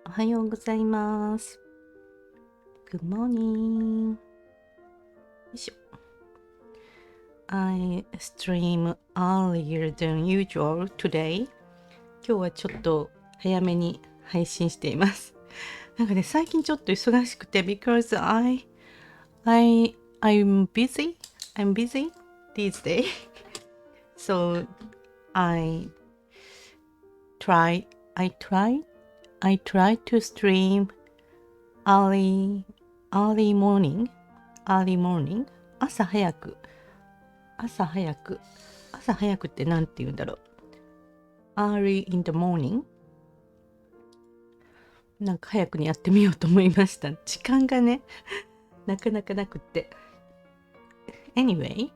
おはようございます。Good morning. よいしょ。I stream earlier than usual today. 今日はちょっと早めに配信しています。なんかね、最近ちょっと忙しくて because I'm busy these days. So I try to stream early morning 朝早くってなんて言うんだろう early in the morning なんか早くにやってみようと思いました。時間がねなかなかなくって anyway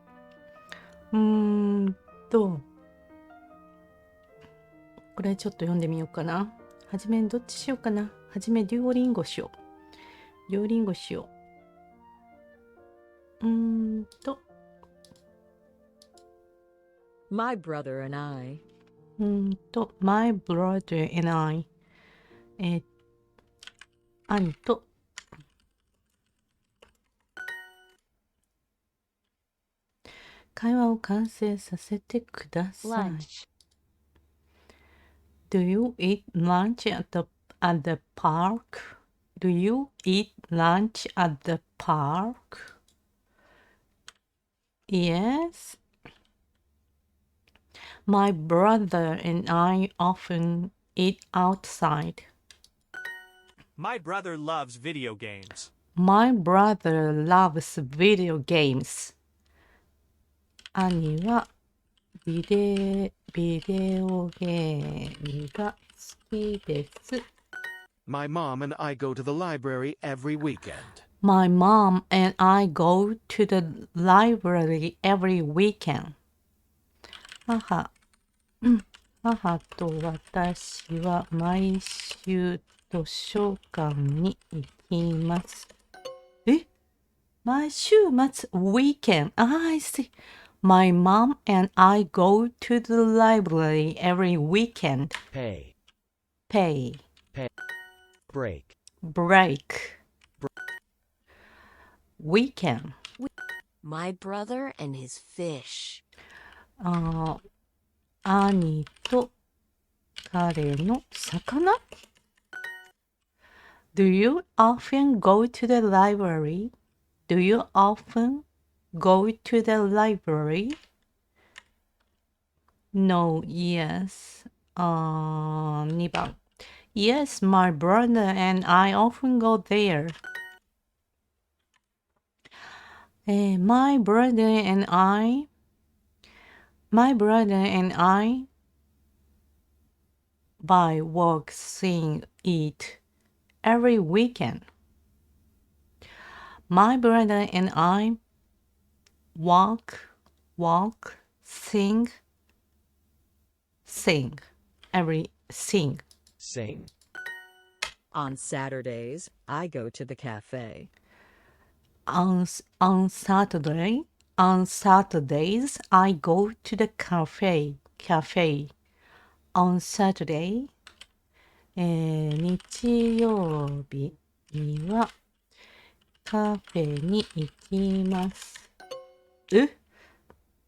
これちょっと読んでみようかな。はじめどっちしようかな。はじめデュオリンゴしよう。My brother and I. My brother and I. 兄と会話を完成させてください。Do you eat lunch at the park? Do you eat lunch at the park? Yes. My brother and I often eat outside. My brother loves video games. My brother loves video games. 兄はビデオゲームが好きです。My mom and I go to the library every weekend. My mom and I go to the library every weekend. 母と私は毎週図書館に行きます。毎週末 weekend. I see. My mom and I go to the library every weekend. Pay. Break. Weekend. My brother and his fish. 兄と彼の魚 Do you often go to the library? Do you often go to the library? No, yes. 2番 Yes, my brother and I often go there. My brother and I buy, walk, sing, eat every weekend. My brother and I walk, sing. On Saturdays, I go to the cafe. On Saturdays, I go to the cafe. On Saturday, 日曜日にはカフェに行きます。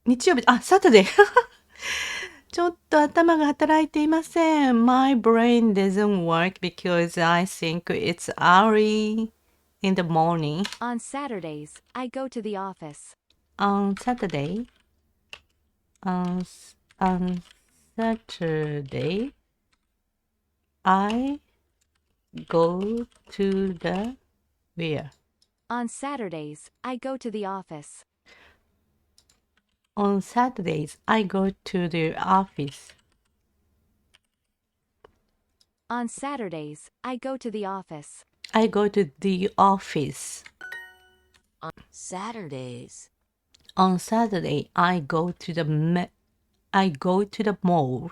日曜日、Saturday ちょっと頭が働いていません。My brain doesn't work because I think it's early in the morning. On Saturdays, I go to the office. On Saturday, I go to the where? On Saturdays, I go to the office. On Saturdays, I go to the office. On Saturdays, I go to the office. I go to the office. On Saturdays. On Saturday, I go to the mall.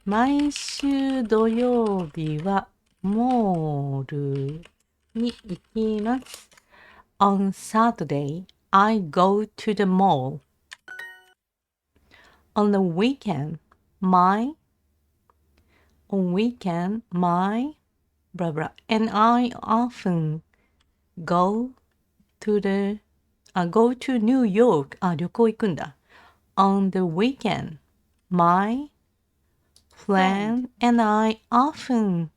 毎週土曜日はモールに行きます。On Saturday, I go to the mall. On the weekend, my On weekend, my blah blah and I often go to New York. 旅行行くんだ。On the weekend, my friend and I often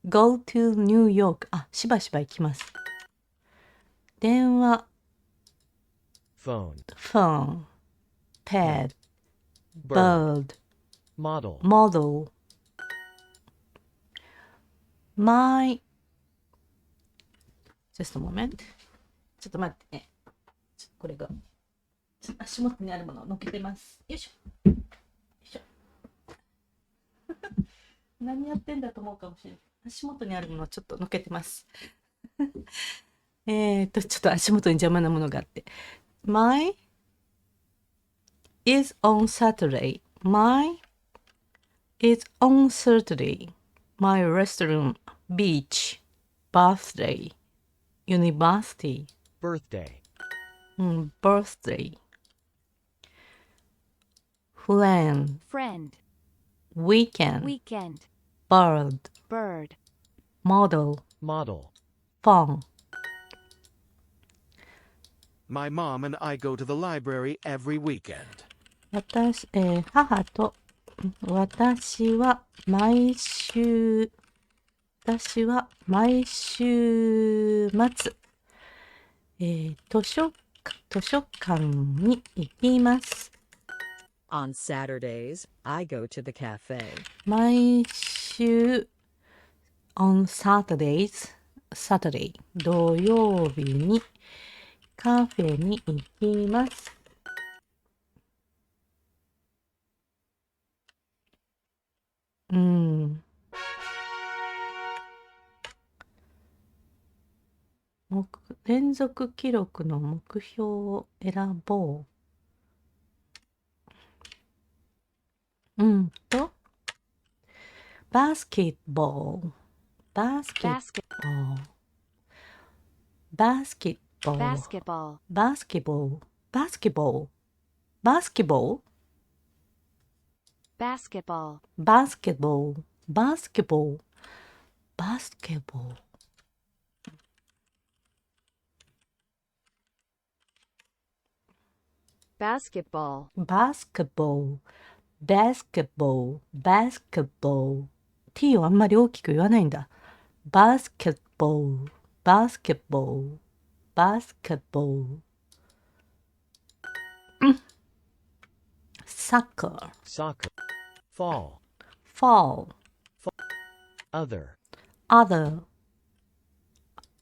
go to New York. しばしば行きます。電話、phone, phone, pad, bird, model, model. My just a moment. ちょっと待ってね。これが足元にあるものを乗っけてます。よいしょ。よいしょ。何やってんだと思うかもしれない。足元にあるものをちょっと乗っけてます。ちょっと足元に邪魔なものがあって。My is on Saturday. My is on Saturday. My restaurant, beach, birthday, university, birthday, birthday, friend, Friend. weekend, Weekend. bird, Bird. model, model, phone. My mom and I go to the library every weekend. 母と私は毎週末、図書館に行きます。On Saturdays, I go to the cafe. 毎週 on Saturday 土曜日にカフェに行きます。連続記録の目標を選ぼう。バスケットボール。Basketball. Basketball. Basketball. Basketball. Basketball. Basketball. Basketball. Basketball. Basketball. Basketball. Basketball. Basketball. Basketball. T をあんまり大きく言わないんだ。Basketball. Basketball. Basketball. Soccer. soccer, fall, Fall. other, Other.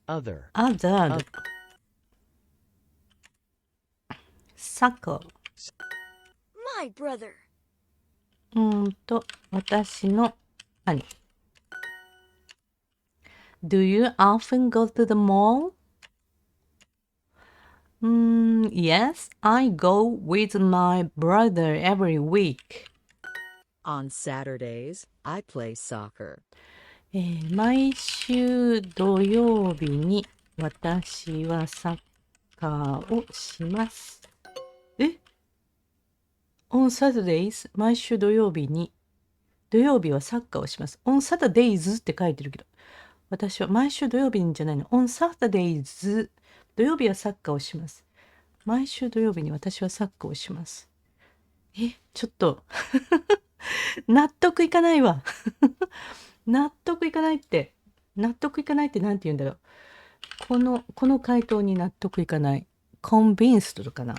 other, Other. Soccer. My brother. 私の兄。Do you often go to the mall? Yes, I go with my brother every week. On Saturdays, I play soccer. 毎週土曜日に私はサッカーをします。On Saturdays 毎週土曜日はサッカーをします。On Saturdays って書いてるけど、私は毎週土曜日じゃないの。On Saturdays 土曜日はサッカーをします。毎週土曜日に私はサッカーをします。ちょっと納得いかないわ。納得いかないってなんて言うんだろう。この回答に納得いかない。convinced かな。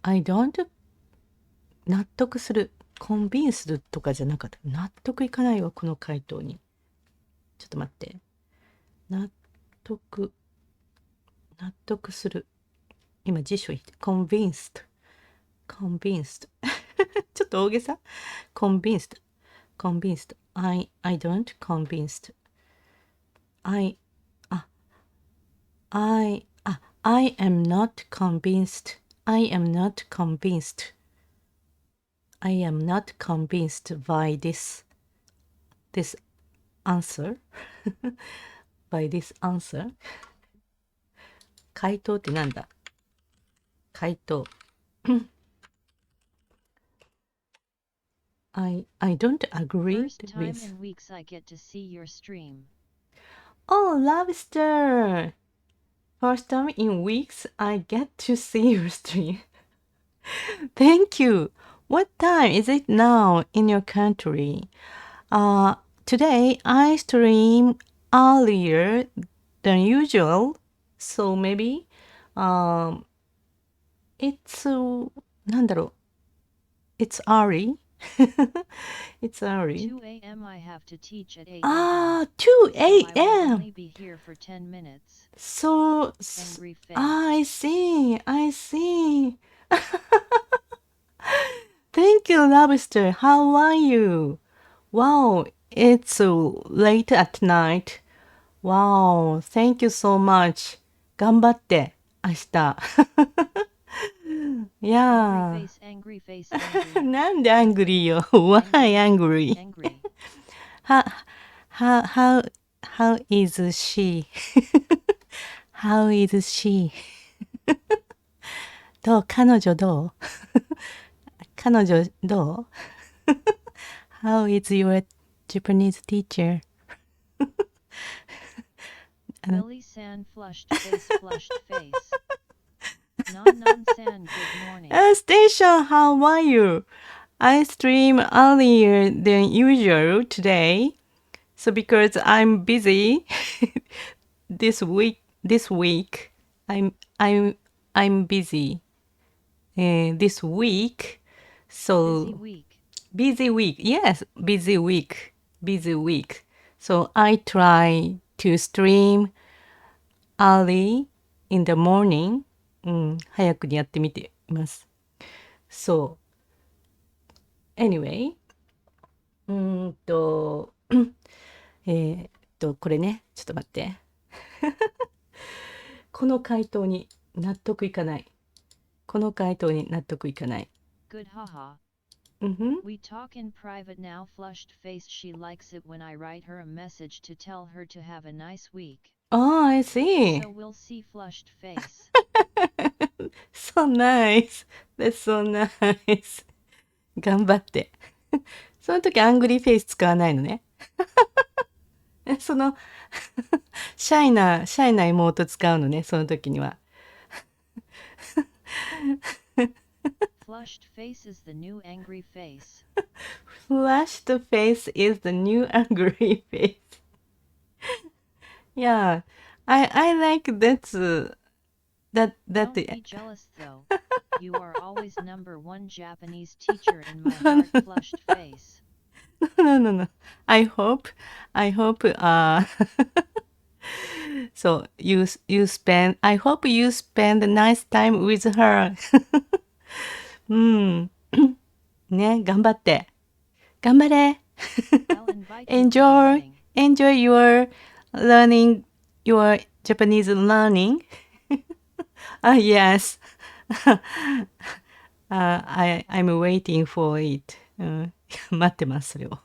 I don't 納得する。convinced とかじゃなかった。納得いかないわ、この回答に。ちょっと待って。納得する。今辞書引いて。convinced ちょっと大げさ convinced I don't convinced I am not convinced I am not convinced by this answer by this answer? 回答ってなんだ？回答。I don't agree First time with. in weeks I get to see your stream. Oh, Lobster! First time in weeks I get to see your stream. Thank you. What time is it now in your country? Today I stream earlier than usual, so maybe it's なんだろう。It's early. It's early. 2 a.m. I have to teach at 8 Ah, 2 so I will a.m. only be here for 10 minutes. So, Angry face. I see. Thank you, Lobster. How are you? Wow, it's late at night. Wow, thank you so much. 頑張って、明日。Angry Yeah. face, angry face, angry. なんで angry よ Why angry? Angry. How is she? How is she? どう彼女どう彼女どう How is your Japanese teacher? Billy San flushed face, flushed face. Non non San, good morning. Station, how are you? I stream earlier than usual today. So because I'm busy this week, I'm busy this week. So Busy week. busy week. Yes, busy week. So I try to stream early in the morning. 早くにやってみています。So, anyway. これね、ちょっと待って。この回答に納得いかない。Good haha. We talk in private now, flushed face. She likes it when I write her a message to tell her to have a nice week. Oh, I see. So we'll see, flushed face. So nice. That's so nice. 頑張って。その時アングリーフェイス使わないのね。そのシャイな妹使うのね、その時には。Flushed face is the new angry face. Flushed face is the new angry face. Yeah, I like that. Don't be jealous though. You are always number one Japanese teacher in my heart, flushed face. No. I hope, so I hope you spend a nice time with her. ね、頑張って。頑張れ。I'll invite you to the wedding. Enjoy your Japanese learning. Yes. I'm waiting for it. 待ってます、それを。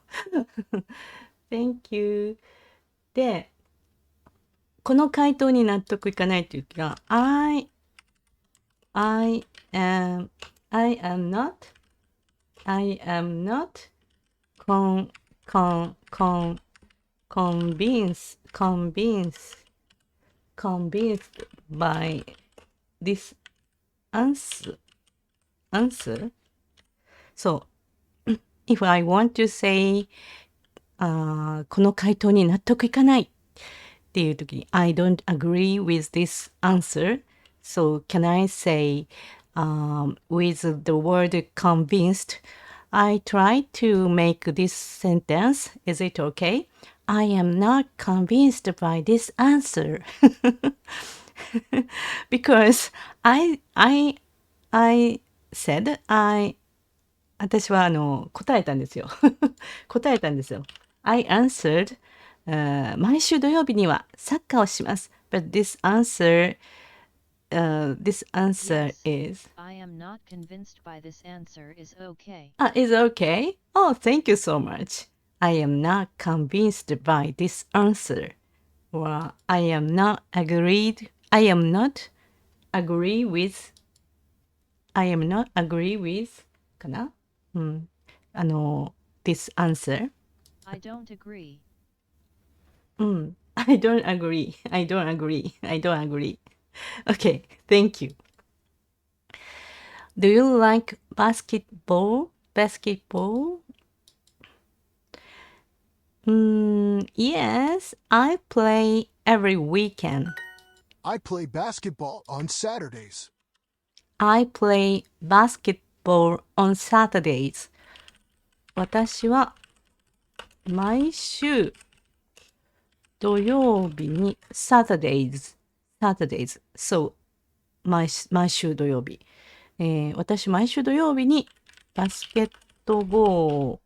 Thank you. で、この回答に納得いかないというか、I am not convinced by this answer. So, if I want to say, この回答に納得いかないっていう時に I don't agree with this answer. So, can I say, with the word convinced, I try to make this sentence. Is it okay? I am not convinced by this answer. Because I said, 私は答えたんですよ。I answered, 毎週土曜日にはサッカーをします。But this answer Yes, is... I am not convinced by this answer is okay. is okay? Oh, thank you so much. I am not convinced by this answer. or I am not agreed. I am not agree with. I am not agree with かな、うん、this answer. I don't agree. うん。I don't agree. I don't agree. I don't agree. Okay, thank you. Do you like basketball? Basketball? Yes, I play every weekend. I play basketball on Saturdays. I play basketball on Saturdays. 私は毎週土曜日に Saturdays そう毎週土曜日、私毎週土曜日にバスケットボ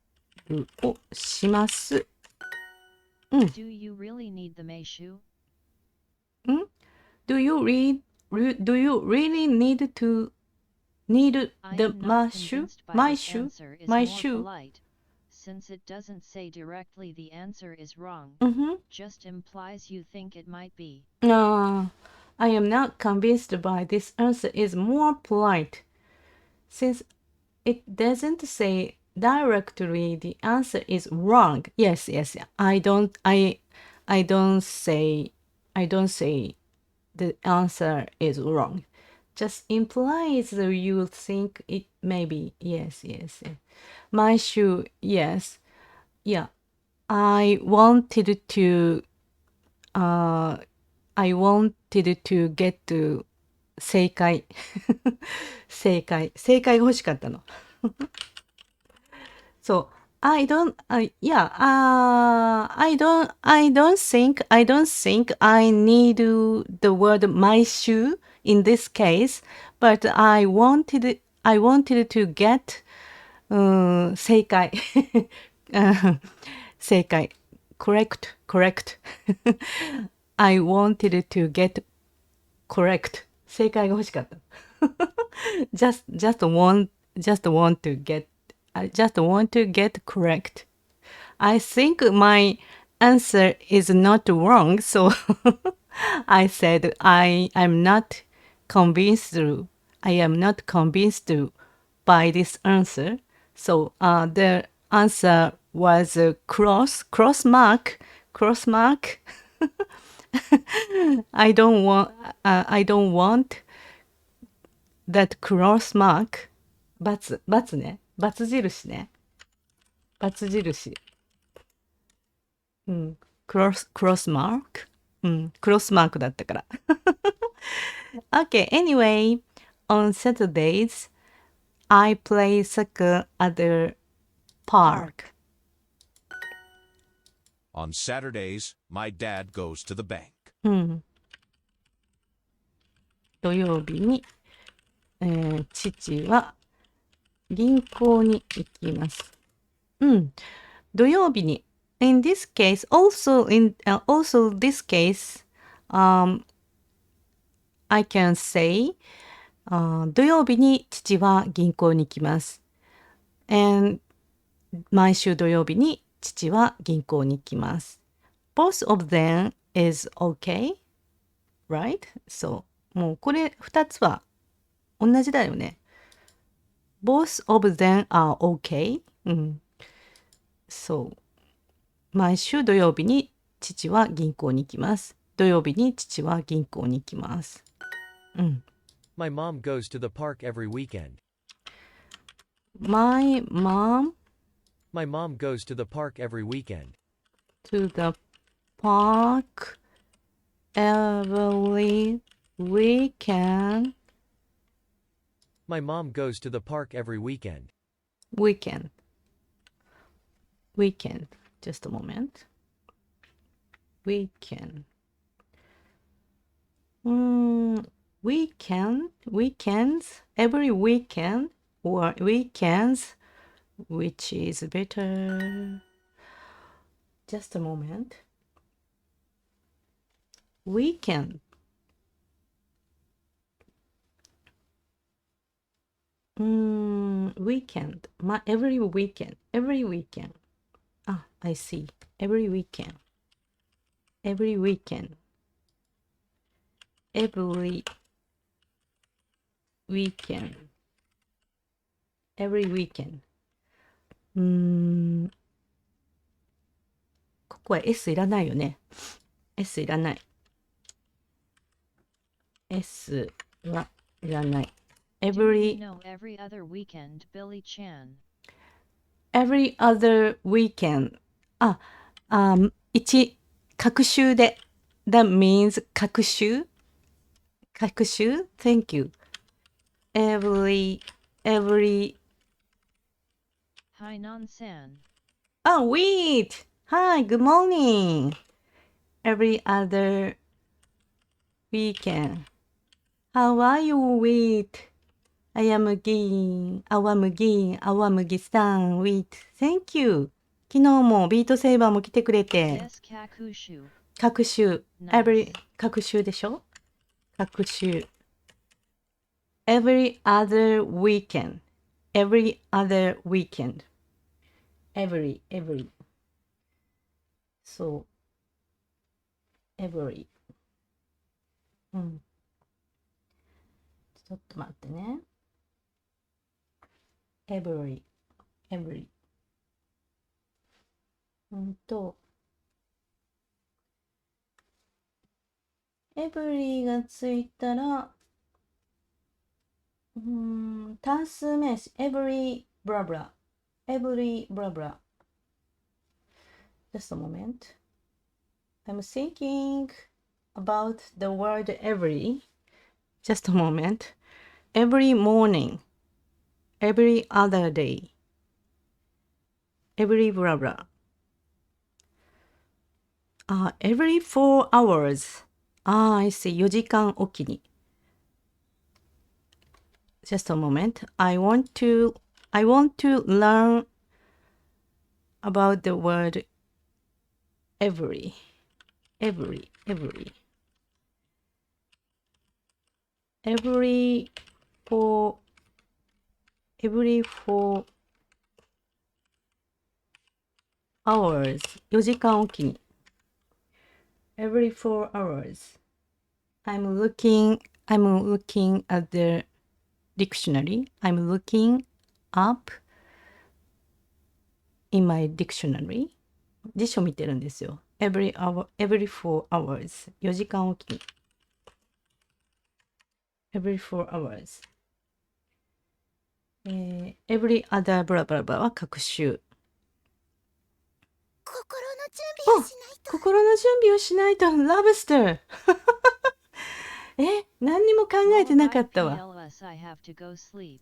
ールをします。Do you really need the meishu? Do you really need I the am not convinced by my this shoe? answer is My more shoe? polite, since it doesn't say directly the answer is wrong, just implies you think it might be. I am not convinced by this answer is more polite, since it doesn't say directly the answer is wrong. Yes. I don't say the answer is wrong. Just implies that you think it may be. Yes. My shoe, yes. Yeah. I wanted to get to 正解正解が欲しかったのそう、I don't think I need the word my shoe in this case, but I wanted to get 正解正解 correct I wanted to get correct 正解が欲しかった。just want to get correct. I think my answer is not wrong, so I said I am not convinced by this answer. So the answer was cross mark. I don't want that cross mark. ×ね。×印ね。×印。クロスマーク。クロスマークだったから。Okay, anyway, on Saturdays, I play soccer at the park. On Saturdays, my dad goes to the bank. 土曜日に、父は銀行に行きます。土曜日に。In this case, also this case, I can say, 土曜日に父は銀行に行きます。And 毎週土曜日に父は銀行に行きます。Both of them is okay, right? So, もうこれ2つは同じだよね。Both of them are okay. そう。毎週土曜日に父は銀行に行きます。土曜日に父は銀行に行きます。My mom goes to the park every weekend. My mom goes to the park every weekend. to the park every weekend. My mom goes to the park every weekend. Weekend. Just a moment. Weekends, every weekend or weekends, which is better. Just a moment. Weekend. Weekend. Every weekend. Ah, I see. Every weekend. every weekend. Every weekend. Every weekend. ここは S いらないよね。S いらない。S はいらない。Every other weekend, Billy Chan. Every other weekend. 1、隔週で。That means 隔週 Thank you. Every Hi Non-san. wait. Hi, good morning. Every other weekend. How are you, wait? I am Gin. Our Mugiさん wait. Thank you. 昨日もビートセイバーも来てくれて。Yes, Kakushu. 各週。Nice. 各週でしょ各週。Every other weekend. Every other weekend. Every. そう。Every. ちょっと待ってね。Every. Every がついたら、単数名詞。Every blah blah. Every blah blah. Just a moment. I'm thinking about the word every. Just a moment. Every morning. Every other day. Every blah blah. Every 4 hours. I see. 4時間おきに。Just a moment. I want to learn about the word every. Every 4 hours. 4時間おきに。Every 4 hours. I'm looking at the dictionary. I'm looking up in my dictionary. 辞書見てるんですよ。Every 4 hours. 4時間おきに。Every 4 hours. Every other blah blah blah は各週。心の準備をしないと。ラブスター。何にも考えてなかったわ。PLS, I have to go sleep.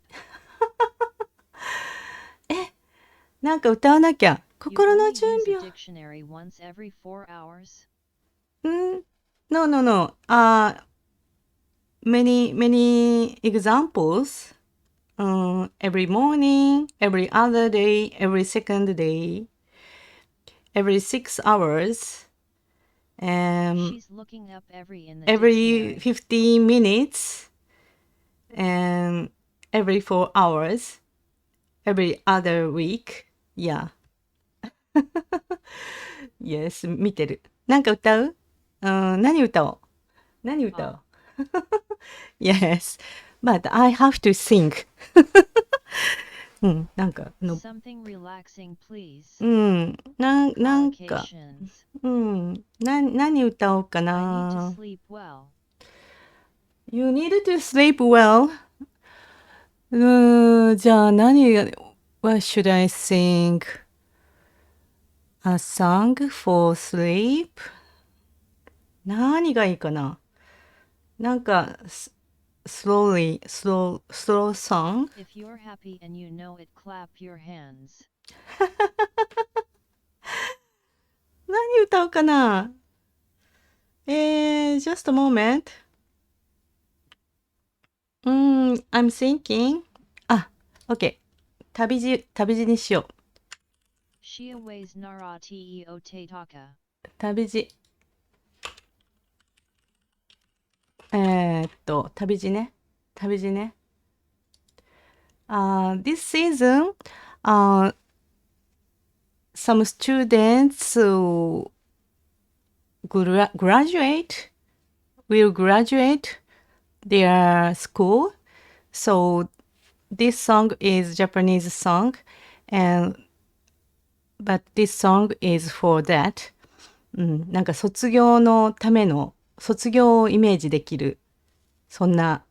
なんか歌わなきゃ。 You 心の only 準 use 備 a を。 dictionary once every 4 hours? No. Many examples. Every morning, every other day, every second day, every 6 hours, She's looking up every in the every dictionary. 15 minutes, and every 4 hours, every other week. Yeah. Yes, 見てる。なんか歌う？何歌おう？ Yes, but I have to sing. なんかSomething relaxing, please. なんか、 Allocations. 何歌おうか I need to な。 sleep well. You need to sleep well. じゃあwhat should I sing? A song for sleep? 何がいいかな。なんか、slow song? If you're happy and you know it, clap your hands. 何歌おうかな。just a moment. I'm thinking. OK. 旅路にしよう。Shia weighs nara teo te taka. 旅路。旅路ね。This season, some students will graduate their school. So this song is Japanese song, but this song is for that. なんか卒業のための卒業をイメージできるそんな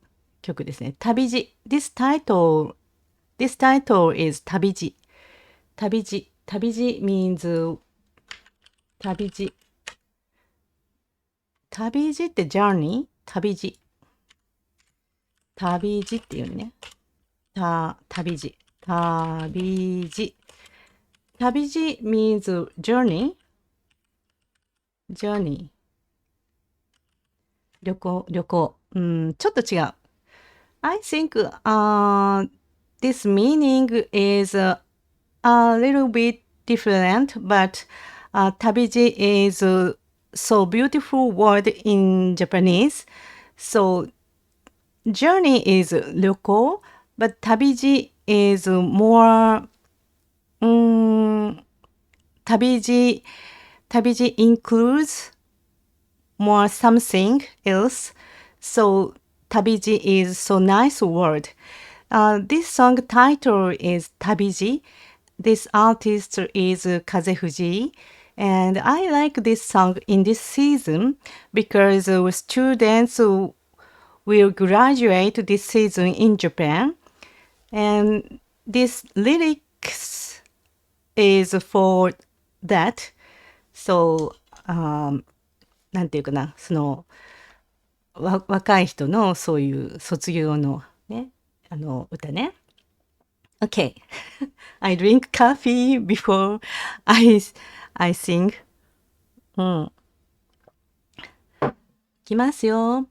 曲ですね。旅路。This title is 旅路。旅路。旅路 means 旅路。旅路って journey？ 旅路。旅路っていうね。旅路。旅路。旅路 means journey。journey。旅行。ちょっと違う。I think this meaning is a little bit different, but 旅路 is so beautiful word in Japanese. So journey is 旅行, but 旅路 is more 旅路 includes more something else. So 旅路 is so nice word. This song title is 旅路. This artist is Kazefuji. And I like this song in this season because students will graduate this season in Japan. And this lyrics is for that. So, なんていうかな、その、若い人のそういう卒業のね、歌ね。Okay. I drink coffee before I sing. いきますよ。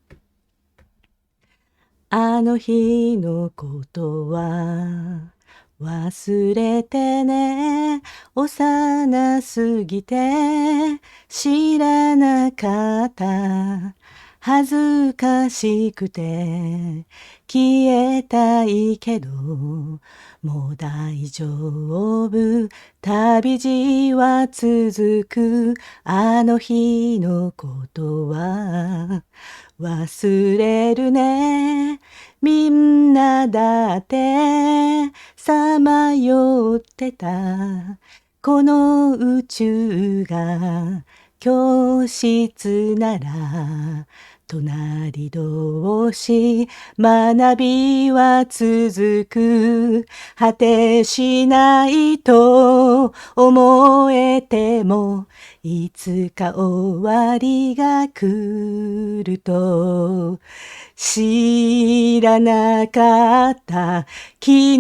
あの日のことは忘れてね。幼すぎて知らなかった。恥ずかしくて消えたいけどもう大丈夫。旅路は続く。あの日のことは忘れるね。みんなだってさまよってた。この宇宙が教室なら隣同士学びは続く。果てしないと思えてもいつか終わりが来ると知らなかった。昨日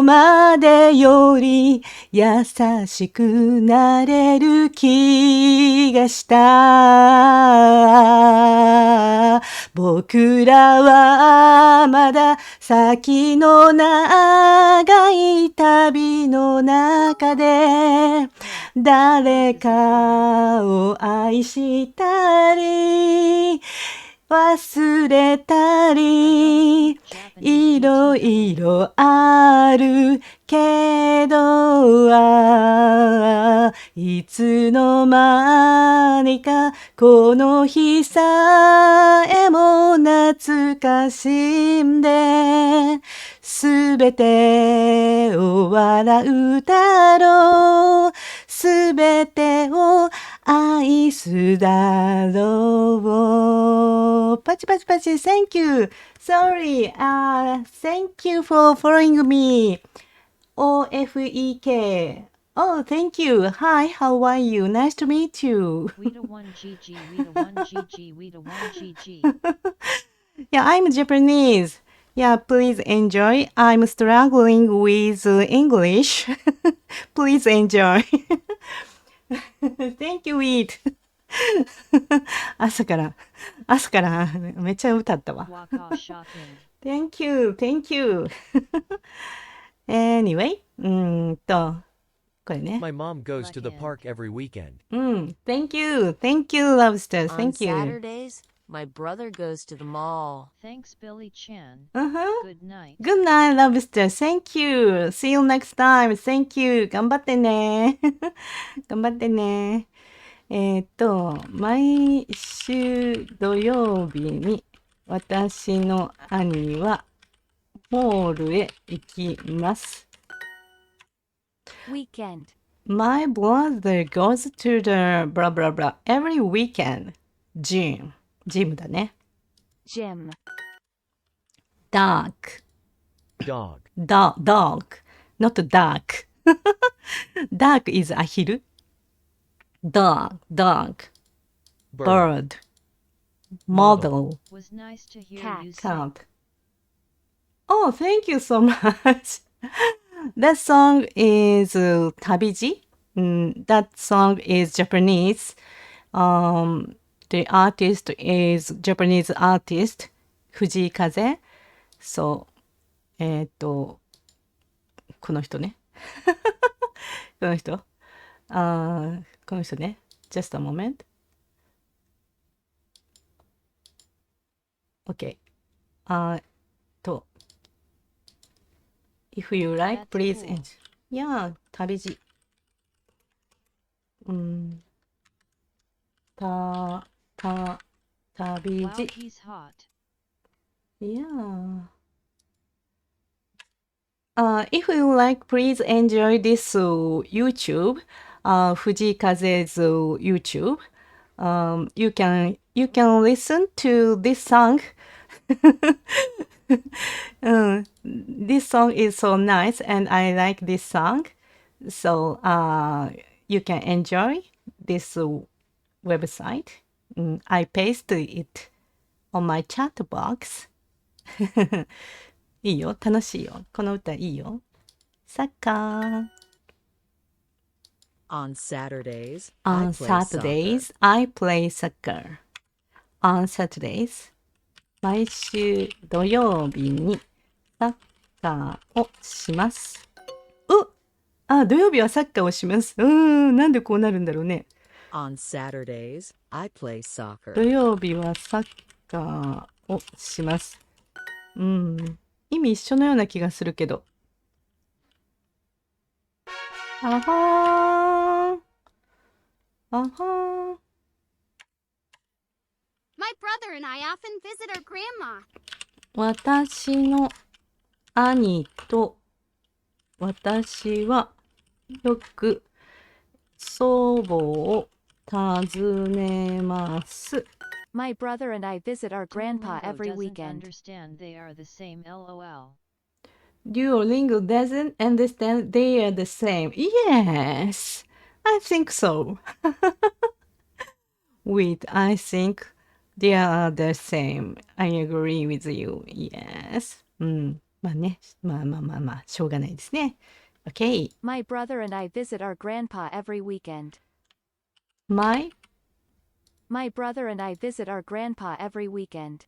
までより優しくなれる気がした。僕らはまだ先の長い旅の中で誰かを愛したり忘れたりいろいろあるけどいつの間にかこの日さえも懐かしんですべてを笑うだろうすべてを愛すだろう。パチパチパチ Thank you Sorry Thank you for following me OFEK Oh, thank you. Hi, how are you? Nice to meet you. Weta 1GG, Weta 1GG, Weta 1GG. Yeah, I'm Japanese. Yeah, please enjoy. I'm struggling with English. Please enjoy. Thank you, Wheat. 朝からめっちゃ歌ったわ。Waka shocking. Thank you, thank you. Anyway, これね。My mom goes to the park every weekend. Thank you, Lobster. Thank you. On Saturdays, my brother goes to the mall. Thanks, Billy Chan. Uh-huh. Good night. Good night, Lobster. Thank you. See you next time. Thank you. 頑張ってね。頑張ってね。毎週土曜日に私の兄はモールへ行きます。Weekend. My brother goes to the blah blah blah every weekend. Gym. ジムだね。Gym. Dark. Dog. Dog. Not dark. Dark is アヒル。Dog. Bird. Bird. Model. Was nice to hear Cat. you sing. Cat. Oh, thank you so much. That song is Tabiji. That song is Japanese. The artist is Japanese artist 藤井風。そう。この人ね。この人。この人ね。Just a moment. Okay. If you like, That's please cool. enjoy. Yeah, 旅路。旅 Wow, 路。 he's hot. Yeah. If you like, please enjoy this YouTube. 藤井風's YouTube. You can listen to this song. This song is so nice and I like this song. So you can enjoy this website. I pasted it on my chat box. いいよ、楽しいよ。この歌いいよ。サッカー。On Saturdays, On I play Saturdays, I play soccer. On Saturdays, 毎週土曜日にサッカーをします。土曜日はサッカーをします。なんでこうなるんだろうね。soccer. On Saturdays, I play 土 soccer. 曜日はサッカーをします。意味一緒のような気がするけど。あはーん。あはーん。My brother and I often visit our grandma. 私の兄と私はよく祖母を訪ねます。My brother and I visit our grandpa Duolingo every doesn't weekend. understand they are the same LOL. Duolingo doesn't understand they are the same. Yes, I think so. Wait, I think they are the same. I agree with you. Yes. まあね。まあ、しょうがないですね。Okay. My brother and I visit our grandpa every weekend. My brother and I visit our grandpa every weekend.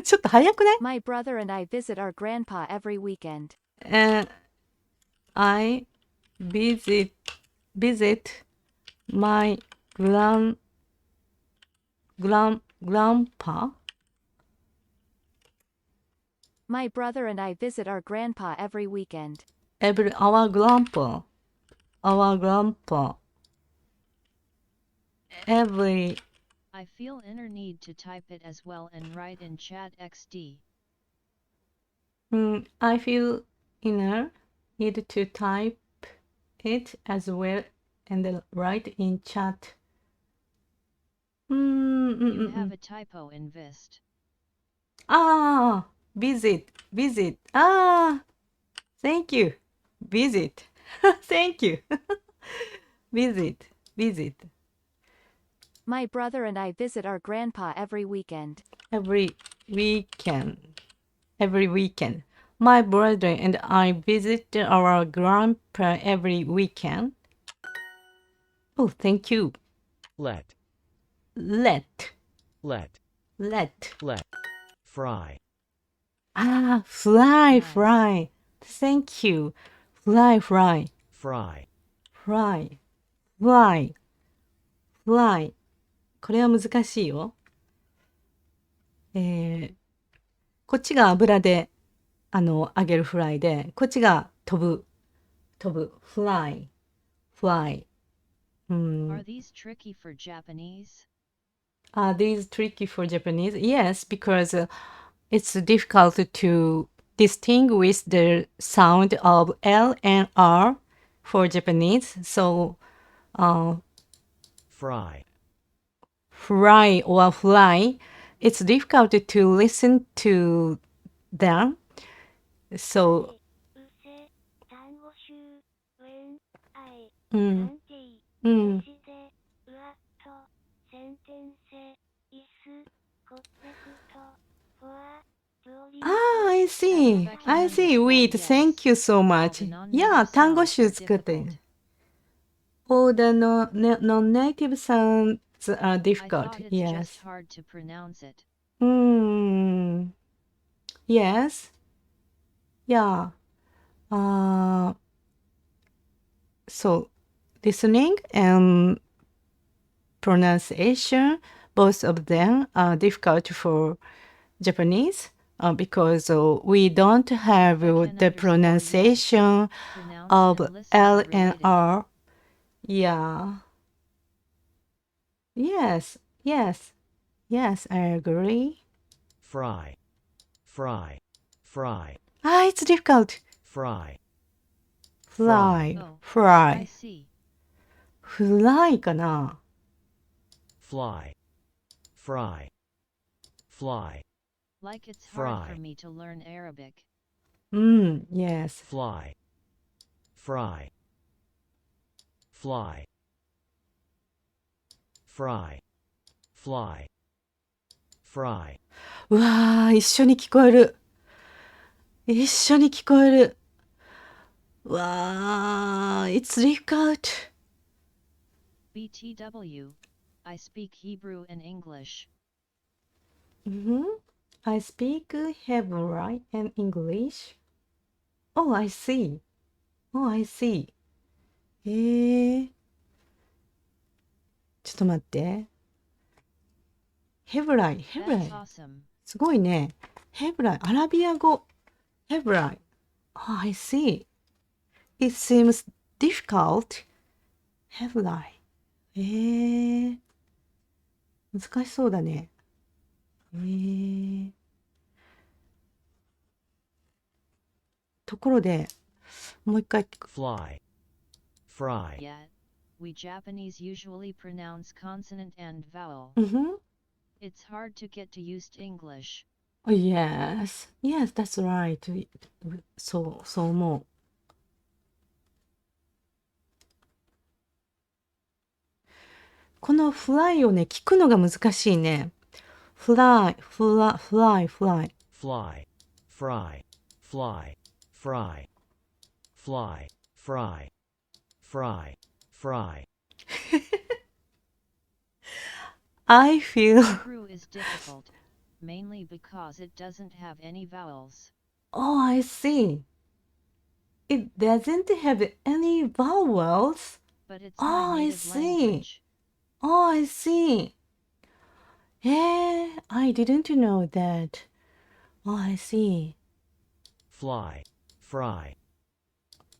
ちょっと早くない？ My brother and I visit our grandpa every weekend. I visit my grandpa. My brother and I visit our grandpa every weekend. Our grandpa. Every I feel inner need to type it as well and write in chat XD. I feel inner need to type it as well and write in chat. You have a typo in Vist. Visit. Thank you. Visit. Thank you. Visit. My brother and I visit our grandpa every weekend. Every weekend. My brother and I visit our grandpa every weekend. Oh, thank you. Let. Fry. Fry. Thank you. Fry.これは難しいよ。こっちが油で揚げるフライで、こっちが飛ぶ飛ぶ。fly, fly. Are these tricky for Japanese? Are these tricky for Japanese? Yes, because it's difficult to distinguish the sound of L and R for Japanese. So, Fry. fry or fly, it's difficult to listen to them. So, うん。Ah, I see. I see. Wait, thank you so much. Yeah, 単語集作っている。All the non-native sounds are I difficult. thought it's Yes. just hard to pronounce it. Yes. Yeah. So, listening and pronunciation, both of them are difficult for Japanese because we don't have the pronunciation Pronounce of and listen L are and related. R. Yeah. Yes, yes, yes, I agree. Fry. Fry. Fry. Ah, it's difficult. Fry. Fly, Oh, I fry. see. Fly かな Fly. Fry. Fly. Like it's hard Fry. for me to learn Arabic. Yes. Fly. Fry. Fly. Fry. Fly. Fry. うわー、一緒に聞こえる。一緒に聞こえる。うわー、it's difficult. BTW. I speak Hebrew and English. I speak Hebrew and English. Oh, I see. Oh, I see. ちょっと待って。ヘブライ、ヘブラ That's イ。 awesome. すごいね。ヘブライ、アラビア語。ヘブライ。Oh, I see. It seems difficult. ヘブライ。難しそうだね。ところで、もう一回。 Fly. Fry. Yet, we Japanese usually pronounce consonant and vowel. It's hard to get to used English. Oh, yes. Yes, that's right. そう思う。この fly をね、聞くのが難しいね。fly, fly, fly, fly. Fly. Fry. Fly. Fry. Fly. Fry. Fry. Fry. I feel... Hebrew is difficult, mainly because it doesn't have any vowels. Oh, I see. It doesn't have any vowels. But it's Oh, my I native see. language. Oh, I see. I didn't know that. Oh, I see. Fly. Fry.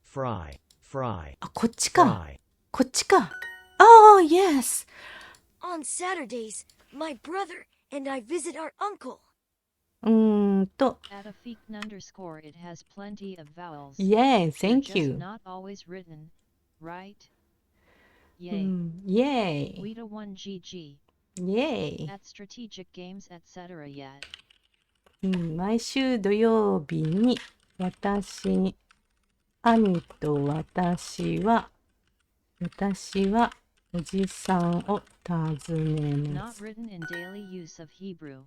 Fry. Fry. あ、こっちか。 Fry. こっちか。Oh, yes. On Saturdays, my brother and I visit our uncle. At a feek underscore it has plenty of vowels. Yeah, They're thank just you. not always written, right? Yay. Yay. Weta 1GG. Yay. At strategic games etc. yet. 毎週土曜日に兄と私はおじさんを訪ねま Not す。 written in daily use of Hebrew.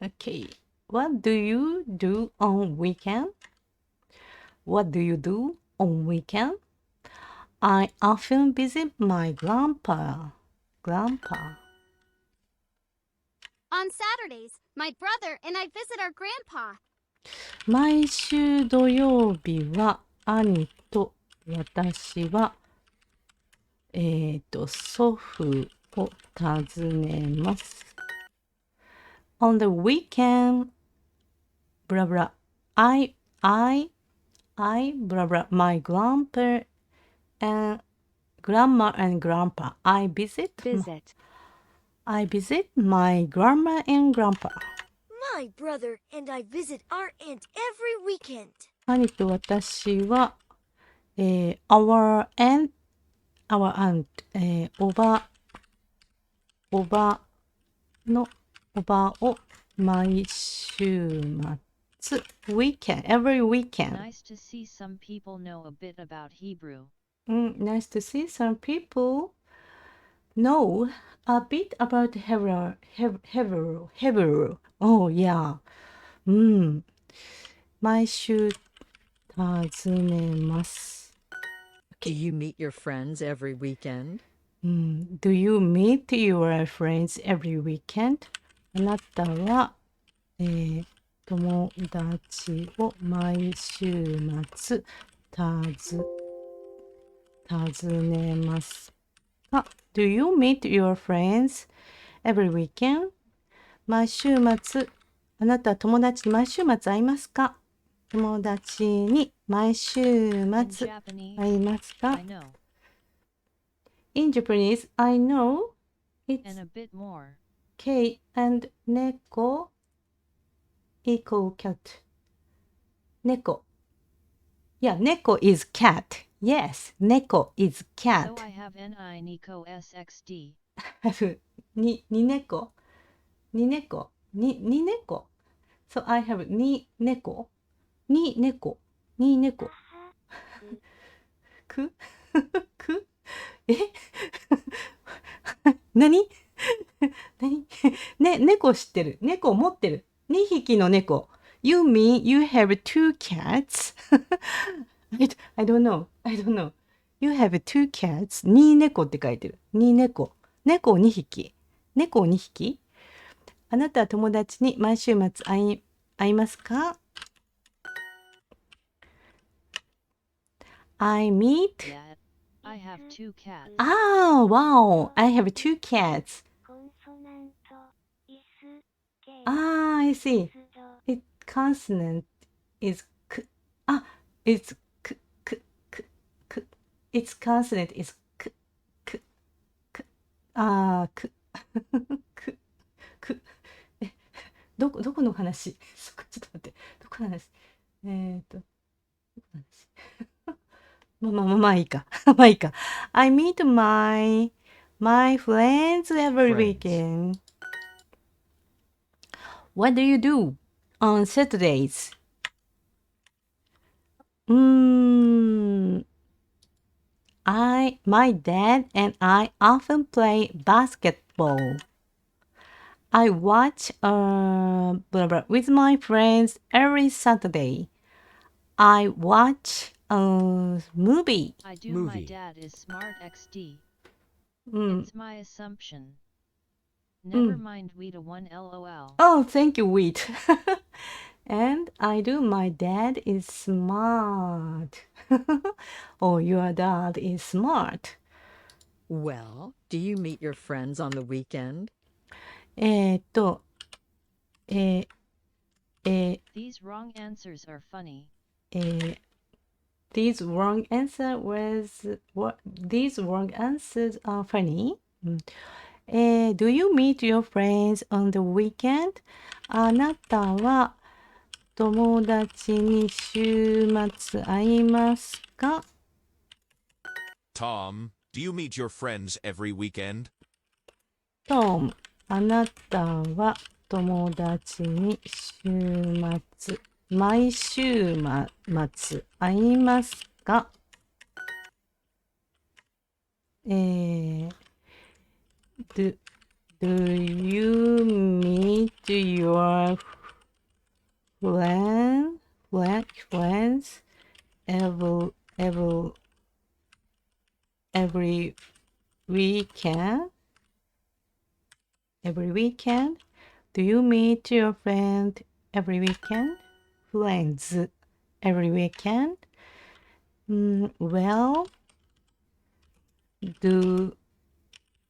Okay. What do you do on weekend? What do you do on weekend? I often visit my grandpa. On Saturdays, my brother and I visit our grandpa. 毎週土曜日は兄と私は祖父を訪ねます。On the weekend, blah blah. I blah blah. My and grandma and grandpa. I visit my grandma and grandpa. My brother and I visit our aunt every weekend. 兄と私は、our aunt, おばを毎週末 every weekend. Nice to see some people know a bit about Hebrew. Nice to see some people know a bit about Hebrew. Oh yeah. 毎週訪ねます。Do you meet your friends every weekend? Do you meet your friends every weekend? あなたは、友達を毎週末訪ねますか？ Do you meet your friends every weekend? 毎週末、あなたは友達に毎週末会いますか？友達に毎週末会いますか？ In Japanese, I know it's And a bit more. K and 猫 equal cat. 猫. Yeah, 猫 is cat. Yes, 猫 is cat. So I have ni Nico SXD. に猫 So I have に猫く何ね、猫知ってる。猫持ってる。2匹の猫。You mean you have two cats? I don't know. You have two cats? 2猫って書いてる。2猫。猫2匹。あなたは友達に毎週末会いますか？ I meet. Dad, I have two cats. Ah, wow. I have two cats. Ah, I see. It consonant is k. Ah, it's k. Its consonant is k. Ah, k. どこの話？ちょっと待って。どこの話？どこの話？まあいいか。I meet my friends every weekend. What do you do on Saturdays? My dad and I often play basketball. I watch with my friends every Saturday. I watch a movie. I do. My dad is smart XD. It's my assumption. Never mind Weta 1 LOL. Oh, thank you, Wheat. And I do. My dad is smart. Oh, your dad is smart. Well, do you meet your friends on the weekend? These wrong answers are funny. These wrong answers are funny. Do you meet your friends on the weekend? あなたは友達に週末会いますか？ Tom, do you meet your friends every weekend? Tom, あなたは友達に毎週末会いますか？Do you meet your friends every weekend? Every weekend? Do you meet your friend every weekend? Friends every weekend? Well, do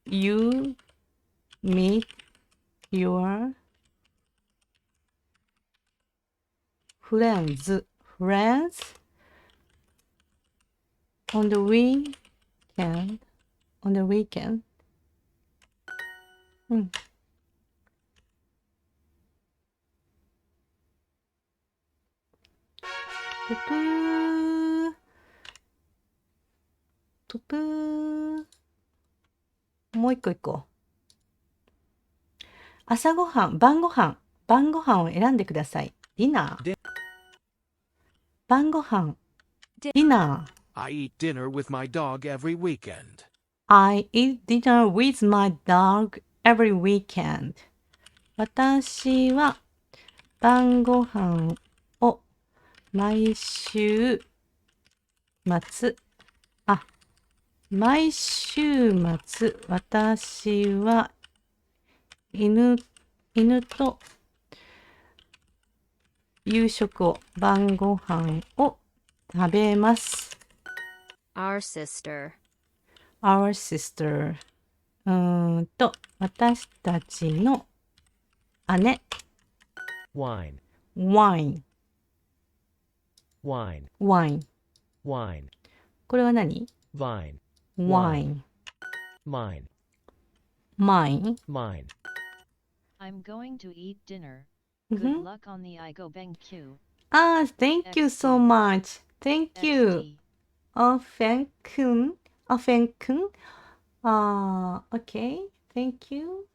you meet your friends on the weekend うん。ぷぷーぷぷーもう一個行こう。朝ごはん、晩ごはんを選んでください。ディナー。晩ごはん。ディナー。I eat dinner with my dog every weekend. I eat dinner with my dog every weekend. 私は晩ご飯を毎週末、私は犬と夕食を、晩ご飯を食べます。Our sister. 私たちの姉。Wine. wine。 Wine. wine。 Wine. これは何？ Vine. wine。 Mine. mine。 Mine. I'm going to eat dinner. うんふ Good ん luck on the I go BenQ. Thank you so much. Thank you. XD. フェン君。Okay. Thank you.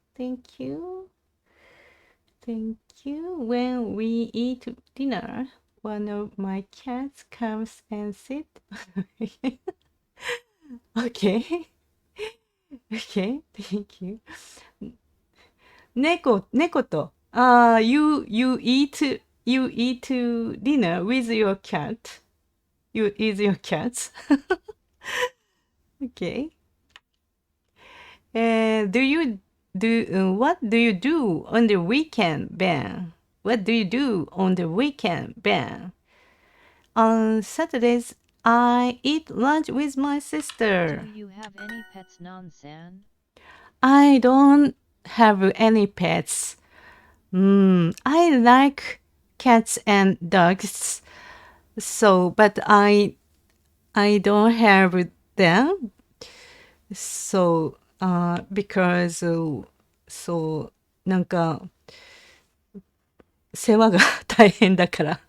When we eat dinner, one of my cats comes and sit. Okay. Thank you. 猫と、you eat dinner with your cat. You eat your cats. Okay. What do you do on the weekend, Ben? What do you do on the weekend, Ben? On Saturdays, I eat lunch with my sister. Do you have any pets, non-san? I don't have any pets. I like cats and dogs. But I don't have them. Because なんか世話が大変だから。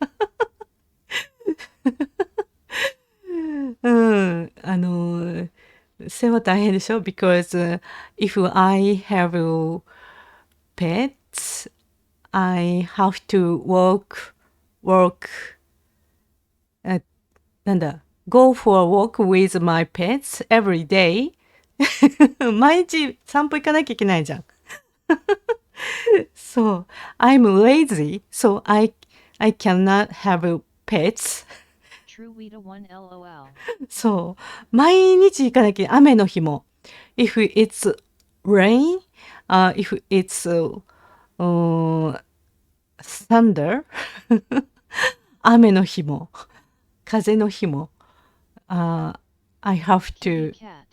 世話大変でしょ Because if I have pets, I have to go for a walk with my pets every day. 毎日散歩行かなきゃいけないじゃん。So, I'm lazy, so I cannot have pets. True Weta 1 LOL. そう。毎日行かなきゃ、雨の日も。If it's rain, if it's thunder, 雨の日も、風の日も。I have to. Cat.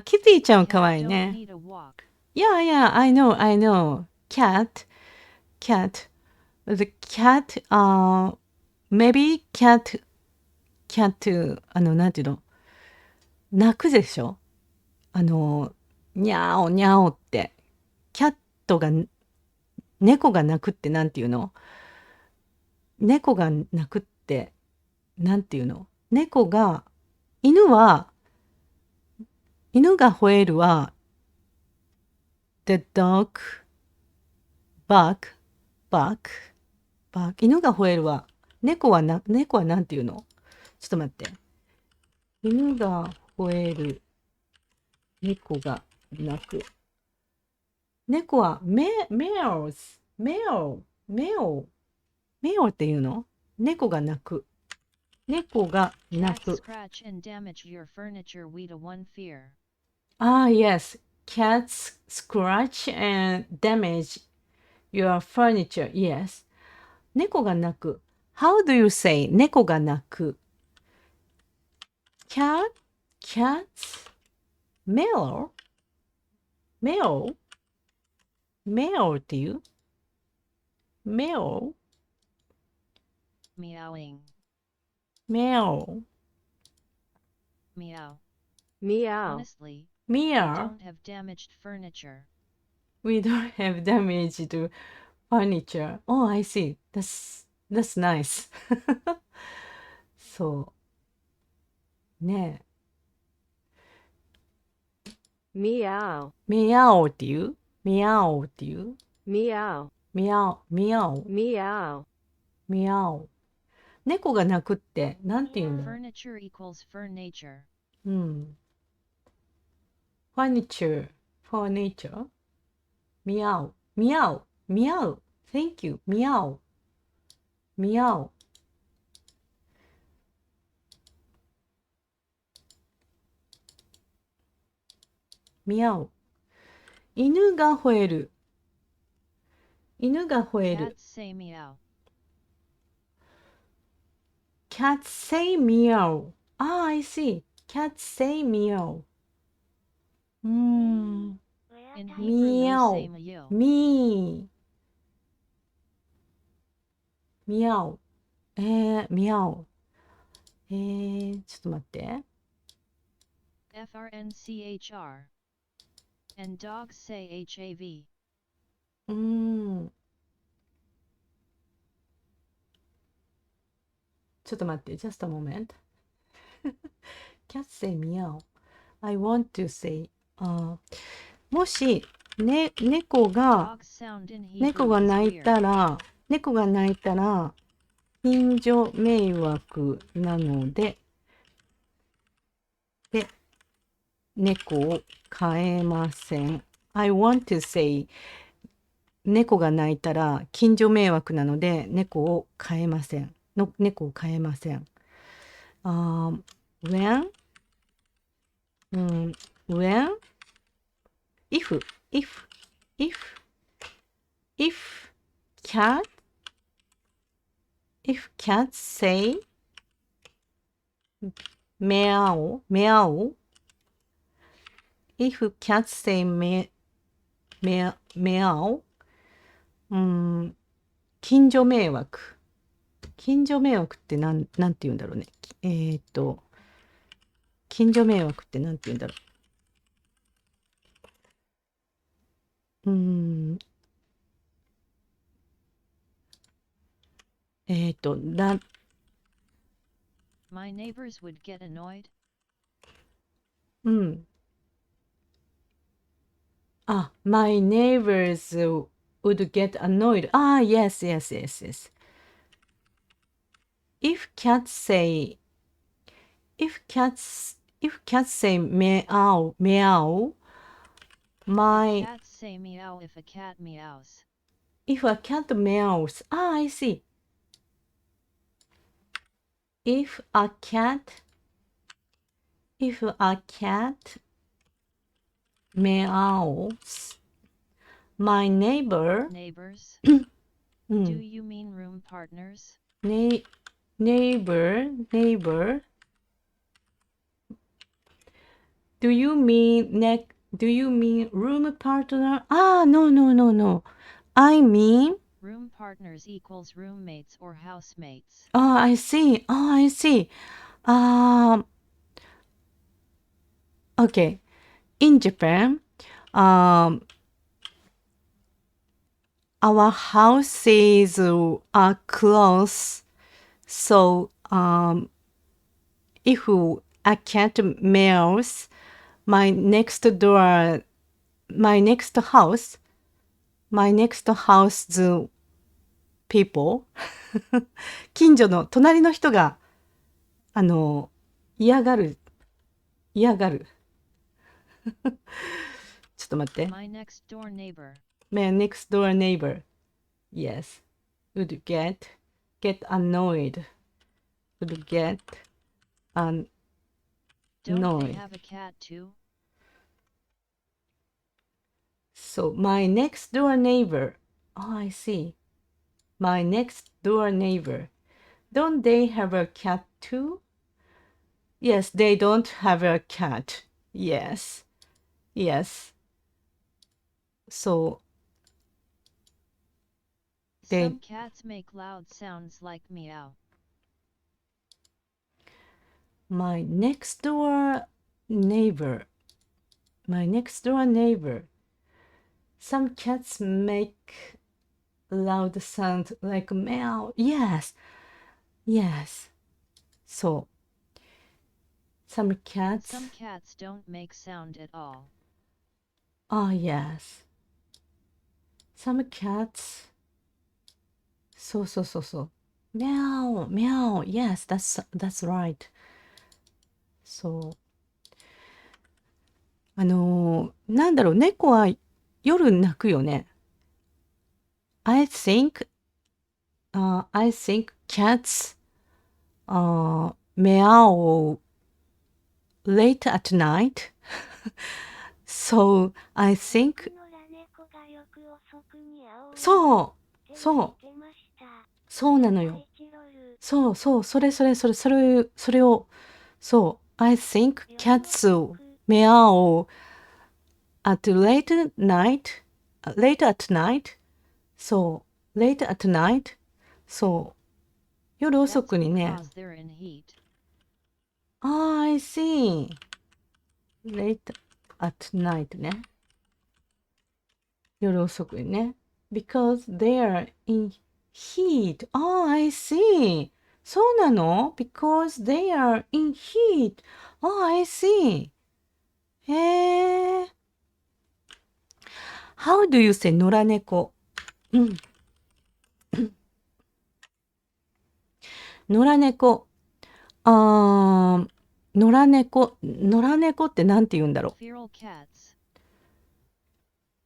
キティちゃんか Cat わいい don't ね。 need a walk. Yeah, I know. Cat. The cat, maybe cat, なんていうの泣くでしょにゃおにゃおって。猫が泣くってなんていうの猫が泣くってなんていうの犬が吠えるはThe dog bark. 犬が吠えるは猫はなんていうのちょっと待って。犬が吠える。猫が泣く。猫はメオっていうの猫が泣く。猫が泣 Cat く。 scratch and damage your furniture. Weta 1 fear. Yes. Cats scratch and damage your furniture. Yes. 猫が鳴く。How do you say 猫が鳴く Cats meow っていう meow Meowing. Meow. Meow. Meow. Honestly, I Meow. don't have damaged furniture. We don't have damage to furniture. Oh, I see. That's nice. そうねえ Meow. ミャオっていうミャオっていう Meow. ミャオミャオ Meow. ミャオ猫が鳴くってなんて言うんだろう Furniture equals furniture. うんファニチューファニチューミャオミャオミャオ Thank you ミャオミャオミャオ犬が吠える犬が吠える Cats say meow. Cats say meow. Ah, I see. Cats say meow. In Hebrew, we say Meow. meow. Me. Meow. ミャオ。ちょっと待って。 FRNCHR. And dogs say HAV. ちょっと待って。Just a moment. Cats say meow. I want to say. もし、猫が Dogs sound in 猫 Hebrew が is 鳴い weird. たら、近所迷惑なので、猫を飼えません。I want to say 猫が鳴いたら近所迷惑なので猫を飼えません。猫を飼えません。when? When? If cats say meow, if cats say meow, 近所迷惑。近所迷惑ってなんて言うんだろうね。近所迷惑ってなんて言うんだろう。My neighbors would get annoyed. My neighbors would get annoyed. Yes. If cats say meow, Cats say meow if a cat meows. if a cat meows, I see. If a cat meows, my neighbor Neighbors? Do you mean room partners? Neighbor. Do you mean room partner? No. I mean Room partners equals roommates or housemates. I see. Okay. In Japan, our houses are close. So, if a cat meows, my next house people 近所の隣の人が嫌がるちょっと待って My next door neighbor. My next door neighbor yes would get annoyed would get Don't they annoyed have a cat too? So my next door neighbor I see my next door neighbor don't they have a cat too? Yes, they don't have a cat. Yes. So Some cats make loud sounds like meow. My next door neighbor. My next door neighbor. Some cats make loud sound like meow. Yes. Yes. So, some cats. Some cats don't make sound at all. Oh, yes. Some cats. So. Meow, meow. Yes, that's right. そう。なんだろう、猫は夜鳴くよね。I think cats meow late at night. So I think そうなのよ。そう、それを、そう、I think cats meow late at night. そう、late at night. そう、夜遅くにね。I see. Late at night ね。夜遅くにね。Because they are in heat. Oh, I see. そうなの ?Because they are in heat. Oh, I see. へえ。How do you say 野良猫？野良猫。野良猫ってなんて言うんだろう？ Feral cats.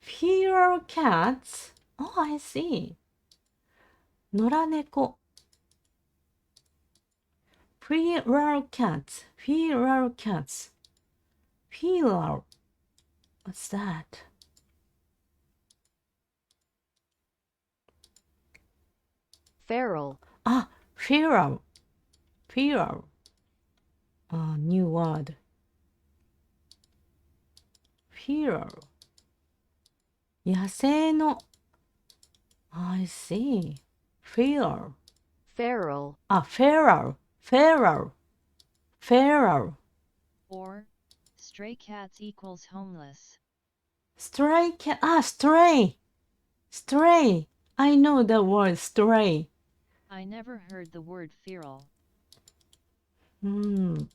Feral cats? Oh, I see. 野良猫。Feral cats. Feral. What's that? Feral. Ah, feral. New word. Feral. 野生の。I see. Feral. Feral. Feral. Or, stray cats equals homeless. Stray cat. Stray. I know the word stray. I never heard the word feral. Feral.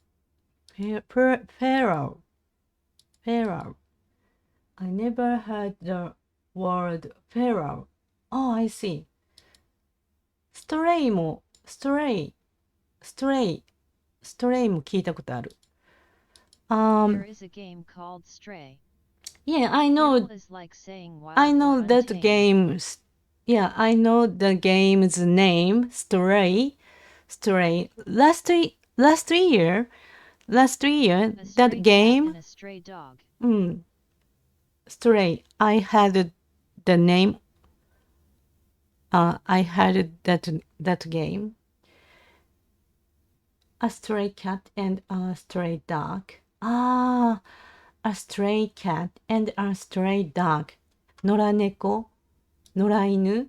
I never heard the word feral. Oh, I see. Stray も聞いたことある。There is a game called Stray. Yeah, I know. Feral is like saying wild I know or that untamed. game. Yeah, I know the game's name. Stray. Last year, A stray that cat game. and a stray dog. Stray. I had the name. I had that game. A stray cat and a stray dog. A stray cat and a stray dog. 野良猫、野良犬。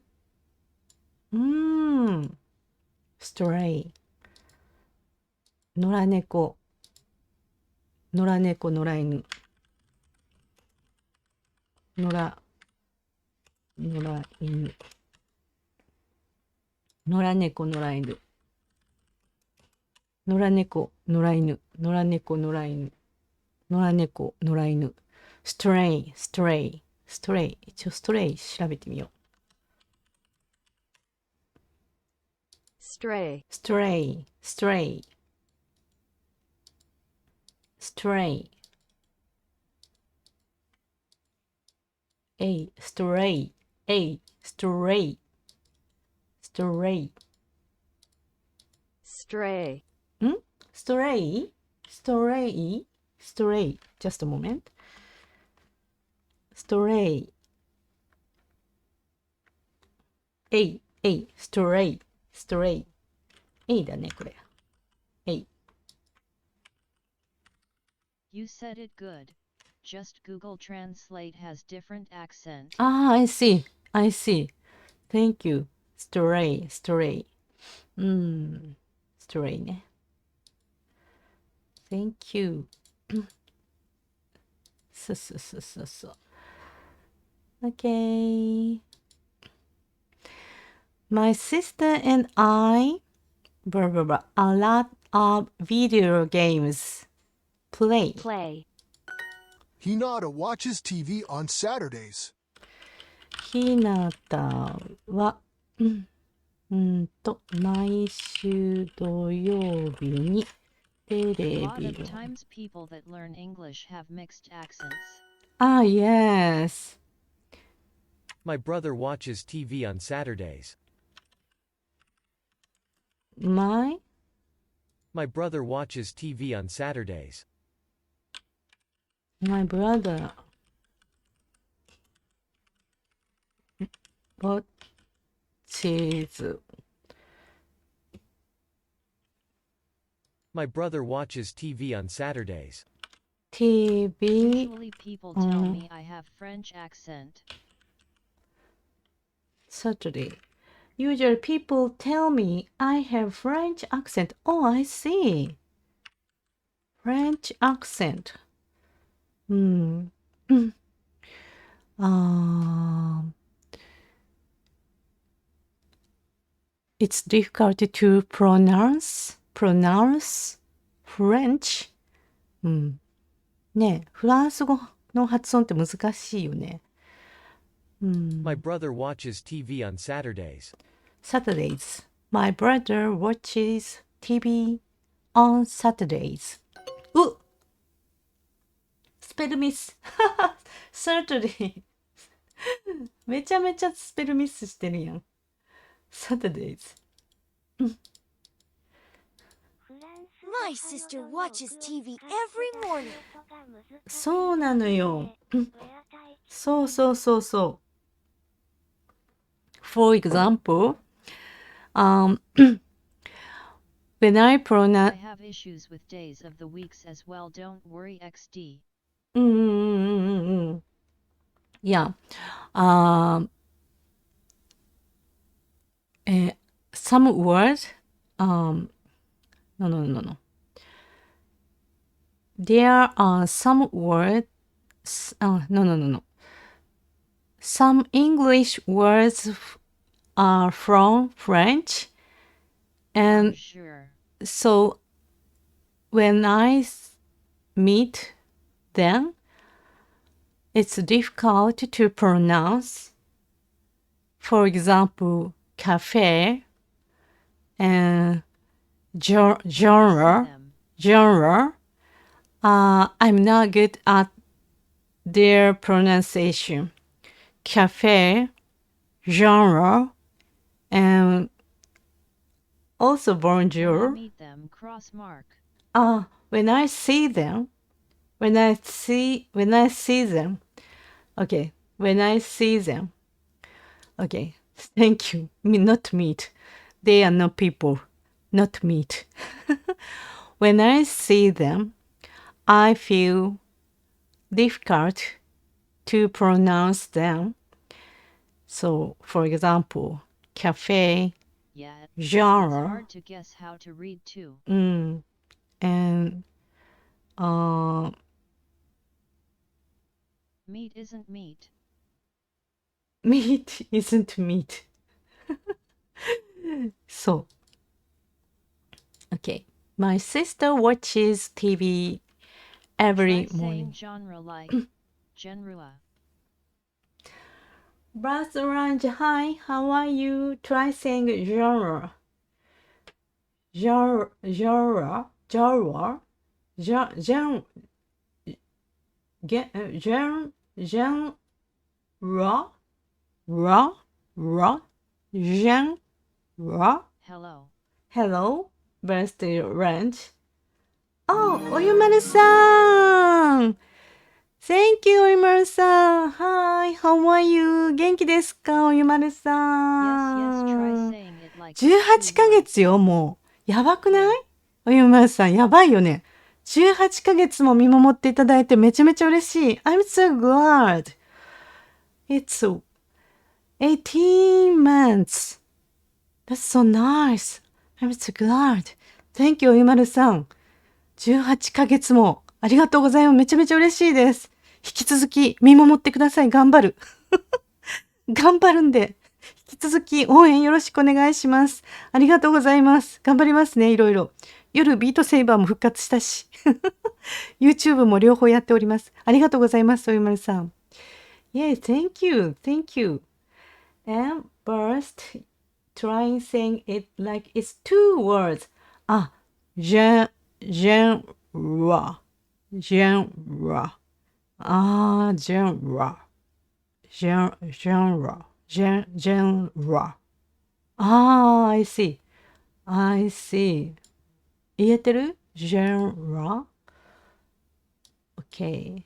stray。野良猫、野良犬。野良犬。野良猫、野良犬。野良猫、野良犬。野良猫、野良犬。野良猫、野良犬。stray。一応ストレイ調べてみよう。Stray. stray. Stray. Stray. Just a moment. Stray. Stray. だね、これ。You said it good. Just Google Translate has different accent. I see. Thank you. Stray. Stray ね。Thank you. そうそうそうそうそう。Okay. My sister and I, blah, blah, blah, a lot of video games play. Play. Hinata watches TV on Saturdays. ひなたは、毎週土曜日にテレ A lot ビ of を。times people that learn English have mixed accents. Ah, yes. My brother watches TV on Saturdays. My brother watches TV on Saturdays. My brother watches My brother watches TV on Saturdays. TV Usually people tell me I have French accent. Saturday. Usually people tell me I have French accent. Oh, I see. French accent. It's difficult to pronounce French. ねえ、フランス語の発音って難しいよね。My brother watches TV on Saturdays. Saturdays. My brother watches TV on Saturdays. スペルミス。Saturday. めちゃめちゃスペルミスしてるやん。Saturdays. My sister watches TV every morning. そうなのよ。そうそうそうそう。For example, when I I pronounce have issues with days of the weeks as well. Don't worry, XD. Yeah. Some words, no. There are some words, no. Some English words are from French, and Sure. so when I meet them, it's difficult to pronounce. For example, cafe and genre. I'm not good at their pronunciation. Cafe, genre, and also bonjour. When I meet them, cross mark. When I see them. Okay, thank you. Not meet. They are not people. Not meet. When I see them, I feel difficult to pronounce them. So, for example, cafe, Yeah, genre, it's hard to guess how to read too. and Meat isn't meat. meat isn't meat. So, okay. My sister watches TV every Try morning. saying genre like genre. Brass Orange, hi, how are you? Try saying genre. Genre. Hello, Birthday Ranch. Oh, おゆまるさん Thank you, おゆまるさん Hi, how are you? 元気ですかおゆまるさん Yes, try saying it like 18ヶ月よ、もう。やばくないおゆまるさん、やばいよね。18ヶ月も見守っていただいてめちゃめちゃ嬉しい。I'm so glad. It's 18 months. That's so nice. I'm so glad. Thank you, おゆまるさん。18ヶ月も。ありがとうございます。めちゃめちゃ嬉しいです。引き続き見守ってください。頑張る。頑張るんで、引き続き応援よろしくお願いします。ありがとうございます。頑張りますね、いろいろ。夜ビートセイバーも復活したし、YouTube も両方やっております。ありがとうございます、そういうまるさん。Yay, thank you, thank you. And first, try saying it like it's two words. あ、genre. あー、genre. あー、I see. 言えてる ?genre? OK。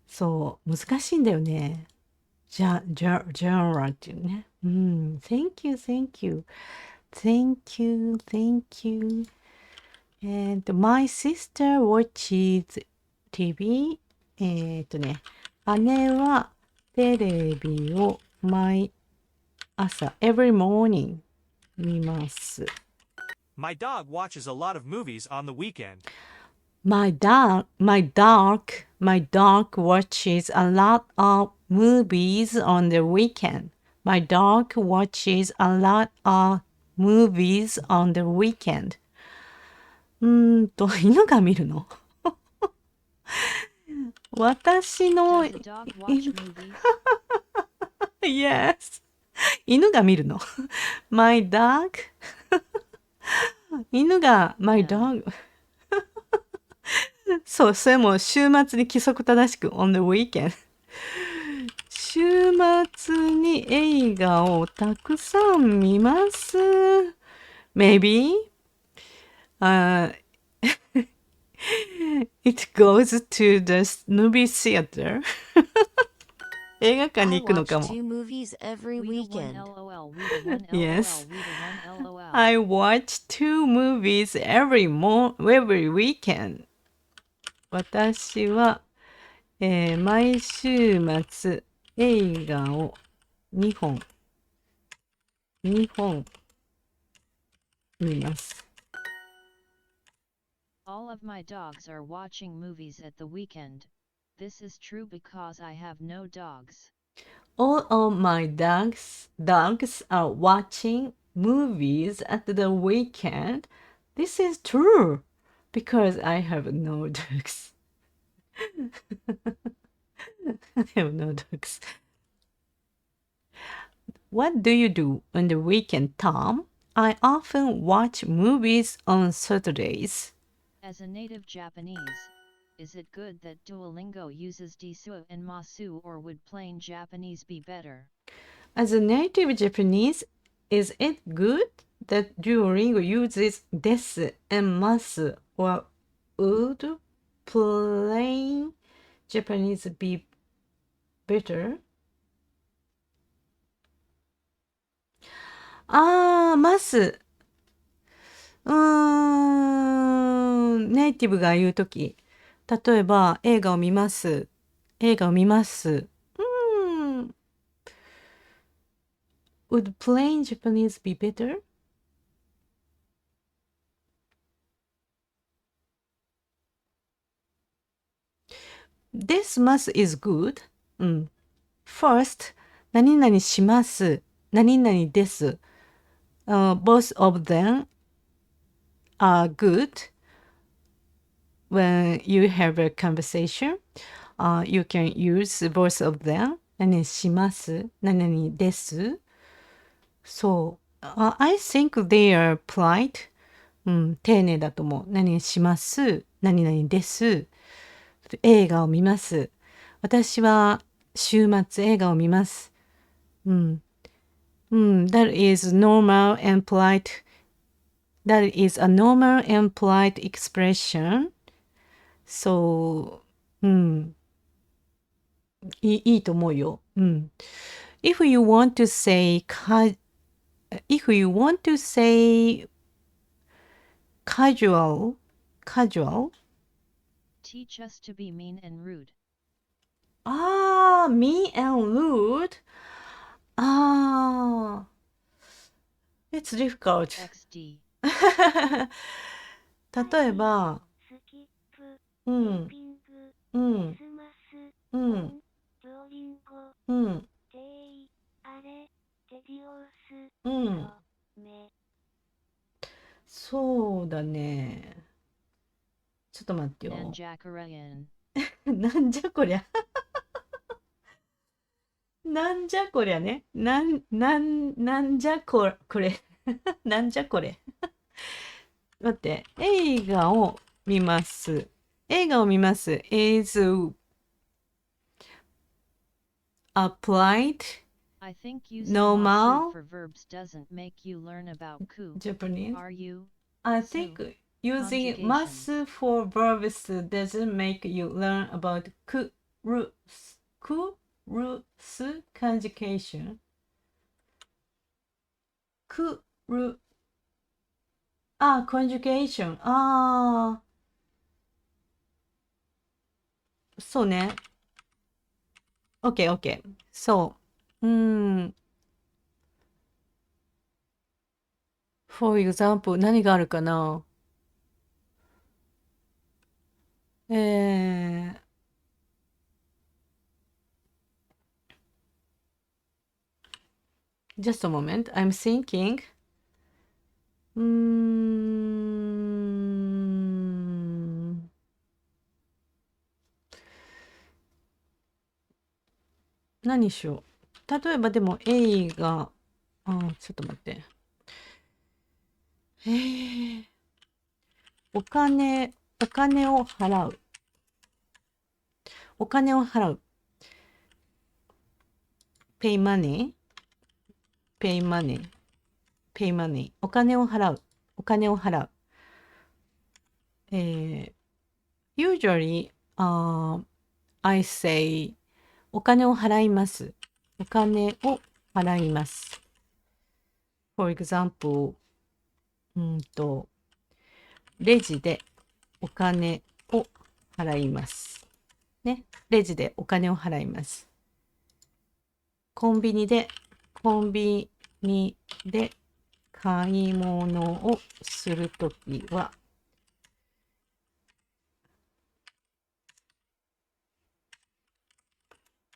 そう、難しいんだよね。genre っていうね。Thank you. And my sister watches TV. 姉はテレビを毎朝、every morning 見ます。My dog watches a lot of movies on the weekend. My dog watches a lot of movies on the weekend. My dog watches a lot of movies on the weekend. 犬が見るの私の Does the dog watch movies? Yes. 犬が見るのMy dog 犬が My dog そう、それも週末に規則正しく on the weekend 週末に映画をたくさん見ます Maybe it goes to the movie theater 映画館に行くのかも two movies every weekend. Yes. I watch 2 movies every weekend. 私は、毎週末映画を2本見ます。All of my dogs are watching movies at the weekend. This is true because I have no dogs. All of my dogs are watching movies at the weekend. This is true because I have no dogs. I have no dogs. What do you do on the weekend, Tom? I often watch movies on Saturdays. As a native Japanese, is it good that Duolingo uses desu and masu, or would plain Japanese be better? As a native Japanese, is it good that Duolingo uses desu and masu, or would plain Japanese be better? マス。ネイティブが言うとき。例えば、映画を見ます。Would plain Japanese be better? This must is good. First, 何々します。何々です。Both of them are good when you have a conversation. You can use both of them. 何々します。何々です。そう。I think they are polite. 丁寧だと思う。何々します。何々です。映画を見ます。私は週末映画を見ます。That is normal and polite. That is a normal and polite expression. So, いいと思うよ。If you want to say casual, Teach us to be mean and rude. mean and rude. It's difficult. XD. 例えば、うん、うん、うん、うん、うん。そうだね。ちょっと待ってよ。なんじゃこりゃ。なんじゃこりゃね。なんじゃこれ。なんじゃこれ。待って。映画を見ます。映画を見ます。is applied I think using normal masu for verbs doesn't make you learn about ku. Japanese. Are you? I think using masu for verbs doesn't make you learn about kurus conjugation. Conjugation. そうね。OK。そう。For example、何があるかなJust a moment. I'm thinking. 何しよう。例えばでも映画、ちょっと待って。お金を払う。お金を払う。pay money。お金を払う。お金を払う。usually, I say お金を払います。お金を払います。For example、レジでお金を払います。ね。レジでお金を払います。コンビニで買い物をするときは、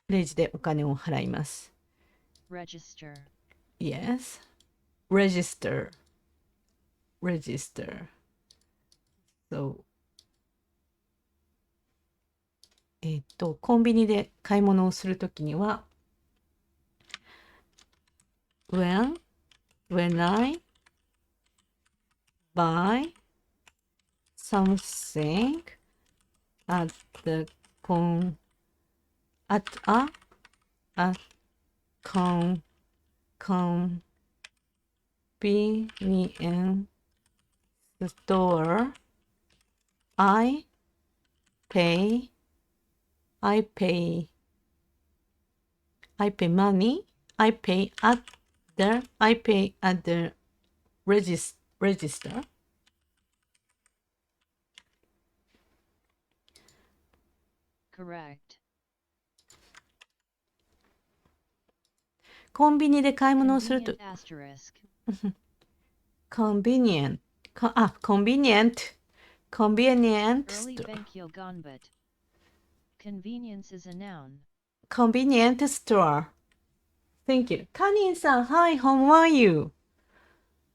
レジでお金を払います。Register. Yes. Register. So, コンビニで買い物をするときには、when I buy something at a convenience store, I pay money. I pay at the register. Correct. コンビニで買い物をすると convenient Early Benkyo Gonbut. Convenience is a noun. convenient store. Thank you. カニンさん、Hi, how are you?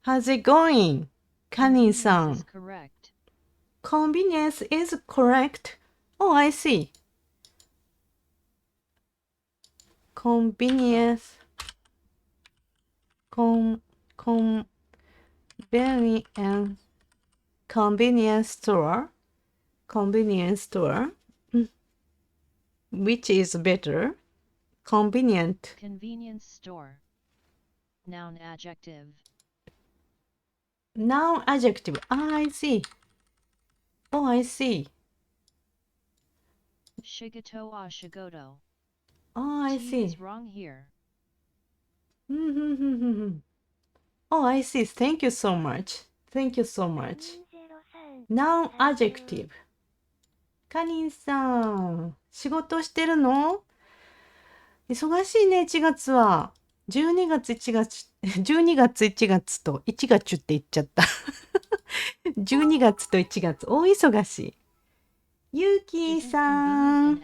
How's it going? カニンさん。Convenience is correct. Oh, I see. Convenience store. Which is better? Convenient. Convenience store. Noun adjective. Noun adjective. I see. Oh, I see. Shigoto wa shigoto. Oh, I T see. is wrong here. Oh, I see. Thank you so much. Noun adjective. カニンさん、仕事してるの？忙しいね、1月は。12月1月と1月って言っちゃった。12月と1月、大忙しい。ゆうきさん。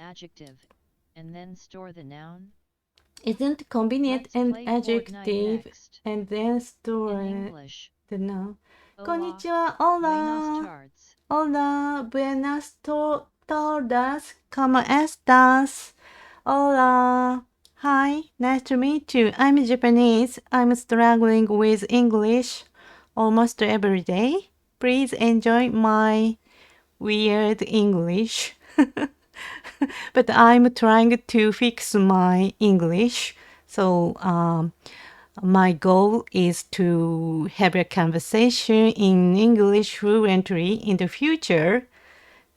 Isn't convenient an adjective and then store the noun? こんにちは。Hola. Hola. Buenas tardes. ¿Cómo estás? Hola. Hi. Nice to meet you. I'm Japanese. I'm struggling with English almost every day. Please enjoy my weird English. But I'm trying to fix my English. So my goal is to have a conversation in English fluently in the future.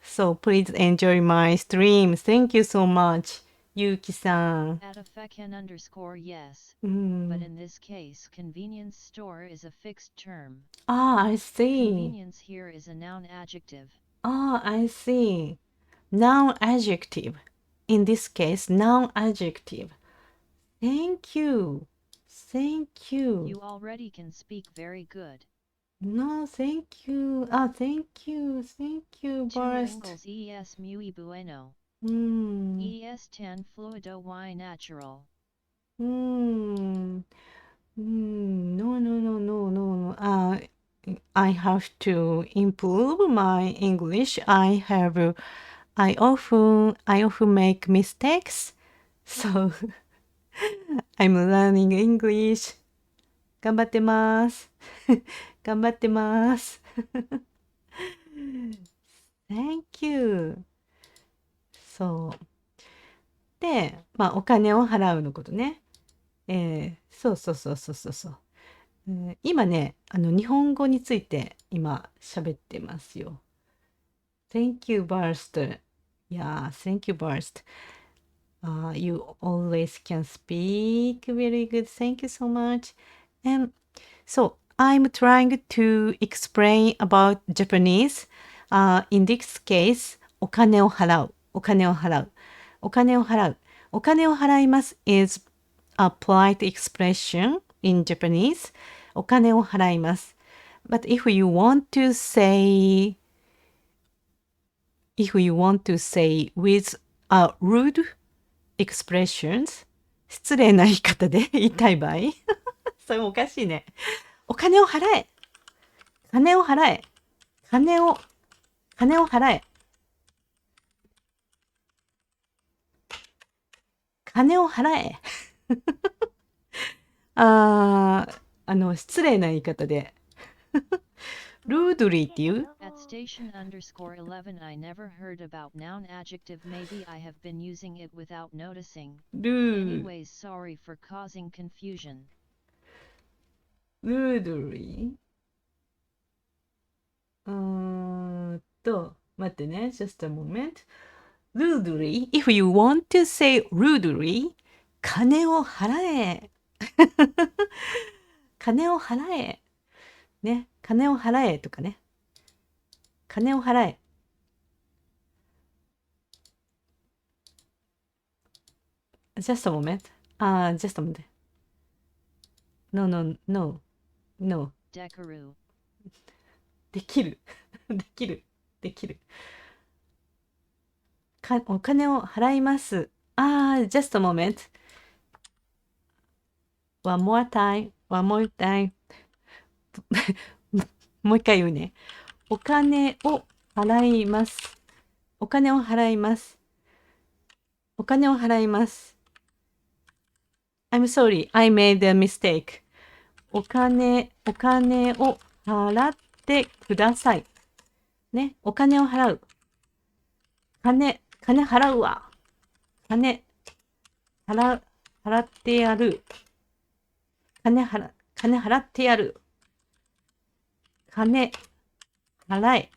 So please enjoy my stream. Thank you so much, Yuki-san. At a feckin _yes. But in this case, convenience store is a fixed term. Ah, I see. Convenience here is a noun adjective. Ah, I see. Noun adjective. In this case, noun adjective. Thank you. Thank you. You already can speak very good. No, thank you. Ah, thank you. Thank you, Two Burst. angles es muy bueno. Mm. Es tan fluido y natural. No. I have to improve my English. I often make mistakes. So I'm learning English. 頑張ってます。頑張ってます。Thank you. そう。で、お金を払うのことね。そう。今ね、日本語について今喋ってますよ。Thank you, Burst. Yeah, thank you, Burst. You always can speak very good. Thank you so much. And so I'm trying to explain about Japanese. In this case, お金を払う。お金を払う。お金を払う。お金を払います is a polite expression in Japanese. お金を払います。But if you want to say with a rude expressions, 失礼な言い方で言いたい場合それもおかしいね。お金を払え。金を払え。金を払え。金を払え。失礼な言い方で。ルードリーっていう At station _11 I never heard about noun adjective. Maybe I have been using it without noticing. Anyways, sorry for causing confusion. ルードリー待ってね。Just a moment. Rudely, if you want to say rudely, 金を払え。金を払え。ね。金を払えとかね。金を払え。Just a moment. Just a moment. No. できる。お金を払います。just a moment. One more time. もう一回言うね。お金を払います。お金を払います。お金を払います。I'm sorry, I made a mistake. お金を払ってください。ね、お金を払う。金払うわ。払ってやる。金払ってやる。金払え。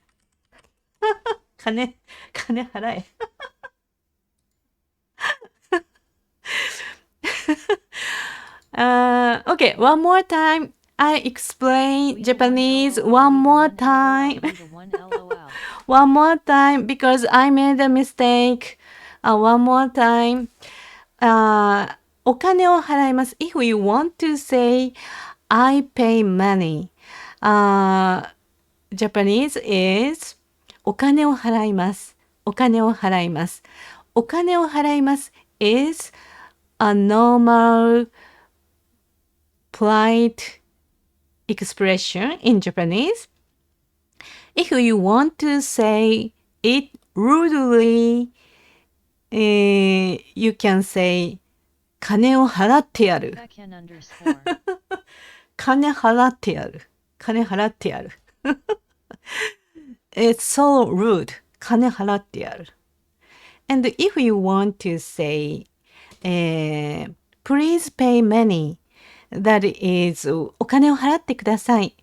金払え。Okay, one more time. I explain Japanese one more time. One more time because I made a mistake. One more time. お金を払います。If you want to say I pay money. Japanese is お金を払います。お金を払います。お金を払います is a normal polite expression in Japanese. If you want to say it rudely, you can say 金を払ってやる。金払ってやる。金払ってやる。It's so rude. 金払ってやる。And if you want to say, please pay money, that is お金を払ってください。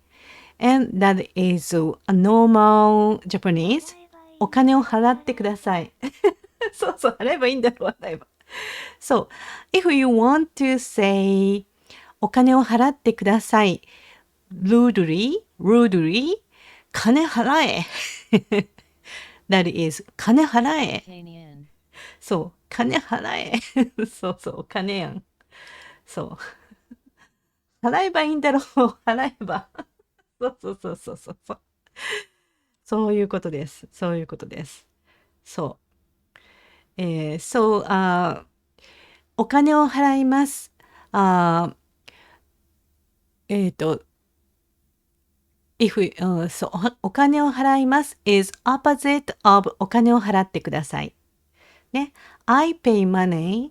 And that is a normal Japanese. お金を払ってください。そうそう、払えばいいんだろう、払えば。そう。If you want to say お金を払ってください。rudely, 金払え。That is 金払え。そう、金払え。そうそう、お金やん。そう。払えばいいんだろう、払えば。そうそうそうそうそう。そういうことです。そういうことです。そう。そう、お金を払います。そう、お金を払います is opposite of お金を払ってください。ね。I pay money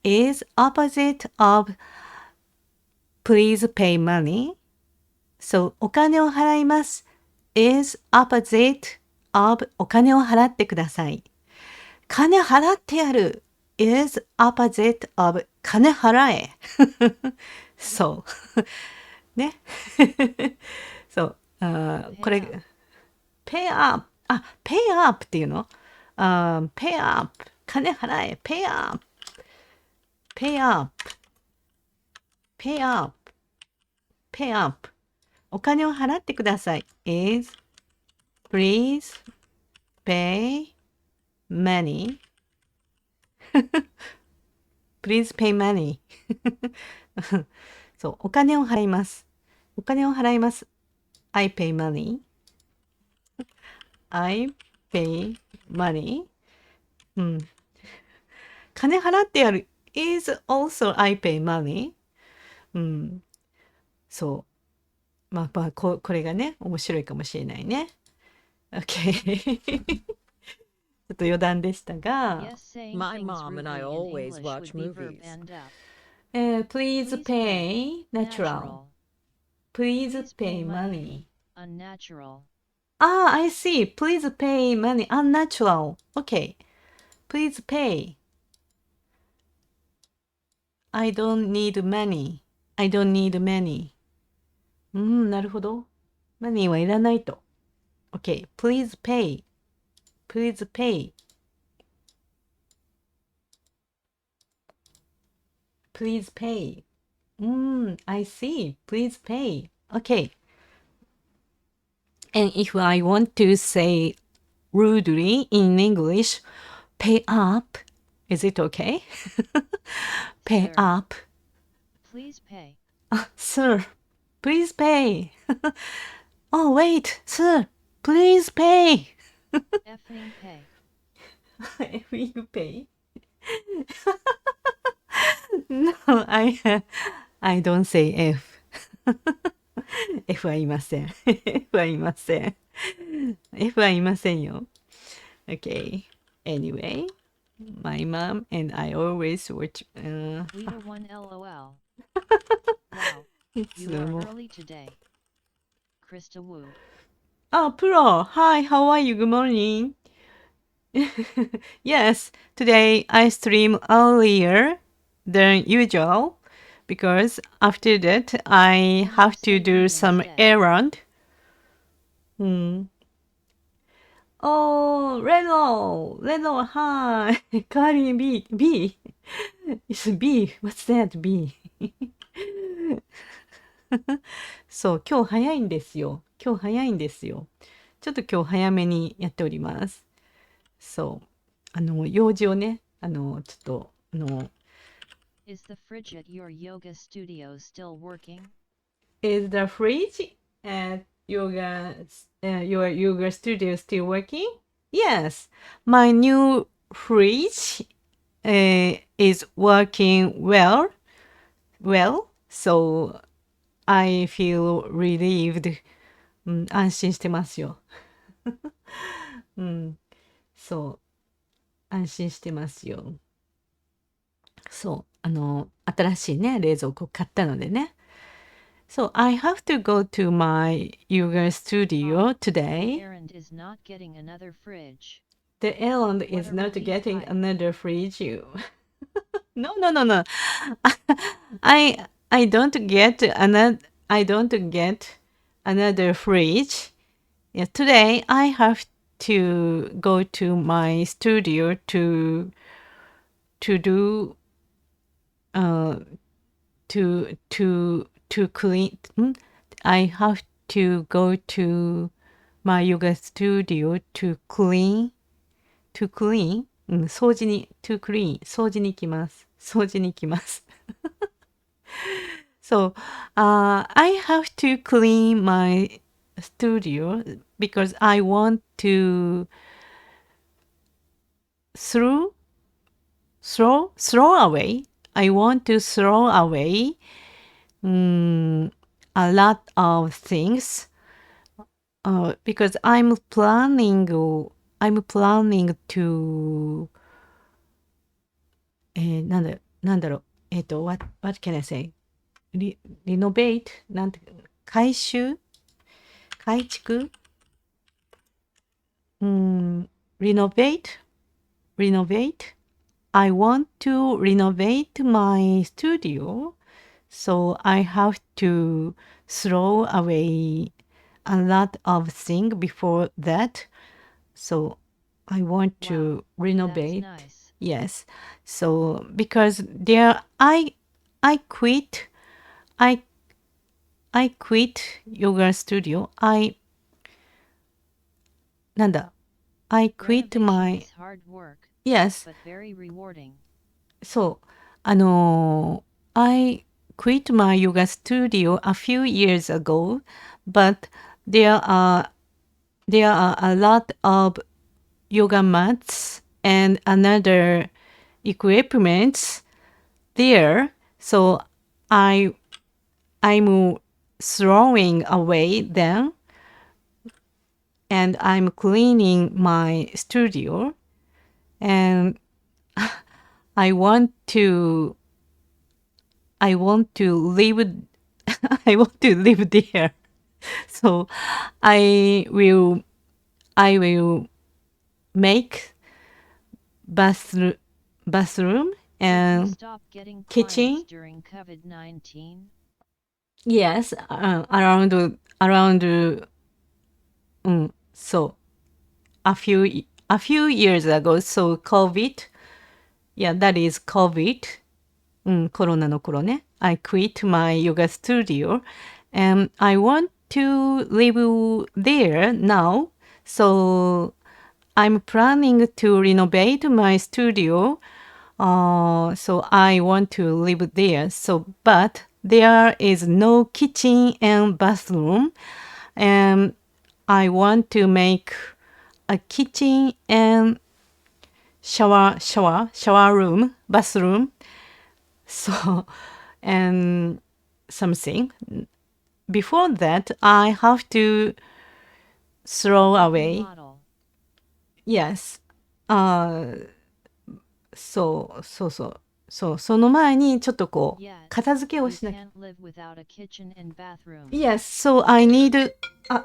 is opposite of please pay money. そう、お金を払います is opposite of お金を払ってください。金払ってやる is opposite of 金払え。そう。ね。そう。これ、pay up。pay up っていうのpay up。金払え。pay up。pay up。pay up。pay up。お金を払ってください。is please pay money. please pay money. そう、お金を払います。お金を払います。I pay money. I pay money. うん。金払ってやる is also I pay money. うん。そう。まあ、これがね、面白いかもしれないね。OK 。ちょっと余談でしたが。My mom and I always watch movies. Please pay natural. Please pay money. Unnatural. I see. Please pay money. Unnatural. Okay. Please pay. I don't need money. I don't need money. なるほど。money はいらないと。Okay. Please pay. Please pay. Please pay. I see. Please pay. Okay. And if I want to say rudely in English, pay up. Is it okay? Pay Sir, up. Please pay. Sir, please pay. Oh, wait, sir, please pay. Effing pay. Effing pay? No, I don't say F. F は言いません。F は言いません。F は言いませんよ。Okay. Anyway, my mom and I always watch. Leader 1 LOL. Wow. You are early today. Krista Wu. Pro. Hi, how are you? Good morning. Yes, today I stream earlier than usual because after that I have to do some errand. Oh, Reno, hi. 代わりに B? It's B. What's that, B? そう、今日早いんですよ。ちょっと今日早めにやっております。そう。用事をね、ちょっと、Is the fridge at your yoga studio still working? Is the fridge at your yoga studio still working? Yes, my new fridge is working well. So I feel relieved. 安心してますよ。そう、安心してますよ。そう、新しいね、冷蔵庫買ったのでね。So I have to go to my yoga studio today. Errand is not getting another fridge. The errand is not getting another fridge. No. I don't get another fridge. Yeah, today I have to go to my studio to do to clean. I have to go to my yoga studio to clean. 掃除に to clean 掃除に行きます。So, I have to clean my studio because I want to throw away. I want to throw away a lot of things because I'm planning to なんだろうwhat can I say? renovate なんて改築renovate I want to renovate my studio, so I have to throw away a lot of things before that. So I want to renovate. That's nice. Yes. So because I quit yoga studio. I quit Renovation my is hard work, yes. but very rewarding. So, I quit my yoga studio a few years ago, but there are a lot of yoga mats and another equipment there. So I'm throwing away them and I'm cleaning my studio and I want to live I want to live there. So I will make bathroom Did you and stop getting kitchen. clients during COVID-19? Yes, around so a few years ago. So COVID, yeah, that is COVID. コロナの頃ね。I quit my yoga studio and I want to live there now. So I'm planning to renovate my studio. So I want to live there. So, but there is no kitchen and bathroom, and I want to make a kitchen and shower room, bathroom. So, and something. Before that, I have to throw away. Model. Yes. その前にちょっとこう Yes, 片付けを you しなきゃ。 can't live without a kitchen and bathroom. Yes, so I need.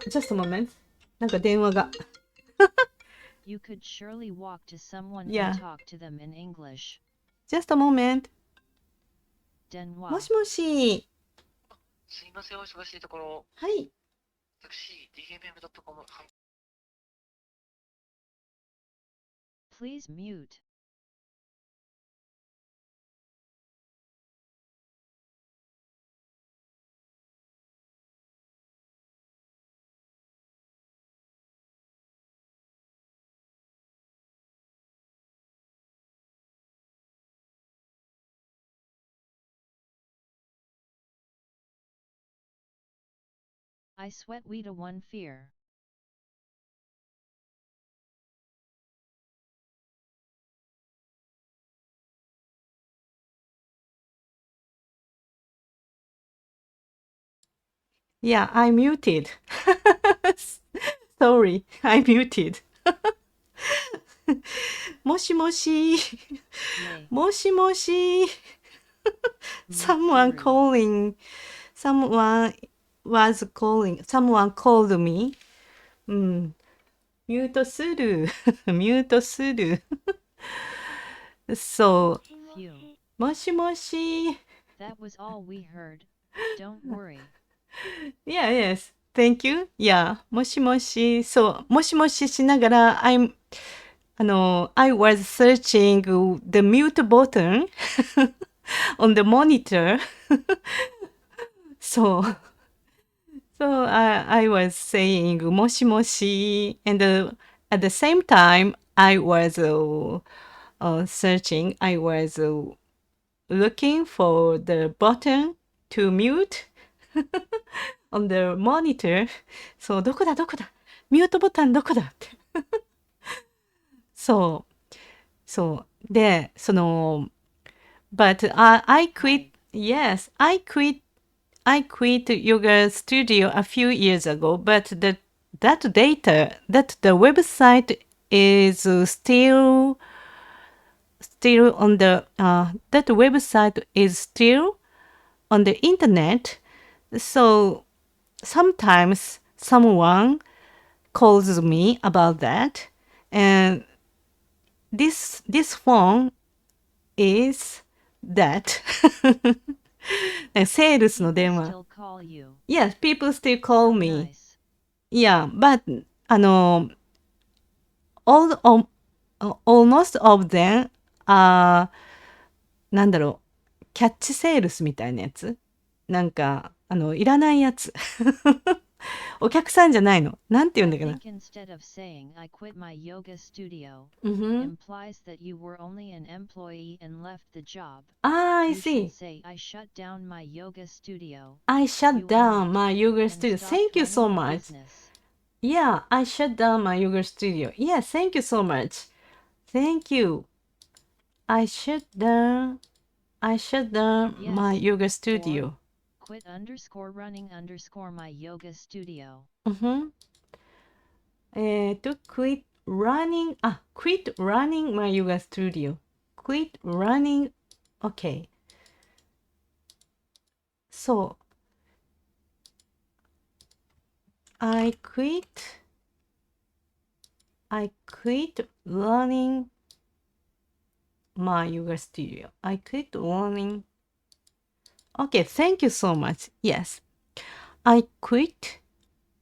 Just a moment. なんか電話が。You could surely walk to someone Yeah. and talk to them in English. Just a moment. 電話。もしもし。すいません、お忙しいところ。はい。私、dmm.com Please mute. I sweat we to one fear. Yeah, I muted. Sorry, I muted. もしもし。もしもし。Someone calling. Someone was calling. Someone called me. うん。ミュートする。ミュートする。そう。もしもし。That was all we heard. Don't worry. Yeah, yes. Thank you. Yeah. もしもし。そう。もしもししながら、I was searching the mute button on the monitor. So I was saying もしもし and at the same time I was searching, I was looking for the button to mute on the monitor. そう、どこだミュートボタンどこだってそう。で、but I quit, yes, I quit yoga studio a few years ago, but the website is still on the, that website is still on the internet. So sometimes someone calls me about that, and this phone is that セールスの電話。Yes, people still call me. Yeah, but almost of them are なんだろう、キャッチセールスみたいなやつ。なんかいらないやつ。お客さんじゃないの。なんて言うんだっけな。Instead of saying I quit my yoga studio, implies that you were only an employee and left the job. I you see. Should say I shut down my yoga studio. I shut down my yoga studio. Thank you so much. Yeah, I shut down my yoga studio. Yeah, thank you so much. Thank you. I shut down my yoga studio. Quit _running _my yoga studio. Quit running my yoga studio. Quit running. Okay. So, I quit running my yoga studio. I quit running. Okay, thank you so much. Yes. I quit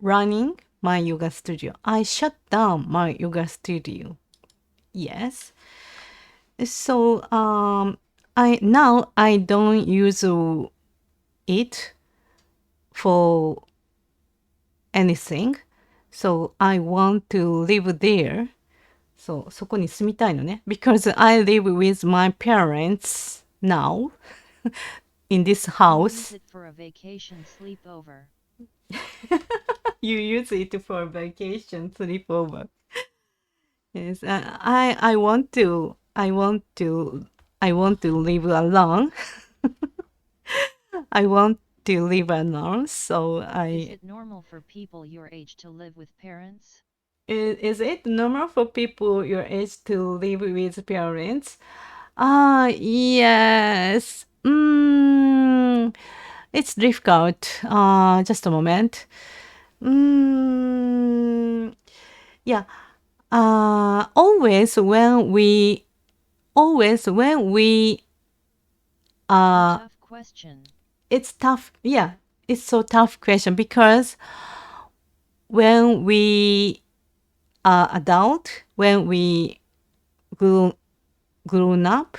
running my yoga studio. I shut down my yoga studio. Yes. So I don't use it for anything. So I want to live there. そう、そこに住みたいのね。Because I live with my parents now in this house. Use it for a vacation sleepover. You use it for vacation sleepover. Yes, I want to live alone. I want to live alone, so Is it normal for people your age to live with parents? Is it normal for people your age to live with parents? Yes. It's difficult. Just a moment. Yeah. Always when we Tough question. It's tough. Yeah, it's so tough question because when we are adult, when we grown up,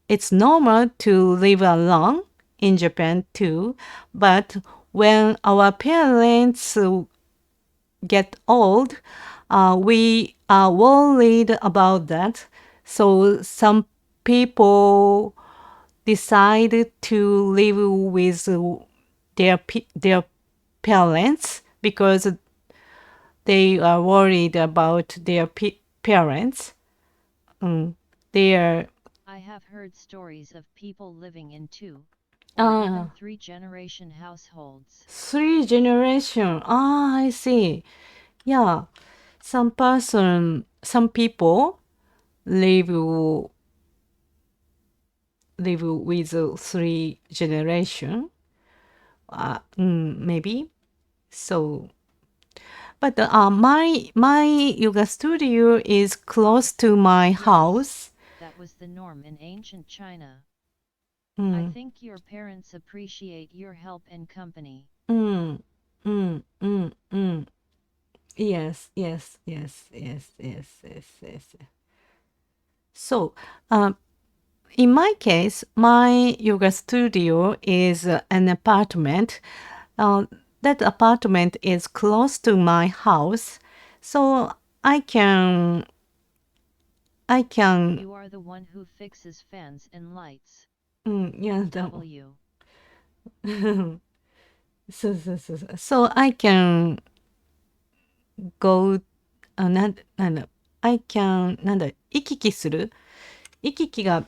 it's normal to live alone in Japan too. But when our parents get old, we are worried about that. So some people decide to live with their parents because they are worried about their parents. They are. I have heard stories of people living in 2 or even 3-generation households. 3 generation. I see. Yeah. Some people live with 3 generation. Maybe. So, but my yoga studio is close to my house. That was the norm in ancient China. I think your parents appreciate your help and company. Yes. So, in my case, my yoga studio is an apartment. That apartment is close to my house, so I can. You are the one who fixes fans and lights. Yeah. W. So I can go. I can 行き来する。行き来が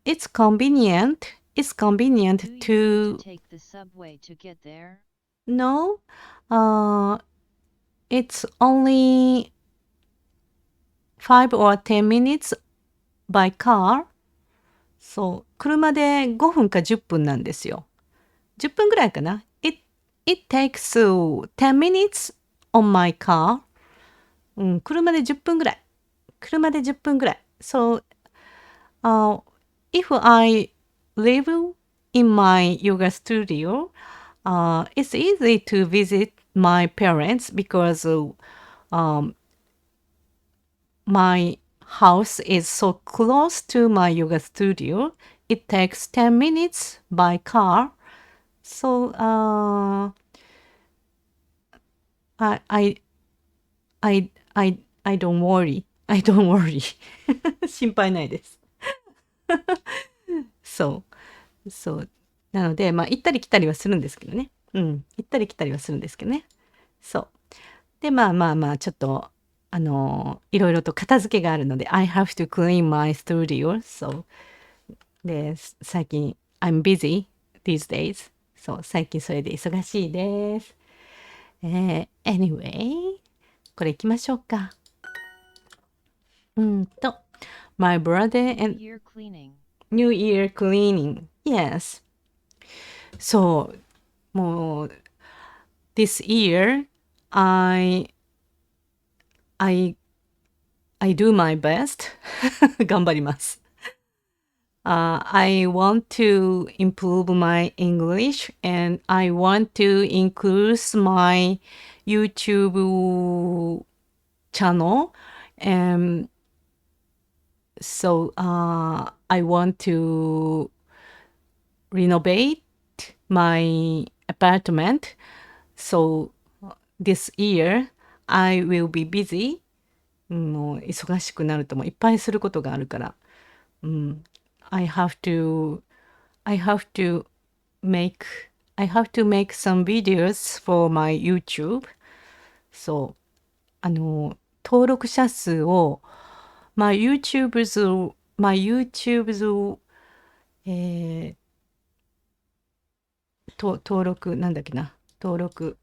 It's convenient. It's convenient Do you to. need to take the subway to get there? No. It's only 5 or 10 minutes by car. そう、車で5分か10分なんですよ。10分ぐらいかな。It takes 10 minutes on my car. 車で10分ぐらい。車で10分ぐらい。So, if I live in my yoga studio, it's easy to visit my parents because my house is so close to my yoga studio. It takes 10 minutes by car. So I don't worry. I don't worry. 心配ないです。そう。なので、行ったり来たりはするんですけどね。行ったり来たりはするんですけどね。そう。で、ちょっと、いろいろと片付けがあるので、I have to clean my studio. So, で、最近、I'm busy these days. そう、最近それで忙しいです。Anyway, これ行きましょうか。My brother and New Year cleaning. Yes. So, もう this year, I do my best. 頑張ります。I want to improve my English and I want to increase my YouTube channel. And so I want to renovate my apartment. So this year I will be busy. もう忙しくなるともういっぱいすることがあるから。I have to make some videos for my YouTube. そう。登録者数をYouTube's 登録なんだっけな。登録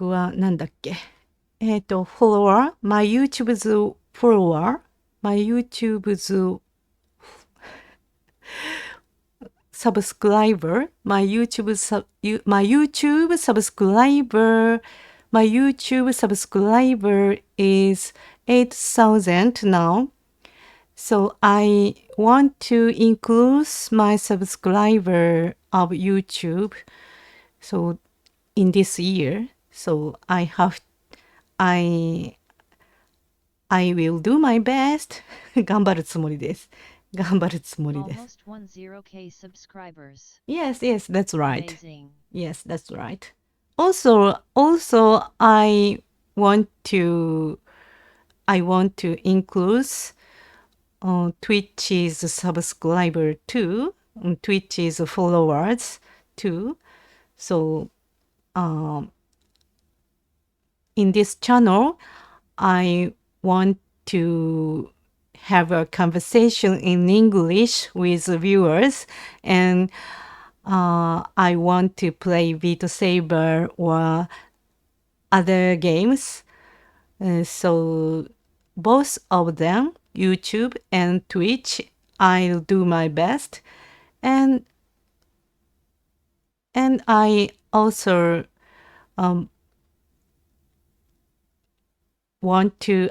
はなんだっけ。follower my YouTube's follower my YouTube's subscriber my YouTube subscriber is 8,000 now. So I want to increase my subscriber of YouTube. So in this year, so I will do my best. 頑張るつもりです。Almost 10K subscribers. Yes, that's right. Amazing. Yes, that's right. Also, I want to increase Twitch's subscriber too. Twitch's followers. too. So, in this channel, I want to have a conversation in English with viewers, and I want to play Beat Saber or other games. So both of them, YouTube and Twitch, I'll do my best. And I also want to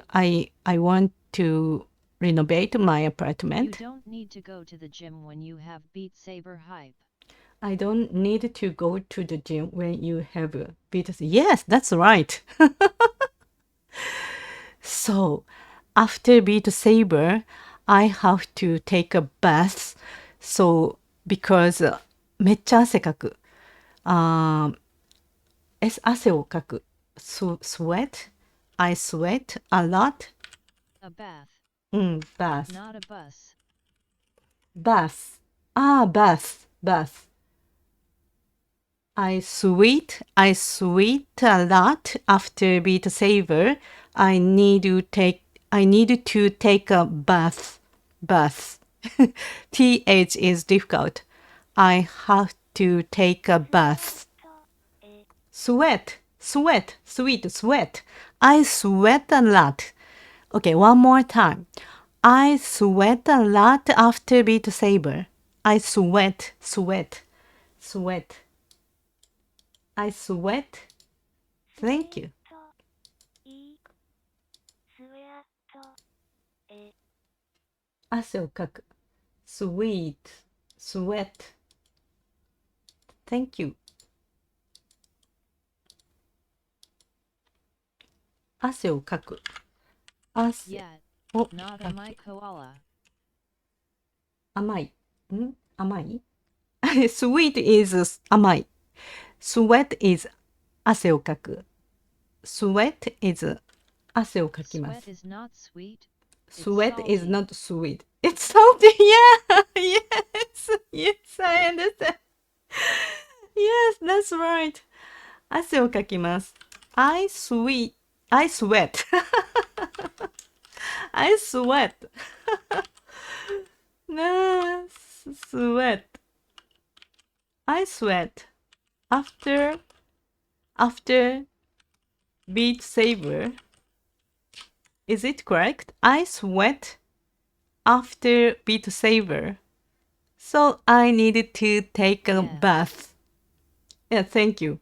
renovate my apartment. You don't need to go to the gym when you have Beat Saber hype. I don't need to go to the gym when you have a Beat Saber. Yes, that's right. So, after Beat Saber, I have to take a bath. So, because めっちゃ汗かく。汗をかく。sweat. I sweat a lot. A bath. Bath. Not a bus. Bath. Bath. I sweat a lot after Beat Saber. I need to take a bath. TH is difficult. I have to take a bath. Sweat. I sweat a lot. Okay, one more time. I sweat a lot after Beat Saber. I sweat. I sweat. Thank you. 汗をかく。sweat. Thank you. 汗をかく。汗 Yet. を Not か a my く。 koala. 甘い。甘い？sweet is 甘い。sweat is 汗をかく。sweat is 汗をかきます。Sweat is not sweet. Sweat It's is salty. not sweet. It's salty. Yeah. Yes, I understand. Yes, that's right. 汗をかきます。I sweat. I sweat. No, sweat. I sweat. After Beat Saber. Is it correct? I sweat after Beat Saber. So I needed to take a bath. Yeah, thank you.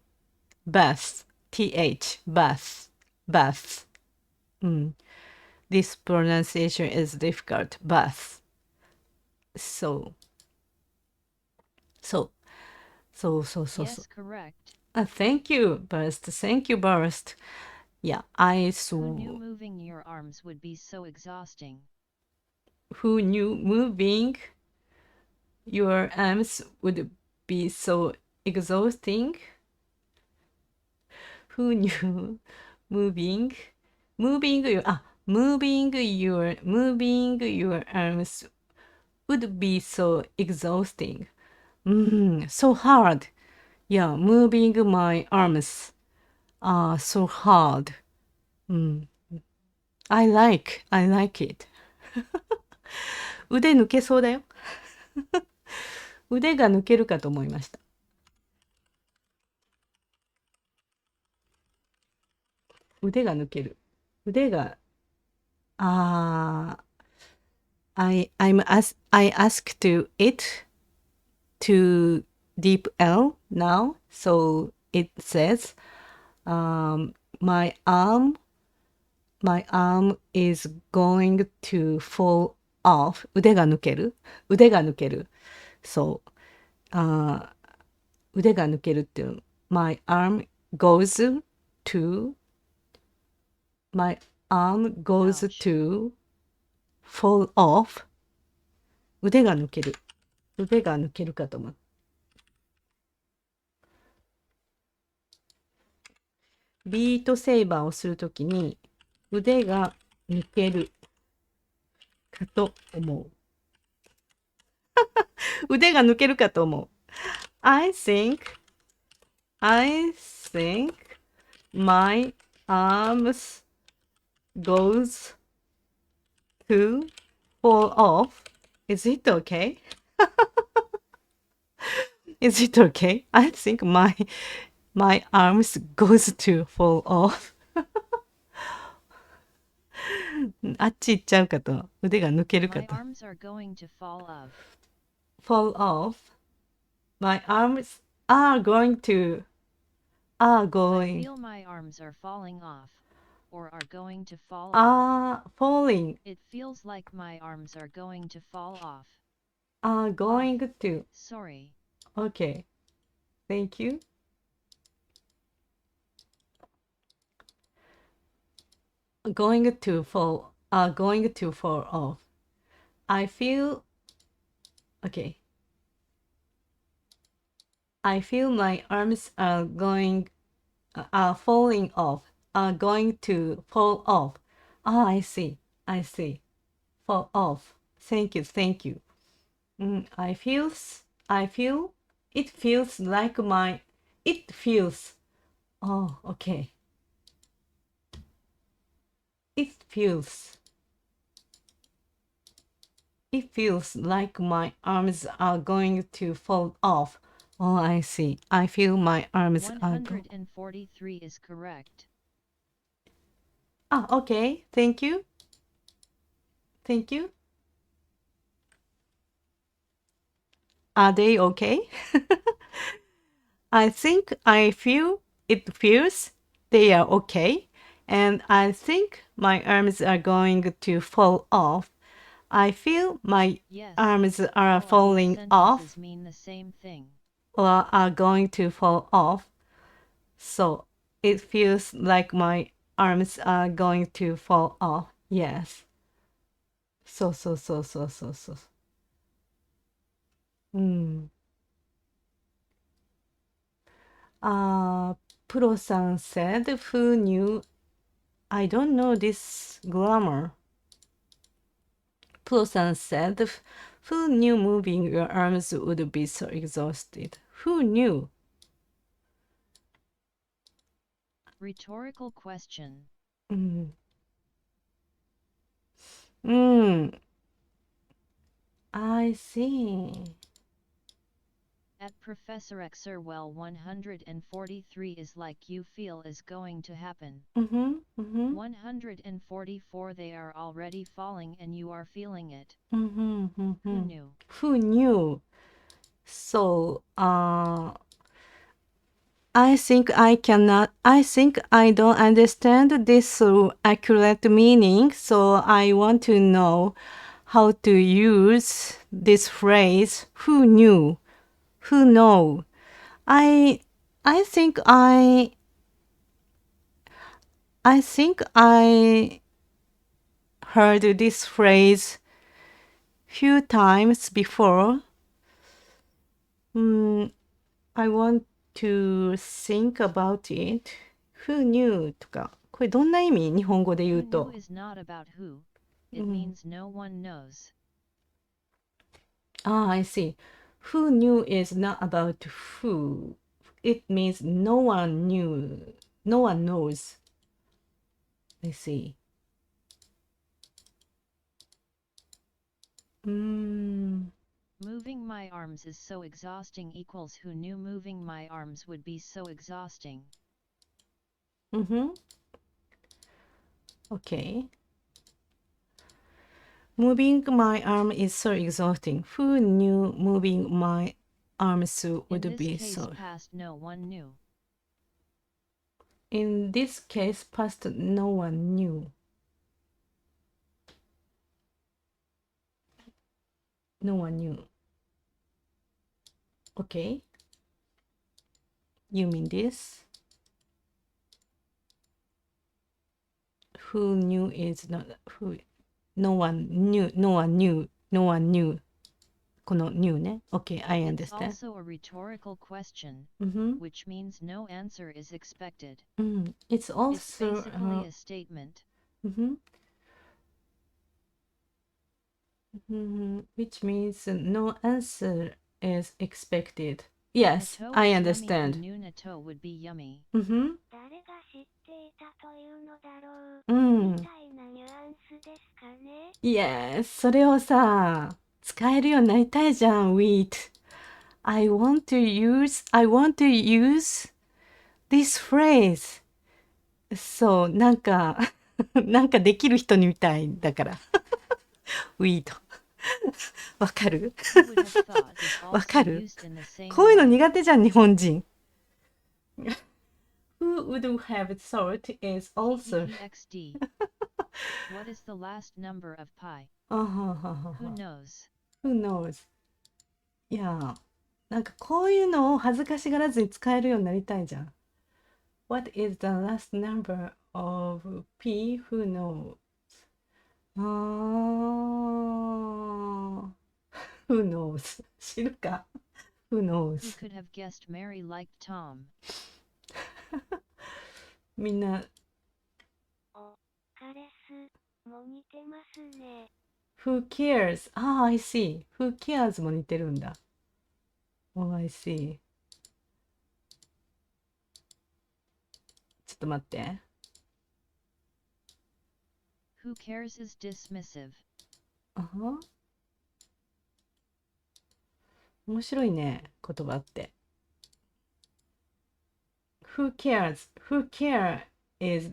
Bath. TH. Bath. This pronunciation is difficult. Bath. So. Yes, correct. Thank you, Burst. Thank you, Burst. Yeah, Who knew moving your arms would be so exhausting? Who knew moving your arms would be so exhausting? Who knew moving your arms would be so exhausting? So hard. Yeah, moving my arms are so hard. I like it. 腕抜けそうだよ。腕が抜けるかと思いました。腕が抜ける。腕が、I asked it to deep L now, so it says, my arm is going to fall off. 腕が抜ける。そう。腕が抜けるっていう。My arm goes to fall off. 腕が抜けるかと思う。ビートセーバーをするときに腕が抜けるかと思う。腕が抜けるかと思う。I think my arms goes to fall off. Is it okay? Is it okay? I think my arms goes to fall off. あっち行っちゃうかと、腕が抜けるか My と。arms are going to fall off. Fall off. My arms are going to are I going feel my arms are falling off. Or are going to fall off. are falling It feels like my arms are going to fall off. are going to. Sorry. Okay. Thank you. Going to fall off. I feel okay. I feel my arms are falling off. Are going to fall off. Ah, I see. Fall off. Thank you. It feels like it feels. Oh, okay. It feels like my arms are going to fall off. Oh, I see. I feel my arms are going. 143 is correct. Ah, okay. Thank you. Are they okay? I think it feels they are okay. And I think my arms are going to fall off. I feel my Yes, arms are all of these falling off sentences mean the same thing. or are going to fall off. So it feels like my arms are going to fall off. Yes. So. プロさん said, who knew? I don't know this grammar. プロさん said, who knew moving your arms would be so exhausted? Who knew? Rhetorical question. I see. At Professor Xerwell 143 is like you feel is going to happen. 144 they are already falling and you are feeling it. Who knew? Who knew? So, I think I don't understand this accurate meaning, so I want to know how to use this phrase, who knew? Who know? I think I heard this phrase few times before. I want to think about it. Who knew? とか、これどんな意味？日本語で言う Who と。 knew is not about who. It means no one knows. Ah, I see. Who knew is not about who. It means no one knew. No one knows. I see. Moving my arms is so exhausting equals who knew moving my arms would be so exhausting. Okay. Moving my arm is so exhausting. Who knew moving my arms would In be this case so? past no one knew. In this case, past no one knew. No one knew. Okay. You mean this? Who knew is not who. No one knew.この knew ね。Okay, I It's understand. also a rhetorical question, which means no answer is expected. It's It's also basically a statement. which means no answer is expected. Yes, Natto I is yummy. Who understand. knew natto would be yummy? 誰が知っていたというのだろう。うん。みたいなニュアンスですかね。Yes, それをさ、使えるようになりたいじゃん、wheat. I want to use this phrase. そう、なんか、なんかできる人にみたいだから。wheat. わかる Who would have thought is わか also る used in the same こういうの way? 苦手じゃん、日本人。Who would have thought is also. EXD. What is the last number of pi? あははは Who は。 knows? Who knows? いや、なんかこういうのを恥ずかしがらずに使えるようになりたいじゃん。What is the last number of P? Who knows? あー、Who knows? 知るか ?Who Who knows? could have guessed Mary liked Tom? みんな、お、彼氏も似てますね。Who cares? ああ、I see. Who cares も似てるんだ。Oh, I see. ちょっと待って。Who cares is dismissive. あは。面白いね、言葉って。Who cares? Who care is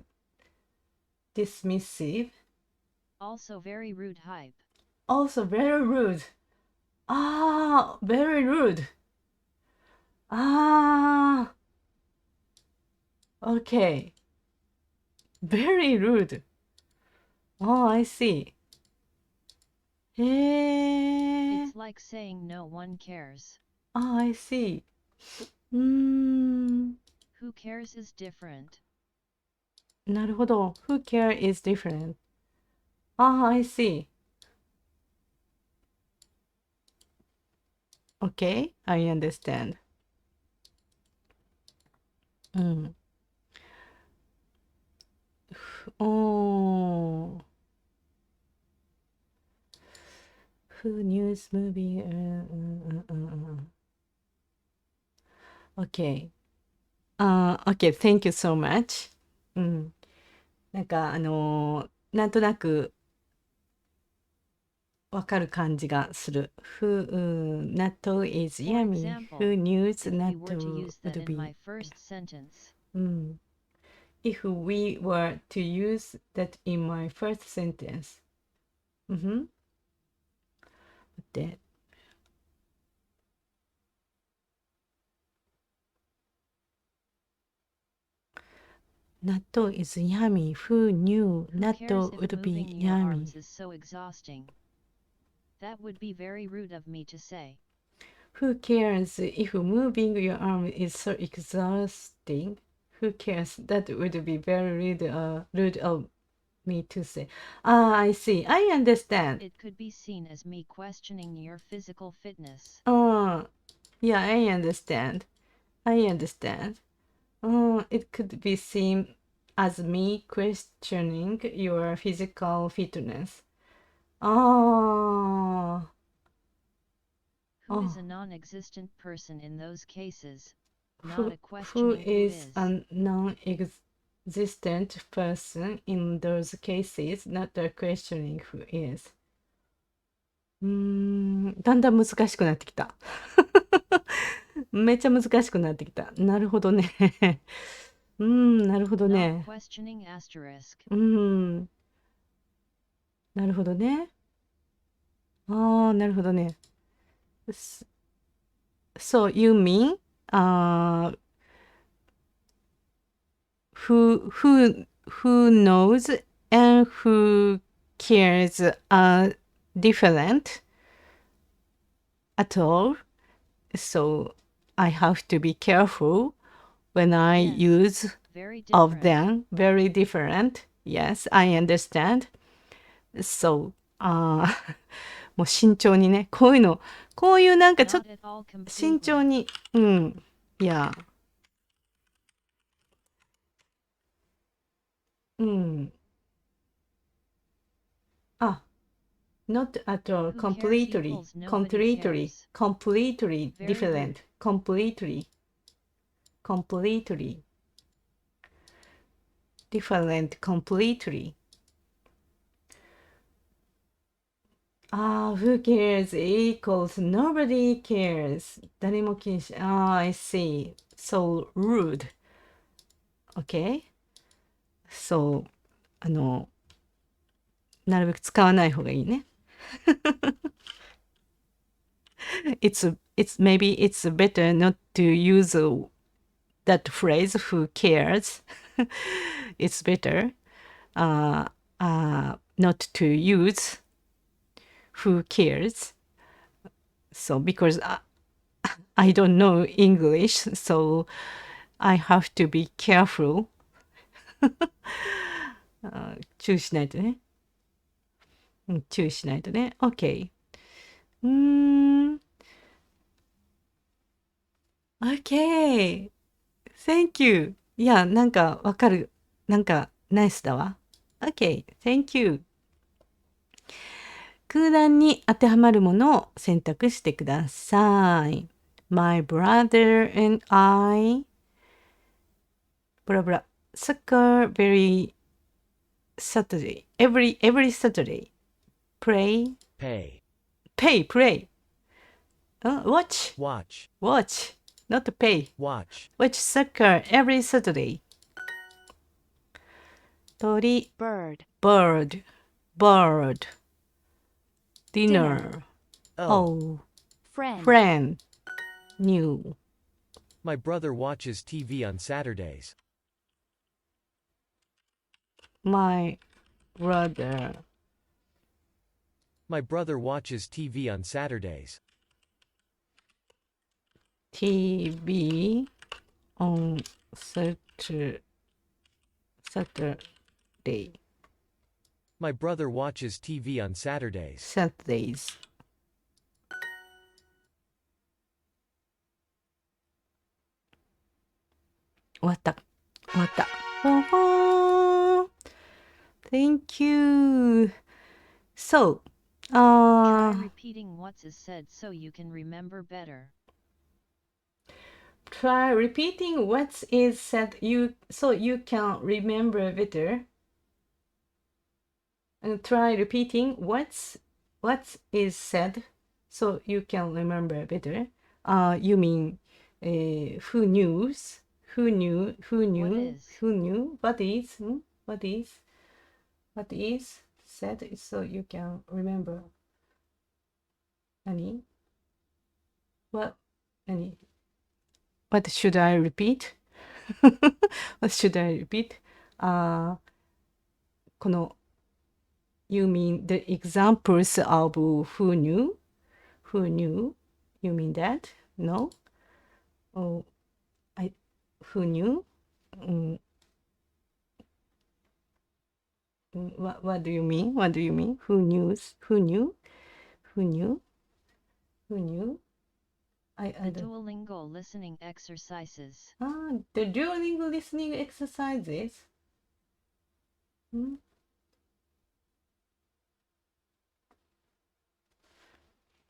dismissive. Also very rude hype. Also very rude. ああ、very rude. ああ、okay. Very rude. Oh, I see. へえ。 It's like saying no one cares. Ah, I see. うーん。Who cares is different. なるほど。Who care is different. Ah, I see. Okay, I understand. うん。おー。Who news movie? Okay. Okay, thank you so much. うん。なんかなんとなくわかる感じがする。納豆 is For yummy. example, Who news if we were to 納 use that would in be. my first sentence, うん。If we were to use that in my first sentence. うんふん。待って。納豆 is yummy. Who knew who 納 cares 豆 if would be moving your yummy? arms is so exhausting? That would be very rude of me to say. Who cares if moving your arm is so exhausting? Who cares? That would be very rude of me to say. Ah, I see. I understand. It could be seen as me questioning your physical fitness. Yeah, I understand. I understand. It could be seen as me questioning your physical fitness. Ah. Who is a non-existent person in those cases? Not Who a questioning who is is. a non-existent person in those cases, not a questioning who is. だんだん難しくなってきた。めっちゃ難しくなってきた。なるほどね。なるほど Not ね。questioning asterisk. なるほどね。ああ、なるほどね。So you mean, who knows and who cares are different at all. So I have to be careful when I Yes, use very of different. them. Very different. Yes, I understand. So, もう慎重にね、こういうなんかちょっ Not at all と慎 completely. 重に、いや、あ、Not at all. Who cares Completely. equals nobody Completely. cares. Completely Very different. rude. Completely. Completely. Different. Completely. Who cares equals nobody cares. 誰も気にし、I see. So rude. Okay? So, なるべく使わない方がいいね。maybe it's better not to use that phrase, who cares. It's better not to use who cares. So because I don't know English, so I have to be careful. 注意しないとね。注意しないとね。OK。OK。Thank you. いや、なんかわかる。なんかナイスだわ。OK。Thank you. 空欄に当てはまるものを選択してください。My brother and I ブラブラ soccer very Saturday every Saturday play Pay. play watch not pay Watch. watch soccer every Saturday 鳥 bird dinner oh friend new My brother watches TV on Saturdays. My brother watches TV on Saturdays. TV on Saturday. My brother watches TV on Saturdays. Saturdays. 終わった。Thank you. So, Try repeating what is said so you can remember better. Try repeating what is said so you can remember better. And try repeating what is said so you can remember better. You mean who knew? What is said so you can remember. 何 What should I repeat? What should I repeat? この You mean the examples of who knew? You mean that? No? Oh, who knew? What do you mean? Who knew? The Duolingo listening exercises. The Duolingo listening exercises.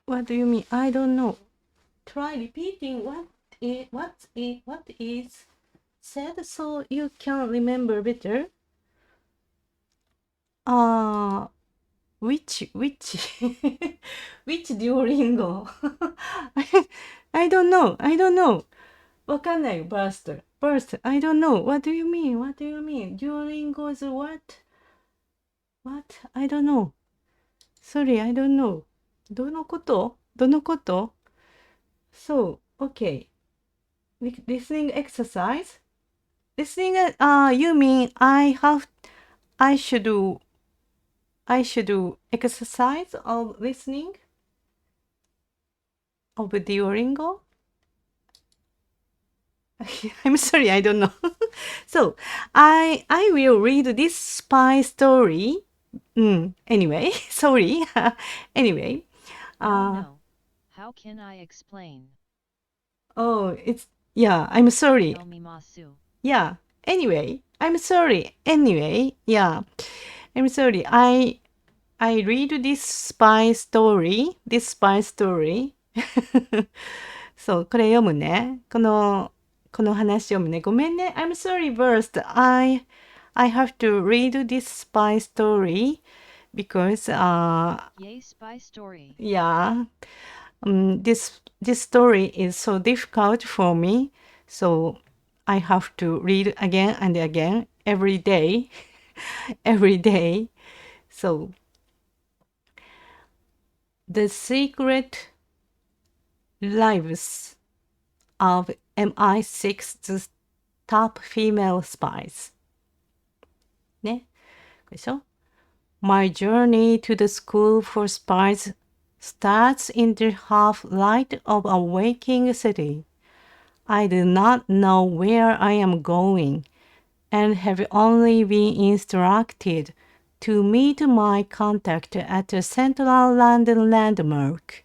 What do you mean? I don't know. Try repeating what is said so you can remember better. Which which Duolingo? I don't know. わかんないよ。burst. I don't know. What do you mean? Duolingo is what? I don't know. Sorry, I don't know. どのこと So, okay. Listening exercise? You mean I should exercise of listening of Duolingo? I'm sorry, I don't know. So, I will read this spy story. Anyway, sorry. Anyway. No. How can I explain? Oh, I'm sorry. Nomimasu. Yeah. Anyway, I'm sorry. Anyway, yeah. I'm sorry. I I read this spy story. そう、これ読むね。この話読むね。ごめんね。I'm sorry, Burst. I have to read this spy story because Yay, spy story. yeah, this story is so difficult for me, so I have to read again and again every day, every day. So the secret lives of MI6's top female spies. ね。これでしょ? My journey to the school for spies starts in the half-light of a waking city. I do not know where I am going and have only been instructed to meet my contact at a central London landmark.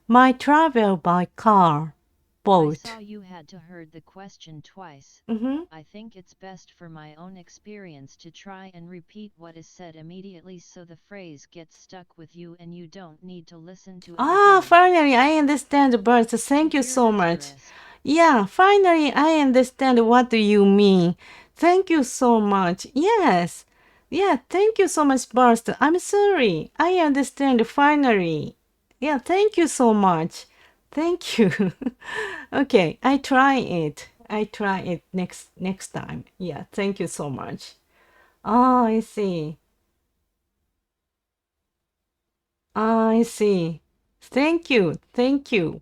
My travel by car, boat. I saw you had to heard the question twice. I think it's best for my own experience to try and repeat what is said immediately so the phrase gets stuck with you and you don't need to listen to it again. Finally, I understand, Bert. Thank you so much. Yeah, finally, I understand what you mean. Thank you so much. Yes. Yeah, thank you so much, Bert. I'm sorry. I understand finally. Yeah, thank you so much. Thank you. Okay, I try it. I try it next time. Yeah, thank you so much. Oh, I see. I see. Thank you. Thank you.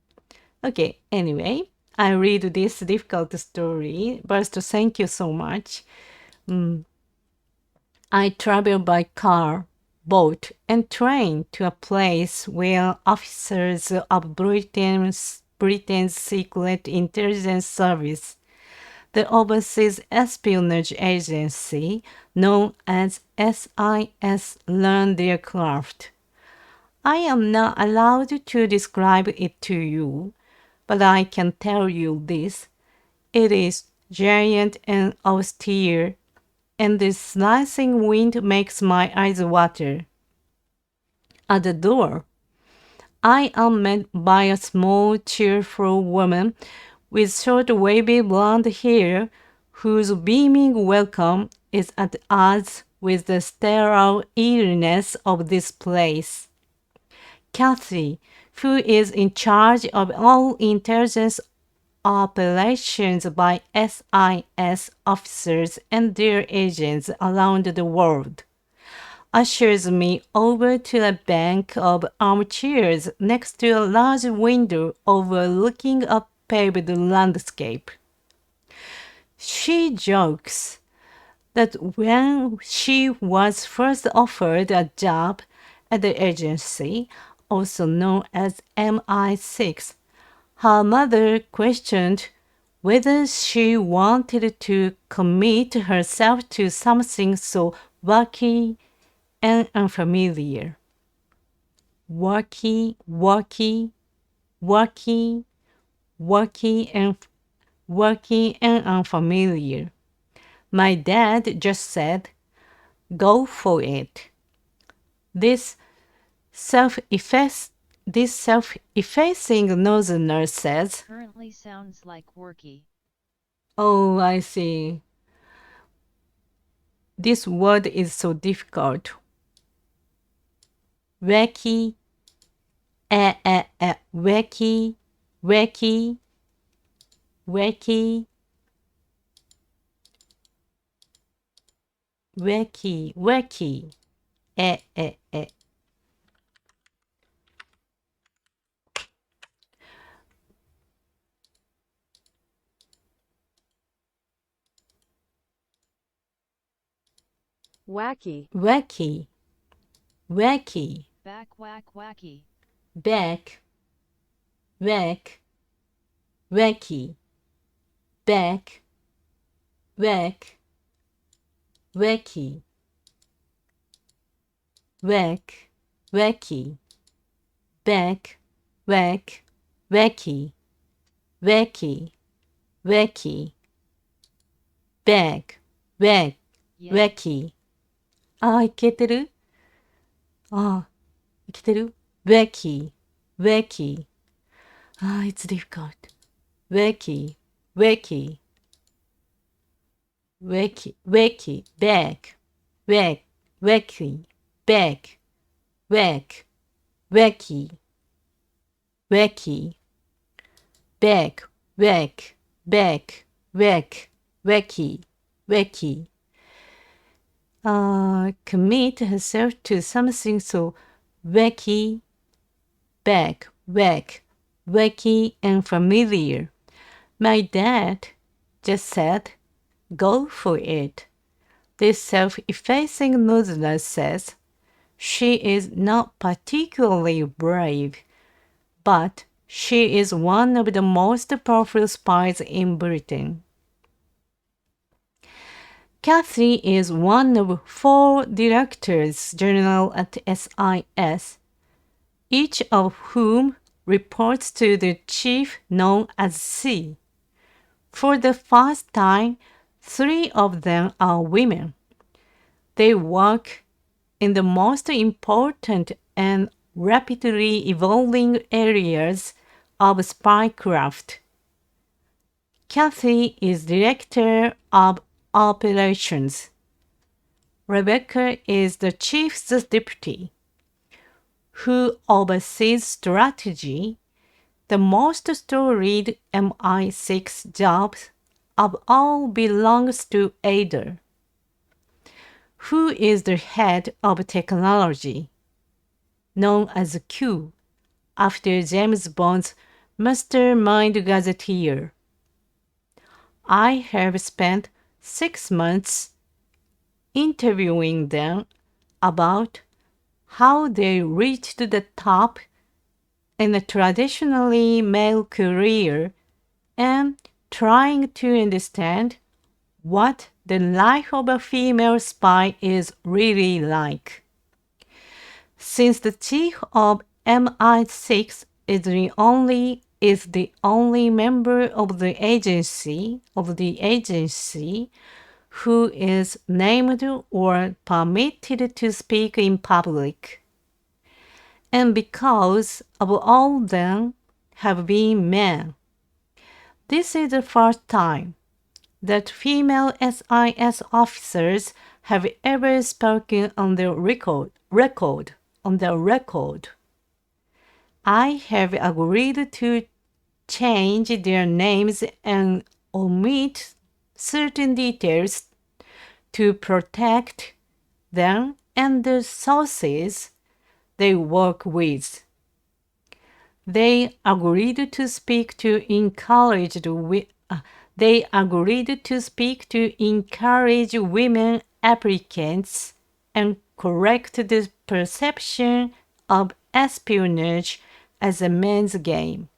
Okay, anyway, I read this difficult story. First, thank you so much. I travel by car, boat, and train to a place where officers of Britain's Secret Intelligence Service, the Overseas Espionage Agency, known as SIS, learn their craft. I am not allowed to describe it to you, but I can tell you this. It is giant and austere, and the slicing wind makes my eyes water. At the door, I am met by a small, cheerful woman with short, wavy blonde hair, whose beaming welcome is at odds with the sterile eeriness of this place. Kathy, who is in charge of all intelligence operations by SIS officers and their agents around the world, ushers me over to a bank of armchairs next to a large window overlooking a paved landscape. She jokes that when she was first offered a job at the agency, also known as MI6, her mother questioned whether she wanted to commit herself to something so wacky and unfamiliar. Wacky and unfamiliar. My dad just said, "Go for it." This self-effacing northerner says, Currently sounds like worky. "Oh, I see. This word is so difficult. Wacky, wacky, wacky, wacky, wacky, wacky, Wacky. wacky, wacky, Back whack wacky. back, whack, wacky, back, whack, wacky, whack, wacky, back, whack, wacky, wacky, wacky, back, whack, Yeah. wacky. あ、いけてる?あ、いけてる ?Becky, Becky. It's difficult. Becky, Becky, Becky, Becky, back, back, Becky, back, back, Becky, Becky, back, back, back, back, Becky, Becky. Commit herself to something so wacky, back, wacky and familiar. My dad just said, go for it. This self-effacing loser says she is not particularly brave, but she is one of the most powerful spies in Britain. Kathy is one of 4 directors general at SIS, each of whom reports to the chief known as C. For the first time, 3 of them are women. They work in the most important and rapidly evolving areas of spycraft. Kathy is director of operations. Rebecca is the chief's deputy, who oversees strategy, the most storied MI6 job of all belongs to Ada, who is the head of technology, known as Q, after James Bond's mastermind gazetteer. I have spent 6 months interviewing them about how they reached the top in a traditionally male career and trying to understand what the life of a female spy is really like. Since the chief of MI6 is the only member of the agency who is named or permitted to speak in public, and because of all them have been men, this is the first time that female SIS officers have ever spoken on the record. I have agreed to change their names and omit certain details to protect them and the sources they work with. They agreed to speak to encourage women applicants and correct the perception of espionage as a men's game.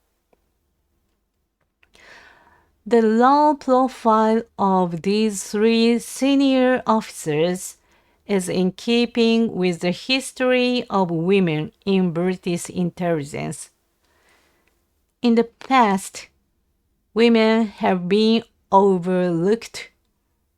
The low profile of these 3 senior officers is in keeping with the history of women in British intelligence. In the past, women have been overlooked,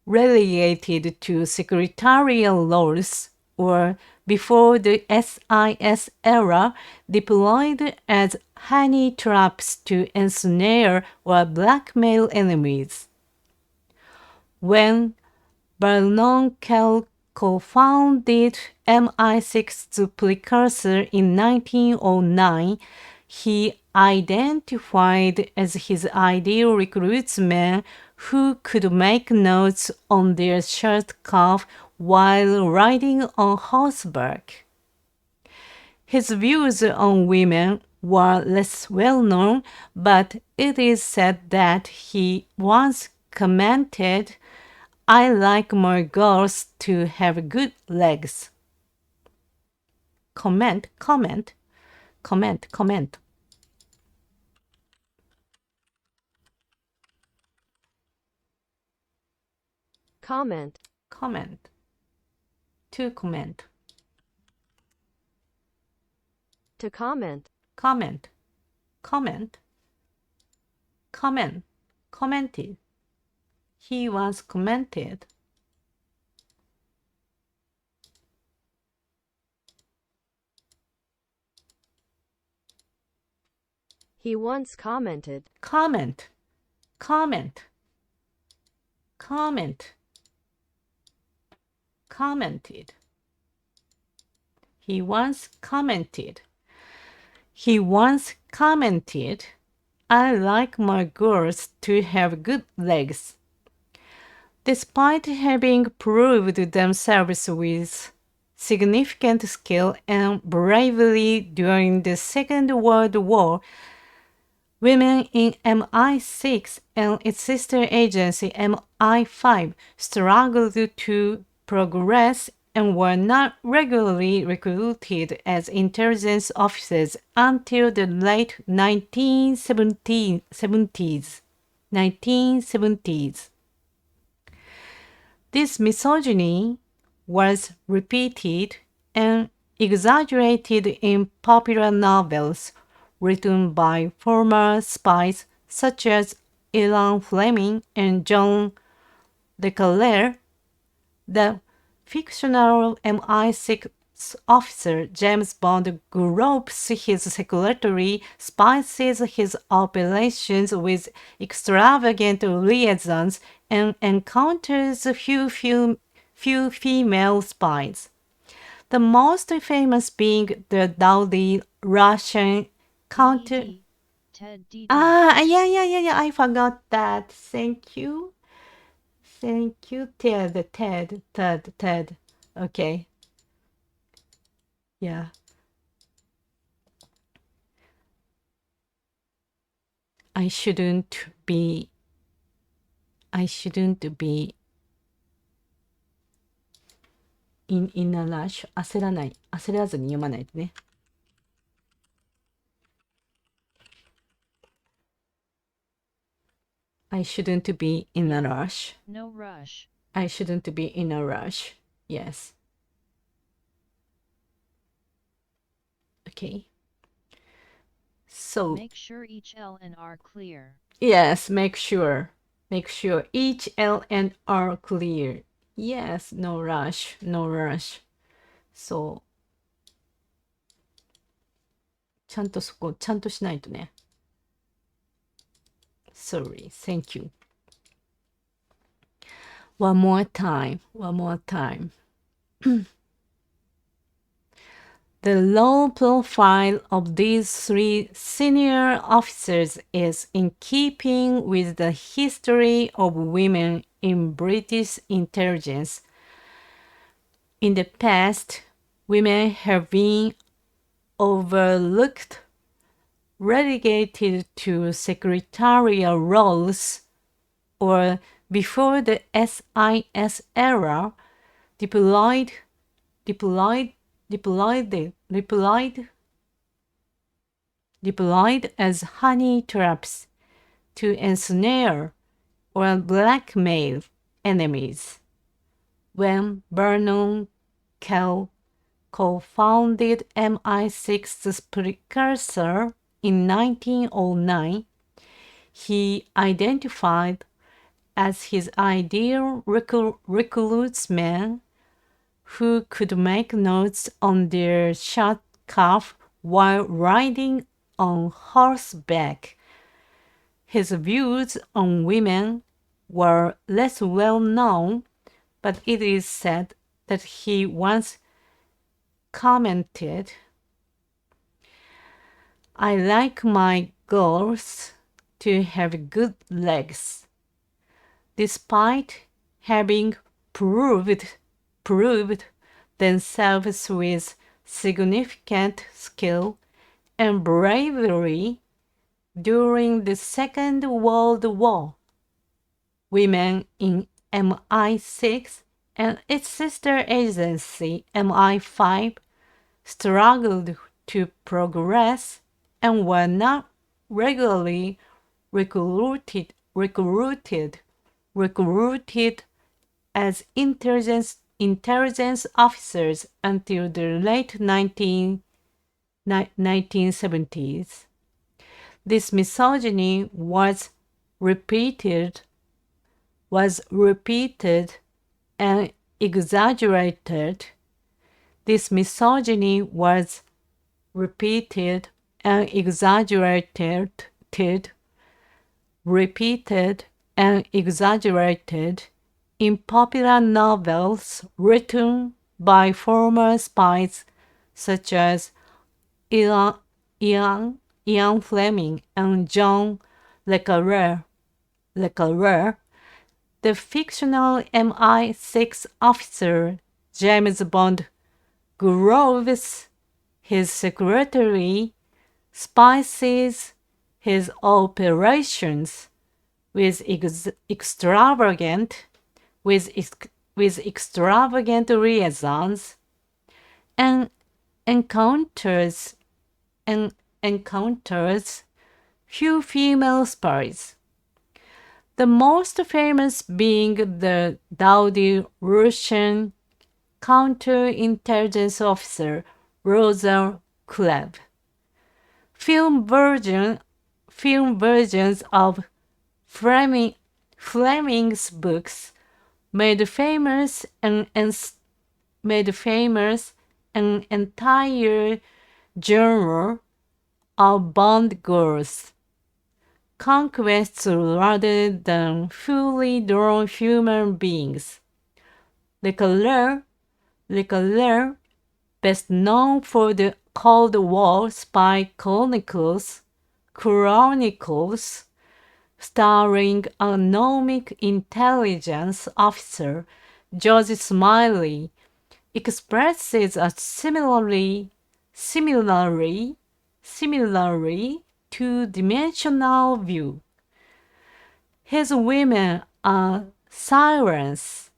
relegated to secretarial roles, or before the SIS era, deployed as honey traps to ensnare or blackmail enemies. When Vernon Kell co-founded MI6's precursor in 1909, he identified as his ideal recruits men who could make notes on their shirt cuff while riding on horseback. His views on women were less well known, but it is said that he once commented, "I like my girls to have good legs." Comment. To comment. To comment. Commented. He was commented. He once commented. Commented. He once commented, I like my girls to have good legs. Despite having proved themselves with significant skill and bravery during the Second World War, women in MI6 and its sister agency MI5 struggled to progress and were not regularly recruited as intelligence officers until the late 1970s. This misogyny was repeated and exaggerated in popular novels written by former spies such as Ian Fleming and John Le Carré. The fictional MI6 officer James Bond gropes his secretary, spices his operations with extravagant liaisons, and encounters few female spies. The most famous being the dowdy Russian counter. Yeah, I forgot that. Thank you, Ted. Okay. Yeah. I shouldn't be in a rush. 焦らずに読まないとね。I shouldn't be in a rush. No rush. I shouldn't be in a rush. Yes. Okay. So make sure each L and R clear. Yes, make sure each L and R clear. Yes, no rush. そう。ちゃんとしないとね。Sorry, thank you. One more time. The low profile of these three senior officers is in keeping with the history of women in British intelligence. In the past, women have been overlooked, relegated to secretarial roles, or before the SIS era, deployed as honey traps to ensnare or blackmail enemies. When Vernon Kell co-founded MI6's precursor in 1909, he identified as his ideal recruitsmen who could make notes on their shirt cuff while riding on horseback. His views on women were less well known, but it is said that he once commented, I like my girls to have good legs. Despite having proved themselves with significant skill and bravery during the Second World War, women in MI6 and its sister agency MI5 struggled to progress and were not regularly recruited as intelligence officers until the late 1970s. This misogyny was repeated and exaggerated. This misogyny was repeated and exaggerated, repeated and exaggerated in popular novels written by former spies such as Ian Fleming and John Le Carré. The fictional MI6 officer James Bond grooves his secretary, spices his operations with extravagant liaisons and encounters few female spies. The most famous being the dowdy Russian counterintelligence officer Rosa Klebb. Film versions of Fleming's books made famous an entire genre of Bond girls. Conquests rather than fully drawn human beings. Le Carré, best known for the Cold War spy chronicles, starring anomic intelligence officer George Smiley, expresses a similarly two-dimensional view. His women are sirens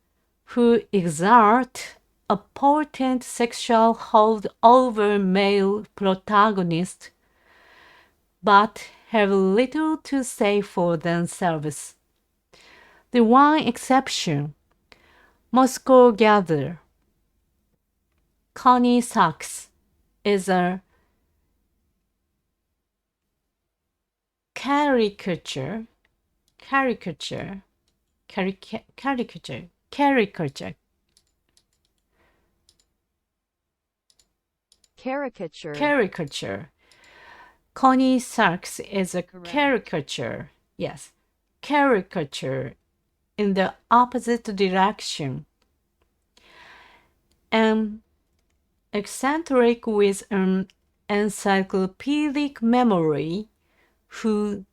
who exert a potent sexual hold over male protagonists, but have little to say for themselves. The one exception, Moscow Gather, Connie Sachs, is a caricature Connie Sachs is a caricature in the opposite direction. An eccentric with an encyclopedic memory who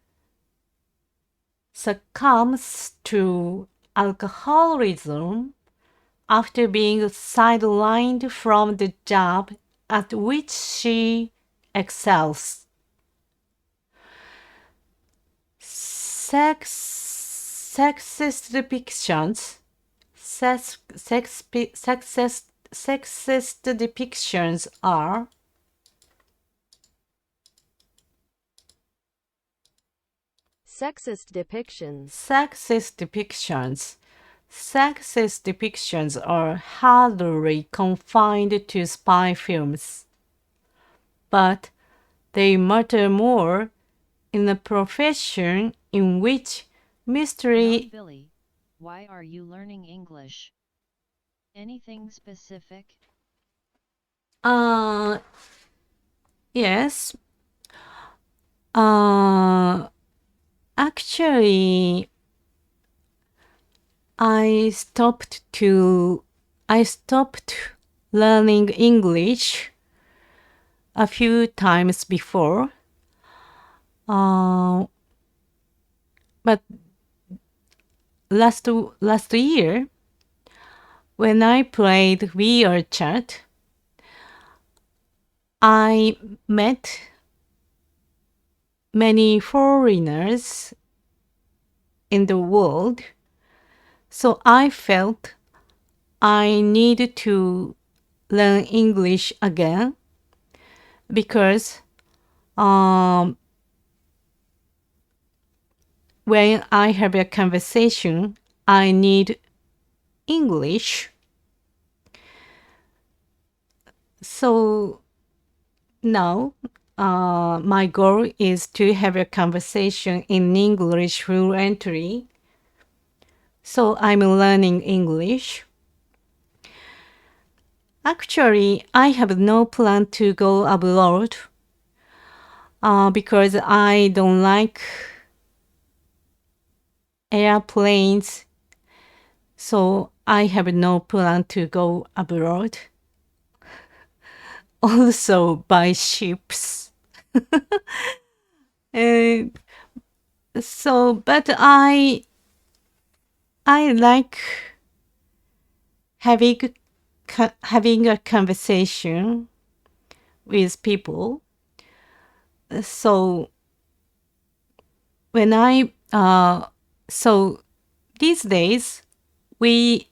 succumbs to alcoholism after being sidelined from the job at which she excels. Sexist depictions are Sexist depictions are hardly confined to spy films, but they matter more in a profession in which mystery. Now, Billy, why are you learning English? Anything specific? Yes. Actually, I stopped learning English a few times before. But last year, when I played VRChat, I met many foreigners in the world, so I felt I needed to learn English again because when I have a conversation, I need English. So now, my goal is to have a conversation in English fluently. So I'm learning English. Actually, I have no plan to go abroad. because I don't like airplanes, so I have no plan to go abroad. Also by ships. So, but I like having a conversation with people. So when so these days we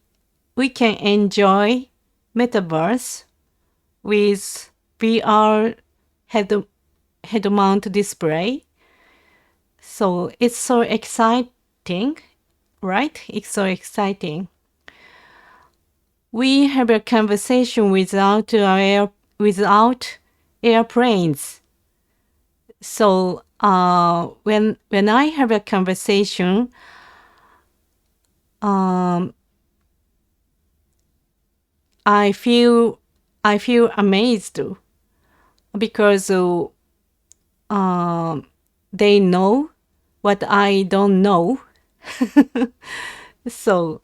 can enjoy metaverse with VR head mount display. So it's so exciting, right? It's so exciting. We have a conversation without airplanes. So when I have a conversation, I feel amazed because they know what I don't know. So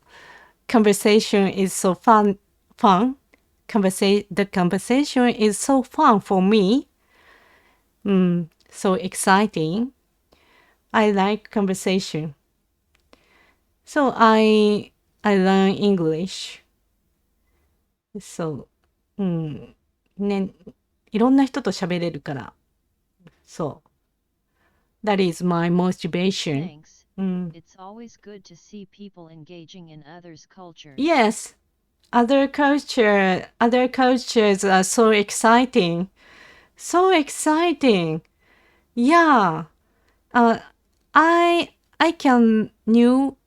conversation is so fun. The conversation is so fun for me. So exciting. I like conversation. So I learn English. So, ね、いろんな人と喋れるから。そう。That is my motivation. Thanks. It's always good to see people engaging in others' cultures. Yes. Other cultures are so exciting. So exciting. Yeah. I can know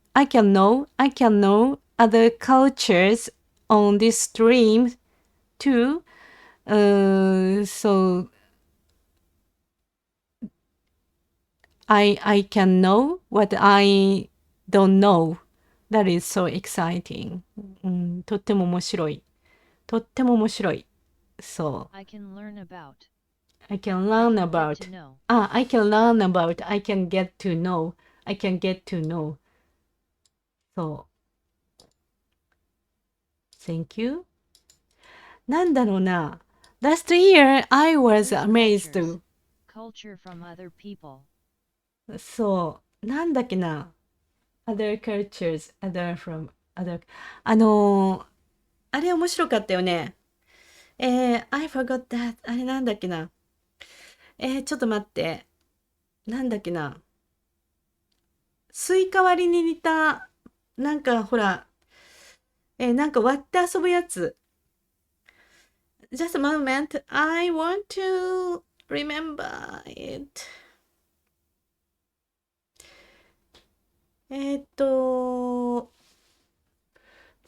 other cultures on this stream too. So I can know what I don't know. That is so exciting. とっても面白い。とっても面白い。そう。I can learn about. I can learn about. I can learn about. I can get to know. I can get to know. そう。Thank you. なんだろうな。Last year, I was amazed. Culture from other people. そう。なんだっけな。Other cultures, other from other. あれ面白かったよね。I forgot that. あれなんだっけな。ちょっと待って。なんだっけな。スイカ割りに似た、なんかほら、なんか割って遊ぶやつ。Just a moment. I want to remember it. ちょ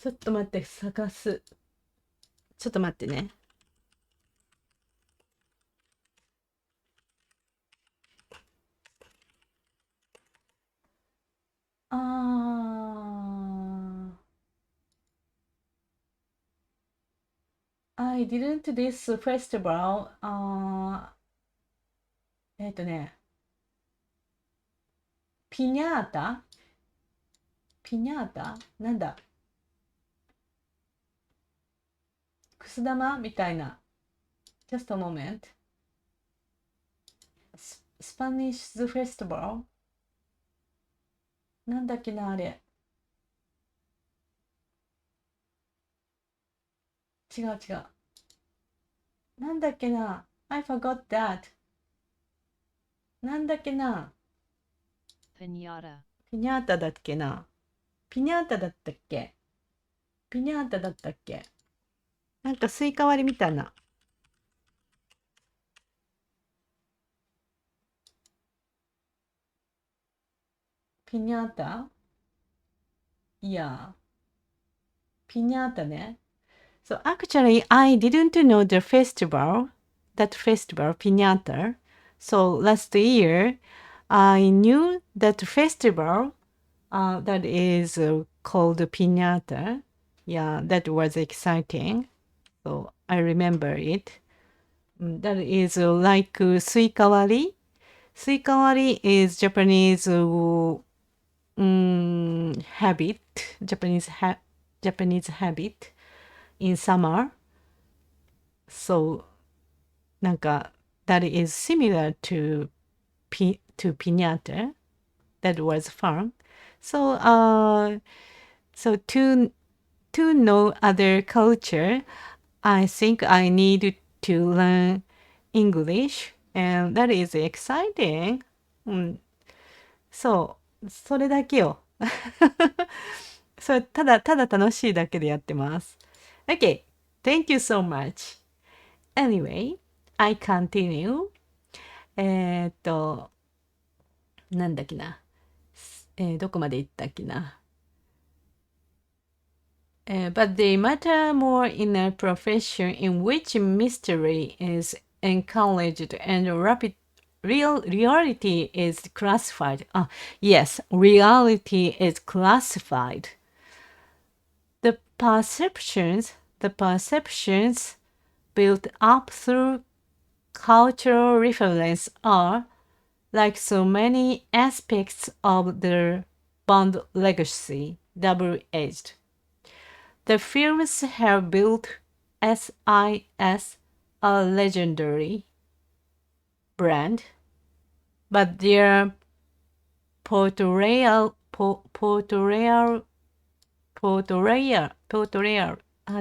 っと待って、探す。ちょっと待ってね。I didn't this festival. ピニャータなんだくす玉みたいな。Just a moment. Spanish festival? なんだっけなあれ。違う。なんだっけな I forgot that. なんだっけなピニャータ。ピニャータだっけなピニャータだったっけなんかスイカ割りみたいな。ピニャータいや。ピニャータね。So actually, I didn't know that festival, Piñata. So last year, I knew that festival that is called Piñata. Yeah, that was exciting. So I remember it. That is like スイカ割りスイカ割り is Japanese habit, Japanese habit in summer. So, なんか that is similar to piñata. That was fun. So, to know other culture, I think I need to learn English, and that is exciting. そう、それだけよ。それただ楽しいだけでやってます。Okay, thank you so much. Anyway, I continue. なんだっけな。どこまで行ったっけな。But they matter more in a profession in which mystery is encouraged and reality is classified. Yes, reality is classified. The perceptions built up through cultural reference are, like so many aspects of the Bond legacy, double-edged. The films have built SIS a legendary brand, but their portrayal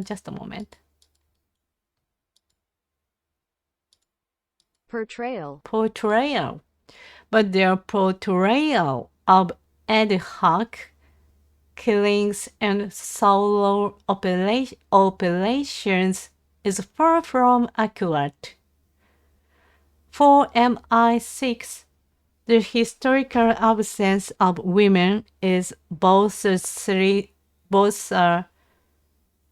just a moment. Portrayal. But their portrayal of ad hoc killings and solo operations is far from accurate. For MI6, the historical absence of women is both a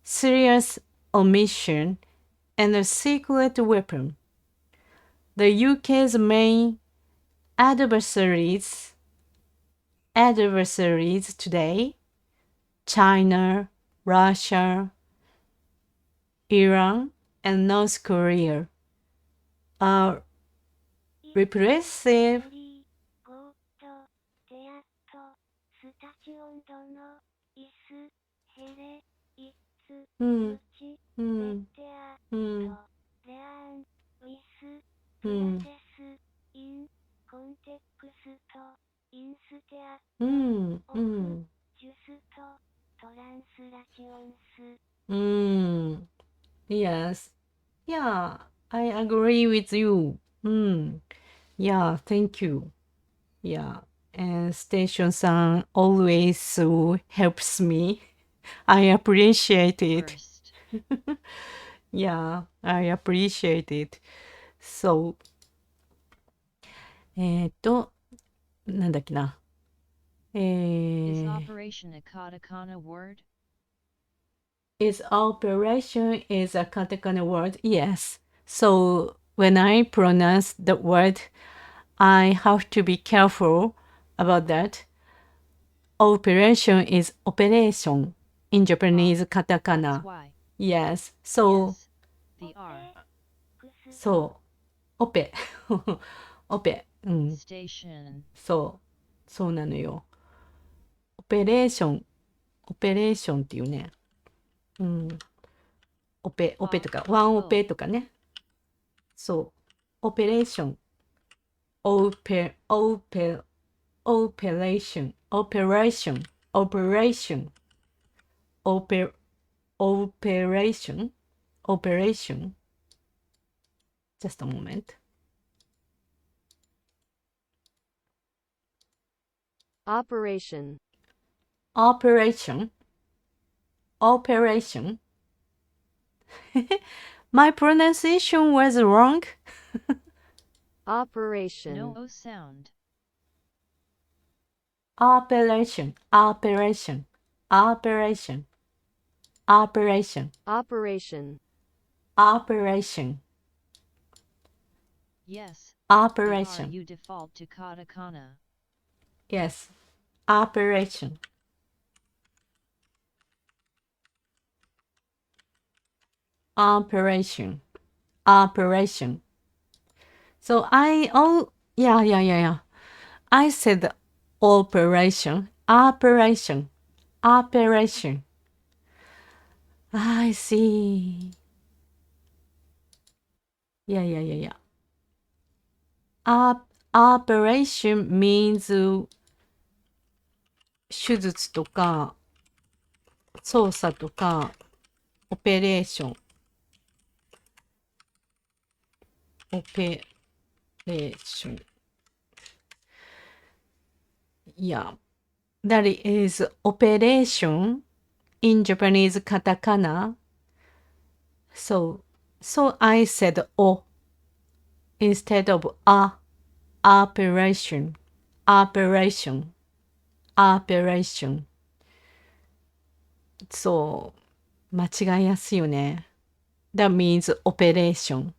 serious omission and a secret weapon. The UK's main adversaries today, China, Russia, Iran, and North Korea, are repressive. Yes. Yeah, I agree with you. Yeah, thank you. Yeah, and Station-san always helps me. I appreciate it. Yeah, I appreciate it. So, なんだっけな。Is operation a katakana word? Is operation is a katakana word? Yes. So when I pronounce the word, I have to be careful about that. Operation is operation in Japanese katakana. Yes. So, yes, the R. So, ope. ope. Station. そうなのよ。オペレーションっていうね。オペとか、ワンオペとかね。そう。オペレーション。オペレーション。Just a moment. Operation. My pronunciation was wrong. Operation. No sound. Operation. Yes. Operation. You default to katakana. Yes. Operation. So Yeah. I said operation. Operation. I see. Yeah. Operation means 手術とか操作とかオペレーション。Yeah, that is operation in Japanese katakana. So I said o instead of a. Operation. そう、間違いやすいよね。That means operation.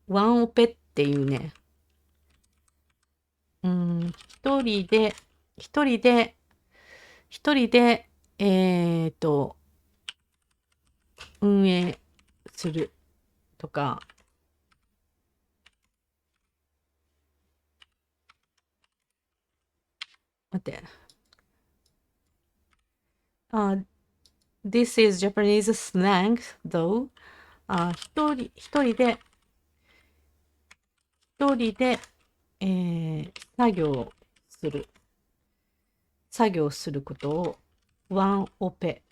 ワンオペっていうね。一人で、運営するとか、待って。This is Japanese slang, though. 一人で、作業することをワンオペ。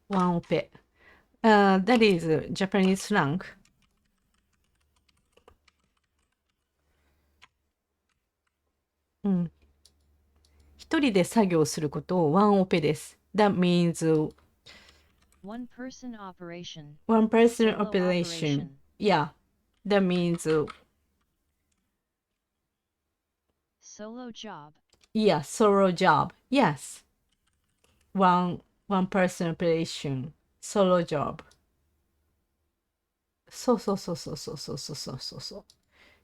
That is Japanese slang. 一人で作業することをワンオペです。That means one person operation. One person Solo operation. Yeah, that means solo job. Yeah, solo job. Yes. One person operation. Solo job. そう。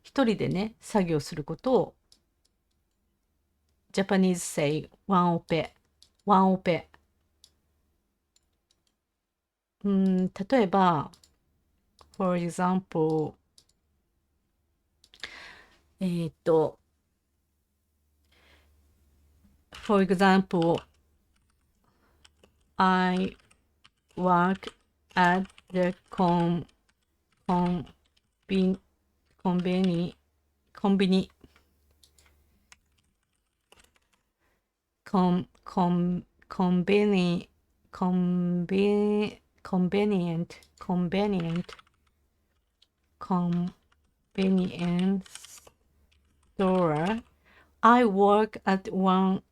一人でね、作業することをJapanese say ワンオペ。例えば、for example, I work at the convenience store.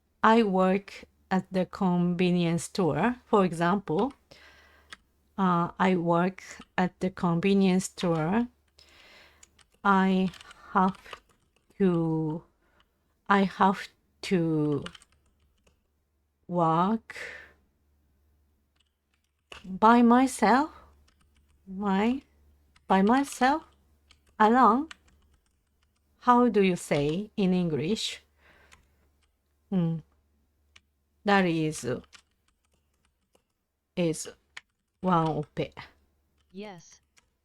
I work at the convenience store. For example, I work at the convenience store. I have to work by myself. By myself? Alone? How do you say in English? That is one ope. Yes,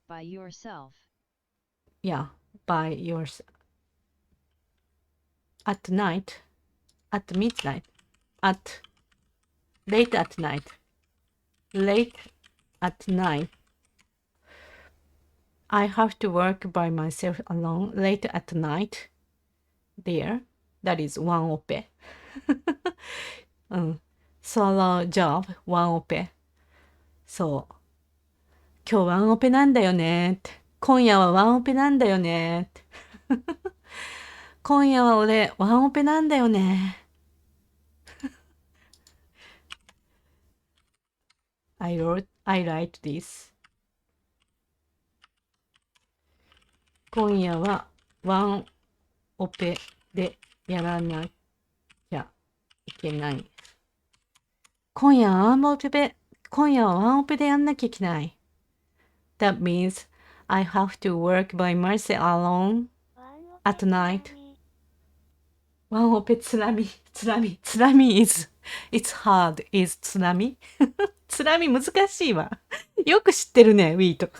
by yourself. Yeah, by yourself. At night, at midnight, late at night. I have to work by myself alone late at night. There, that is one ope. Solo job, one ope. そう。今日ワンオペなんだよねって。今夜はワンオペなんだよねって。今夜は俺ワンオペなんだよね。I write this. 今夜はワンオペでやらなきゃいけない。今夜はワンオペでやんなきゃいけない。That means I have to work by myself alone at night. ワンオペ津波 is it's hard is 津波つらみ難しいわ。よく知ってるね、ウィート。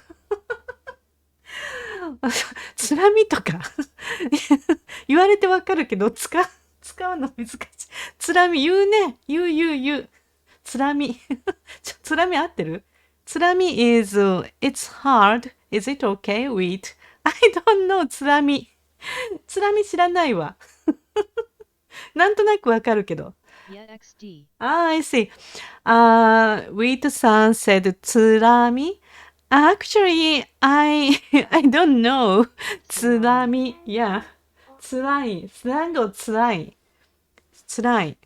つらみとか言われてわかるけど、使うの難しい。つらみ言うね。言う。つらみ。つらみ合ってる？つらみ is, it's hard. Is it okay with? I don't know. つらみ。つらみ知らないわ。なんとなくわかるけど。I see. Wheat san said つらみ. Actually, I don't know. つらみ。Yeah. つらい。スラングをつらい。つらい。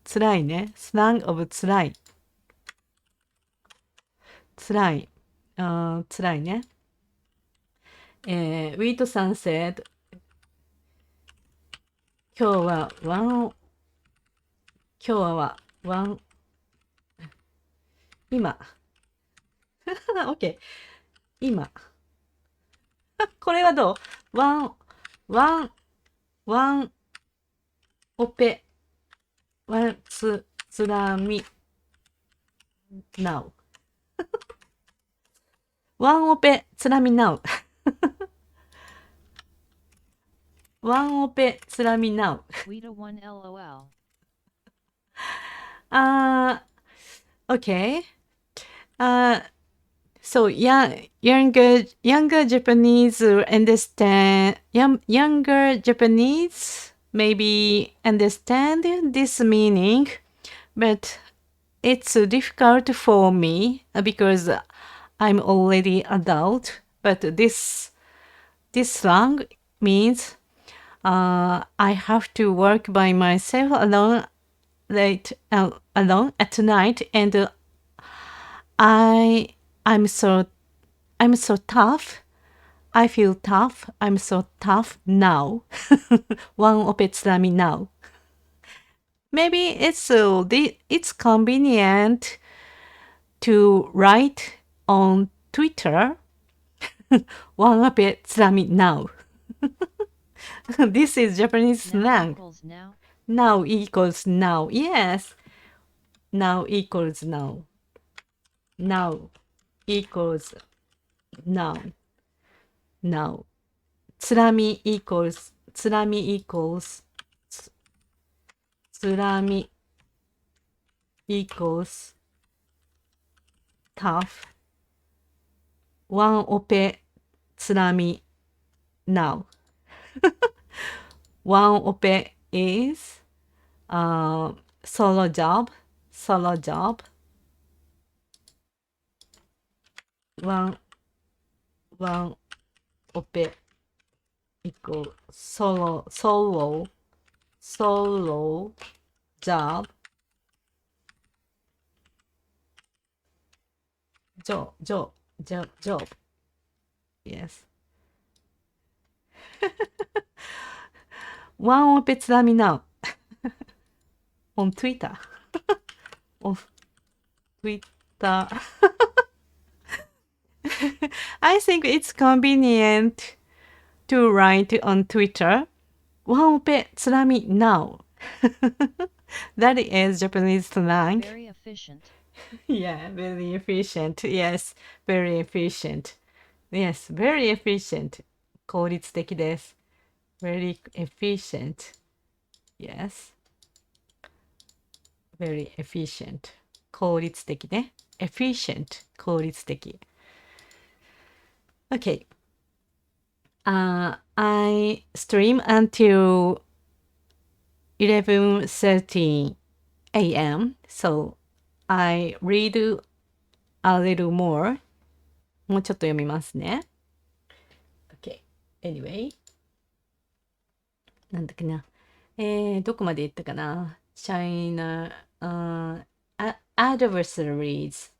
つらいね。スラング of つらい。つらい。つらいね。ウィートさん said 今日は今OK 今これはどう？ワンオペつらみ now ワンオペつらみ now ワンオペつらみ now okay. So younger Japanese understand, younger Japanese maybe understand this meaning, but it's difficult for me because I'm already adult. But this slang means I have to work by myself alone at night, and I'm so tough. I feel tough. I'm so tough now. One ope tsurami now. Maybe it's convenient to write on Twitter. One ope tsurami now. This is Japanese slang. Now equals now. Yes. Now equals now. Now equals now. Now. つらみ equals つらみ equals つらみ equals tough. ワンオペつらみ now. One ope is solo job. One ope equal solo job. Job. Yes. One ope tsurami now. On Twitter. On Twitter. I think it's convenient to write on Twitter. One ope tsurami now. That is Japanese slang. Very efficient. Yeah, very efficient. Yes, very efficient. Yes, very efficient. 効率的です。Very efficient. Yes. Very efficient. 効率的ね。efficient. 効率的。Okay. I stream until 11:30 a.m. So I read a little more. もうちょっと読みますね。Okay. Anyway. なんだっけな。どこまで言ったかな。China, adversaries.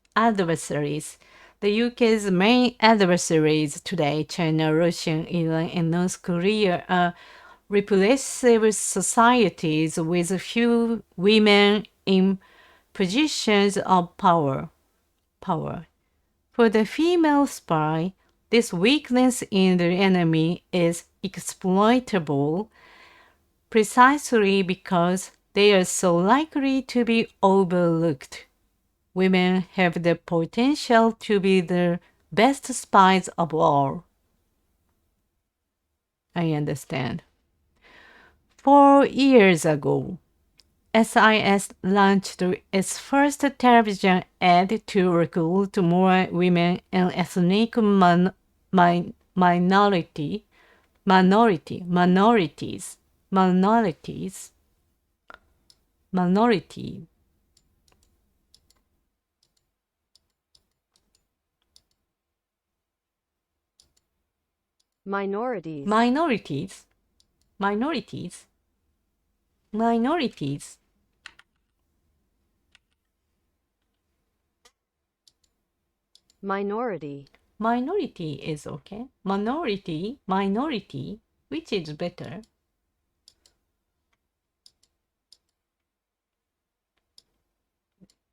The UK's main adversaries today, China, Russia, Iran, and North Korea, are repressive societies with few women in positions of power. For the female spy, this weakness in the enemy is exploitable precisely because they are so likely to be overlooked. Women have the potential to be the best spies of all. I understand. 4 years ago, SIS launched its first television ad to recruit more women and ethnic minorities. Minorities. Minorities. Minorities. Minorities. Minority. Minority is okay. Minority. Minority. Which is better?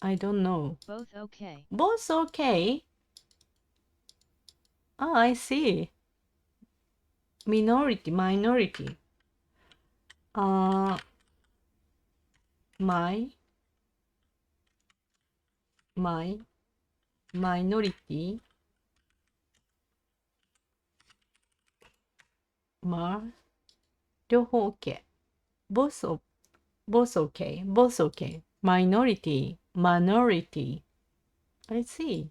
I don't know. Both okay. Both okay. Oh, I see. Minority. Minority. My minority. 両方 OK. Both okay. Both okay. Minority. Minority. I see.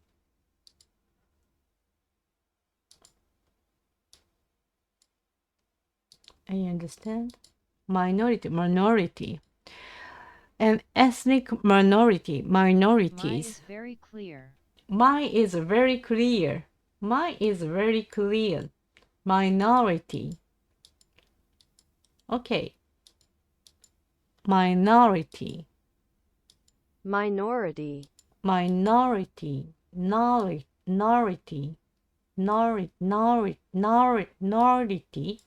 I understand. Minority. Minority. And ethnic minority. Minorities. Mine is very clear. Mine is very clear. Mine is very clear. Minority. Okay. Minority. Minority. Minority. Minority. Minority. Minority.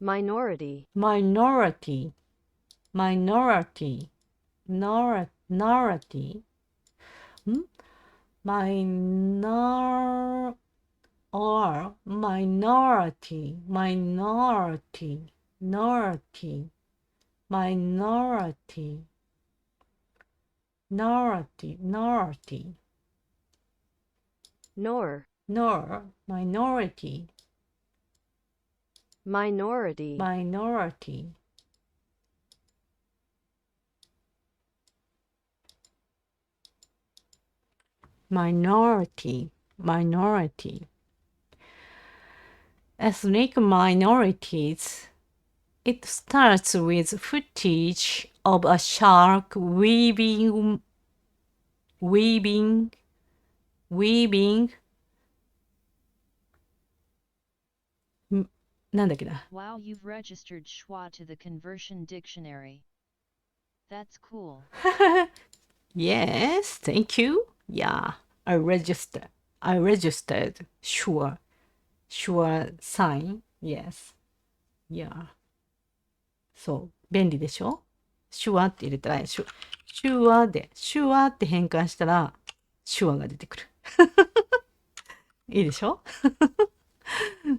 Minority. Minority. Minority. Minority. Minor or minority. Minority. Minority. Minority. Minority. Minority. Nor. Minority. Minority. Minority. Minority. Minority. Ethnic minorities. It starts with footage of a shark weavingなんだっけな。 Wow, you've registered schwa to the conversion dictionary. That's cool. Yes, thank you. Yeah, I registered. Sure sign. Yes. Yeah. そう、便利でしょ？手話って入れたら、手話って変換したら、手話が出てくる。いいでしょ？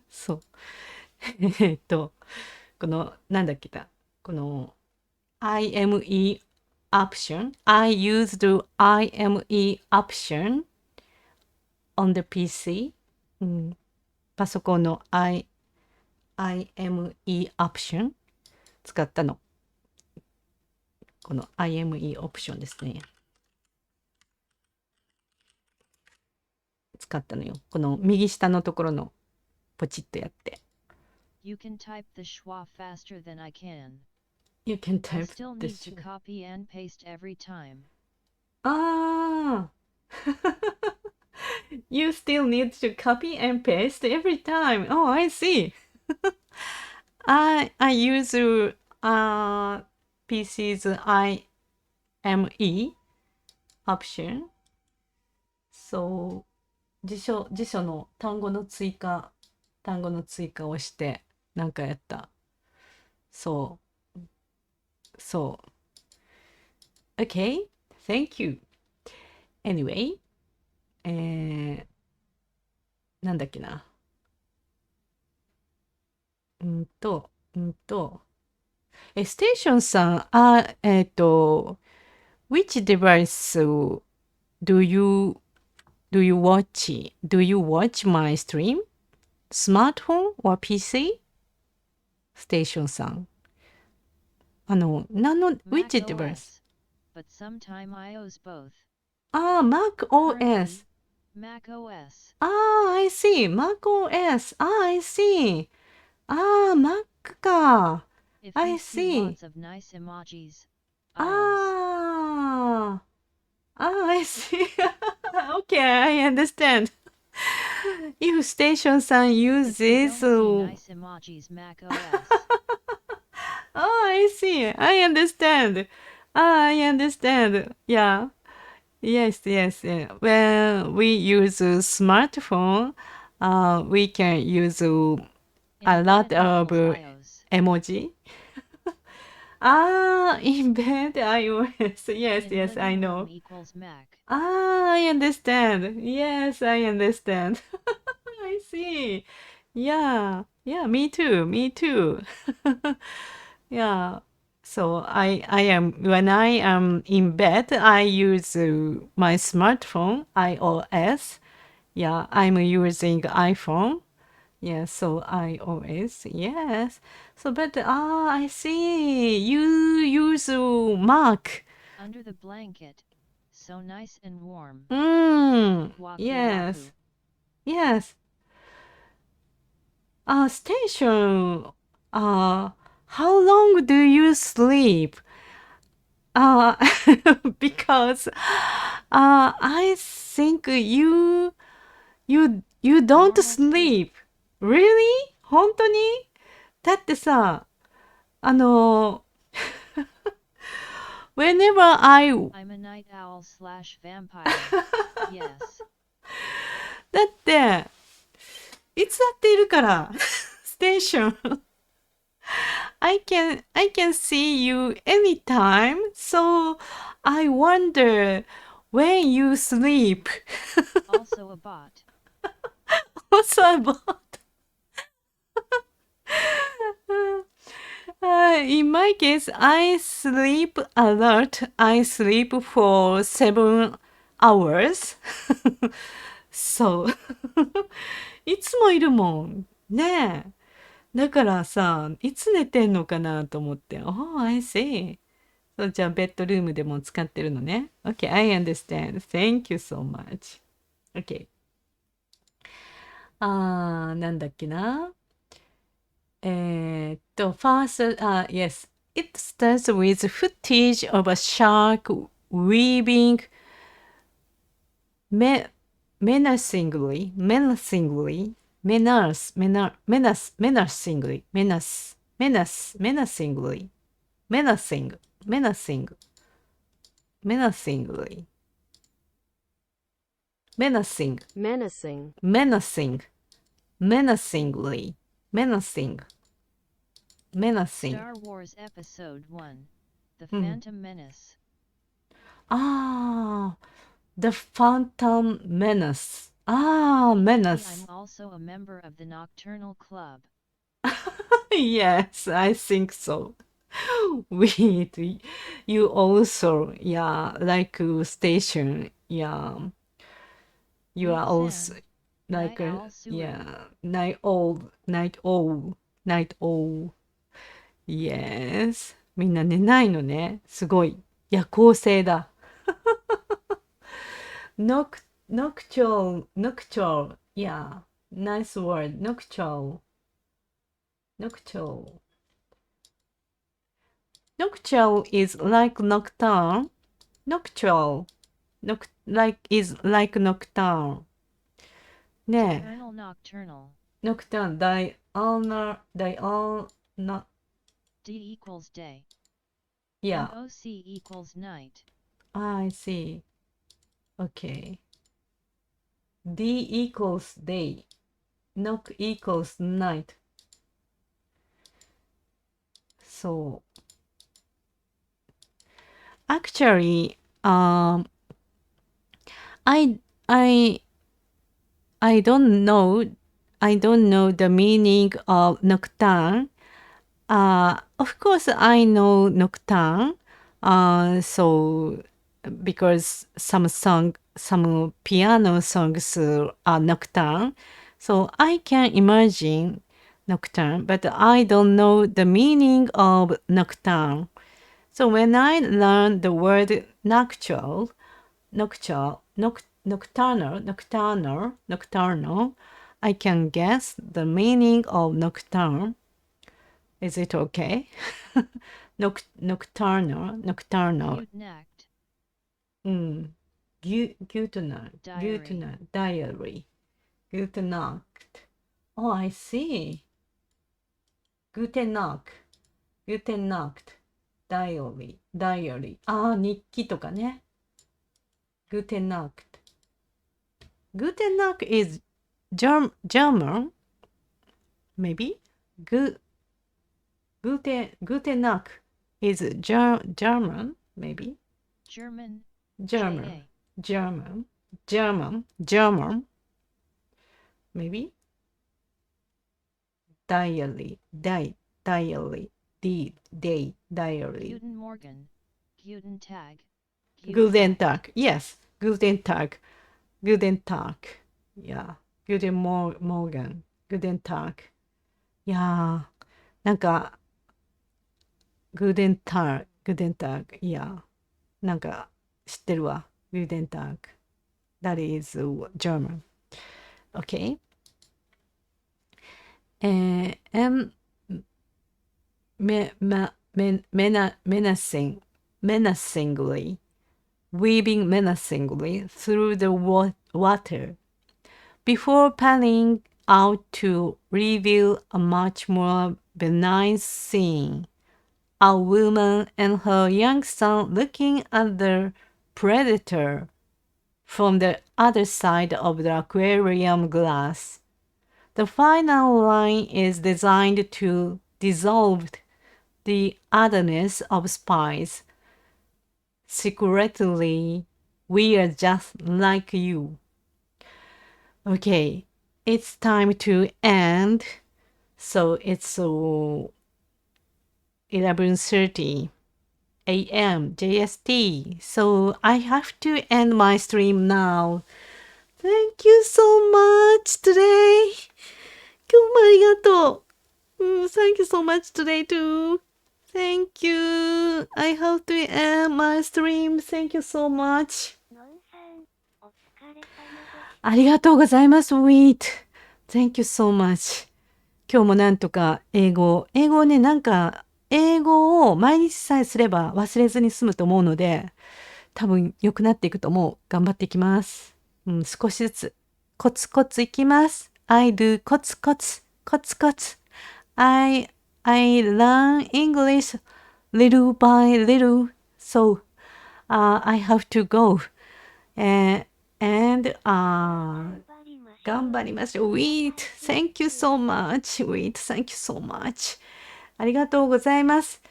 そう。この、なんだっけだ、この、IME option. I used the IME option on the PC. パソコンの IME option 使ったの。この IME オプションですね。使ったのよ。この右下のところのポチッとやって。You can type the schwa faster than I can. You can I type still the need to copy and paste every time. You still need to copy and paste every time. Oh, I see. I use PC's IME option. So 辞書の単語の追加をしてなんかやった。そう。Okay, thank you. Anyway, なんだっけな。ステーションさん、which device do you watch my stream? Smartphone or PC? ステーションさん。which Mac device? OS, but sometime I use both. Mac OS. Mac OS. I see. Mac OS. I see. Mac か。If I you see see. lots of nice emojis, I I see. Okay, I understand. If station さん If you uses... don't see nice emojis, Mac OS. I see. I understand. I understand. Yeah. Yes. When we use a smartphone, we can use a lot of iOS. emoji. Embed iOS. Yes, I know. Equals Mac. I understand. Yes, I understand. I see. Yeah, me too. Yeah. So when I am in bed, I use my smartphone, iOS. Yeah, I'm using iPhone. Yeah, so iOS, yes. So, but I see you use Mac. Under the blanket. So nice and warm. Waku Yes. waku. Yes. Station. How long do you sleep? Because I think you don't sleep. Really? 本当に？だってさ、whenever I'm a night owl / vampire. Yes. だって、いつだっているから、ステーション。I can see you anytime, so I wonder when you sleep. Also a bot. Also a bot. In my case, I sleep a lot. I sleep for 7 hours. So, いつもいるもん。ねえ。だからさ、いつ寝てんのかなと思って。Oh, I see. そう、じゃあ、ベッドルームでも使ってるのね。Okay, I understand. Thank you so much. Okay. なんだっけな。first, yes. It starts with footage of a shark weaving menacingly, menacingly, menacingly, menacing, menacingly, menacing. Star Wars Episode 1. The Phantom Menace. The Phantom Menace. Menace. I'm also a member of the Nocturnal Club. Yes, I think so. Wait, you also, like station, yeah. You are also like night owl. Yes. みんな寝ないのね。すごい。夜行性だ。Nocturnal. Yeah. Nice word. Nocturnal. Nocturnal is like nocturne. Nocturnal. Is like nocturne. ねえ。Nocturne. Diurnal. D equals day. Yeah. OC equals night. I see. Okay. D equals day. Noc equals night. So, actually, I don't know the meaning of nocturne. Of course, I know nocturne. So because some piano songs are nocturne. So I can imagine nocturne, but I don't know the meaning of nocturne. So when I learn the word nocturnal, I can guess the meaning of nocturne. Is it okay? Nocturnal. Gute Nacht. Diary. Gute Nacht. Oh, I see. Gute Nacht. Diary. 日記とかね。Gute Nacht. Gute Nacht is German, maybe? Gute Nacht is German, maybe? German, maybe? Diary. Diary. Guten Morgen. Guten Tag. Guten Tag. Yes. Guten Tag. Yeah. Guten Morgen. Guten Tag. いやー、なんか、Guten Tag.いや、なんか知ってるわ。Guten Tag. That is German. Okay. And menacingly, weaving menacingly through the water, before panning out to reveal a much more benign scene. A woman and her young son looking at the predator from the other side of the aquarium glass. The final line is designed to dissolve the otherness of spies. Secretly, we are just like you. Okay, it's time to end. So it's 11:30 a.m. JST. So I have to end my stream now. Thank you so much today. 今日もありがとう。Thank you so much today too. Thank you. I have to end my stream. Thank you so much. ありがとうございます、Wheat. Thank you so much. 今日もなんとか英語をね、なんか英語を毎日さえすれば忘れずに済むと思うので、多分良くなっていくと思う。頑張っていきます。少しずつコツコツいきます。I do コツコツ。I learn English little by little. So I have to go. And 頑張りましょう。Wheat, thank you so much. Wheat, thank you so much. ありがとうございます。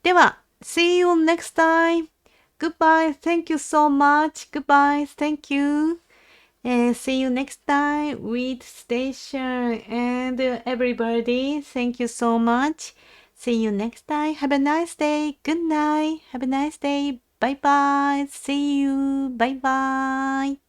では、see you next time. Goodbye. Thank you so much. Goodbye. Thank you. See you next time with Station and everybody. Thank you so much. See you next time. Have a nice day. Good night. Have a nice day. Bye bye. See you. Bye bye.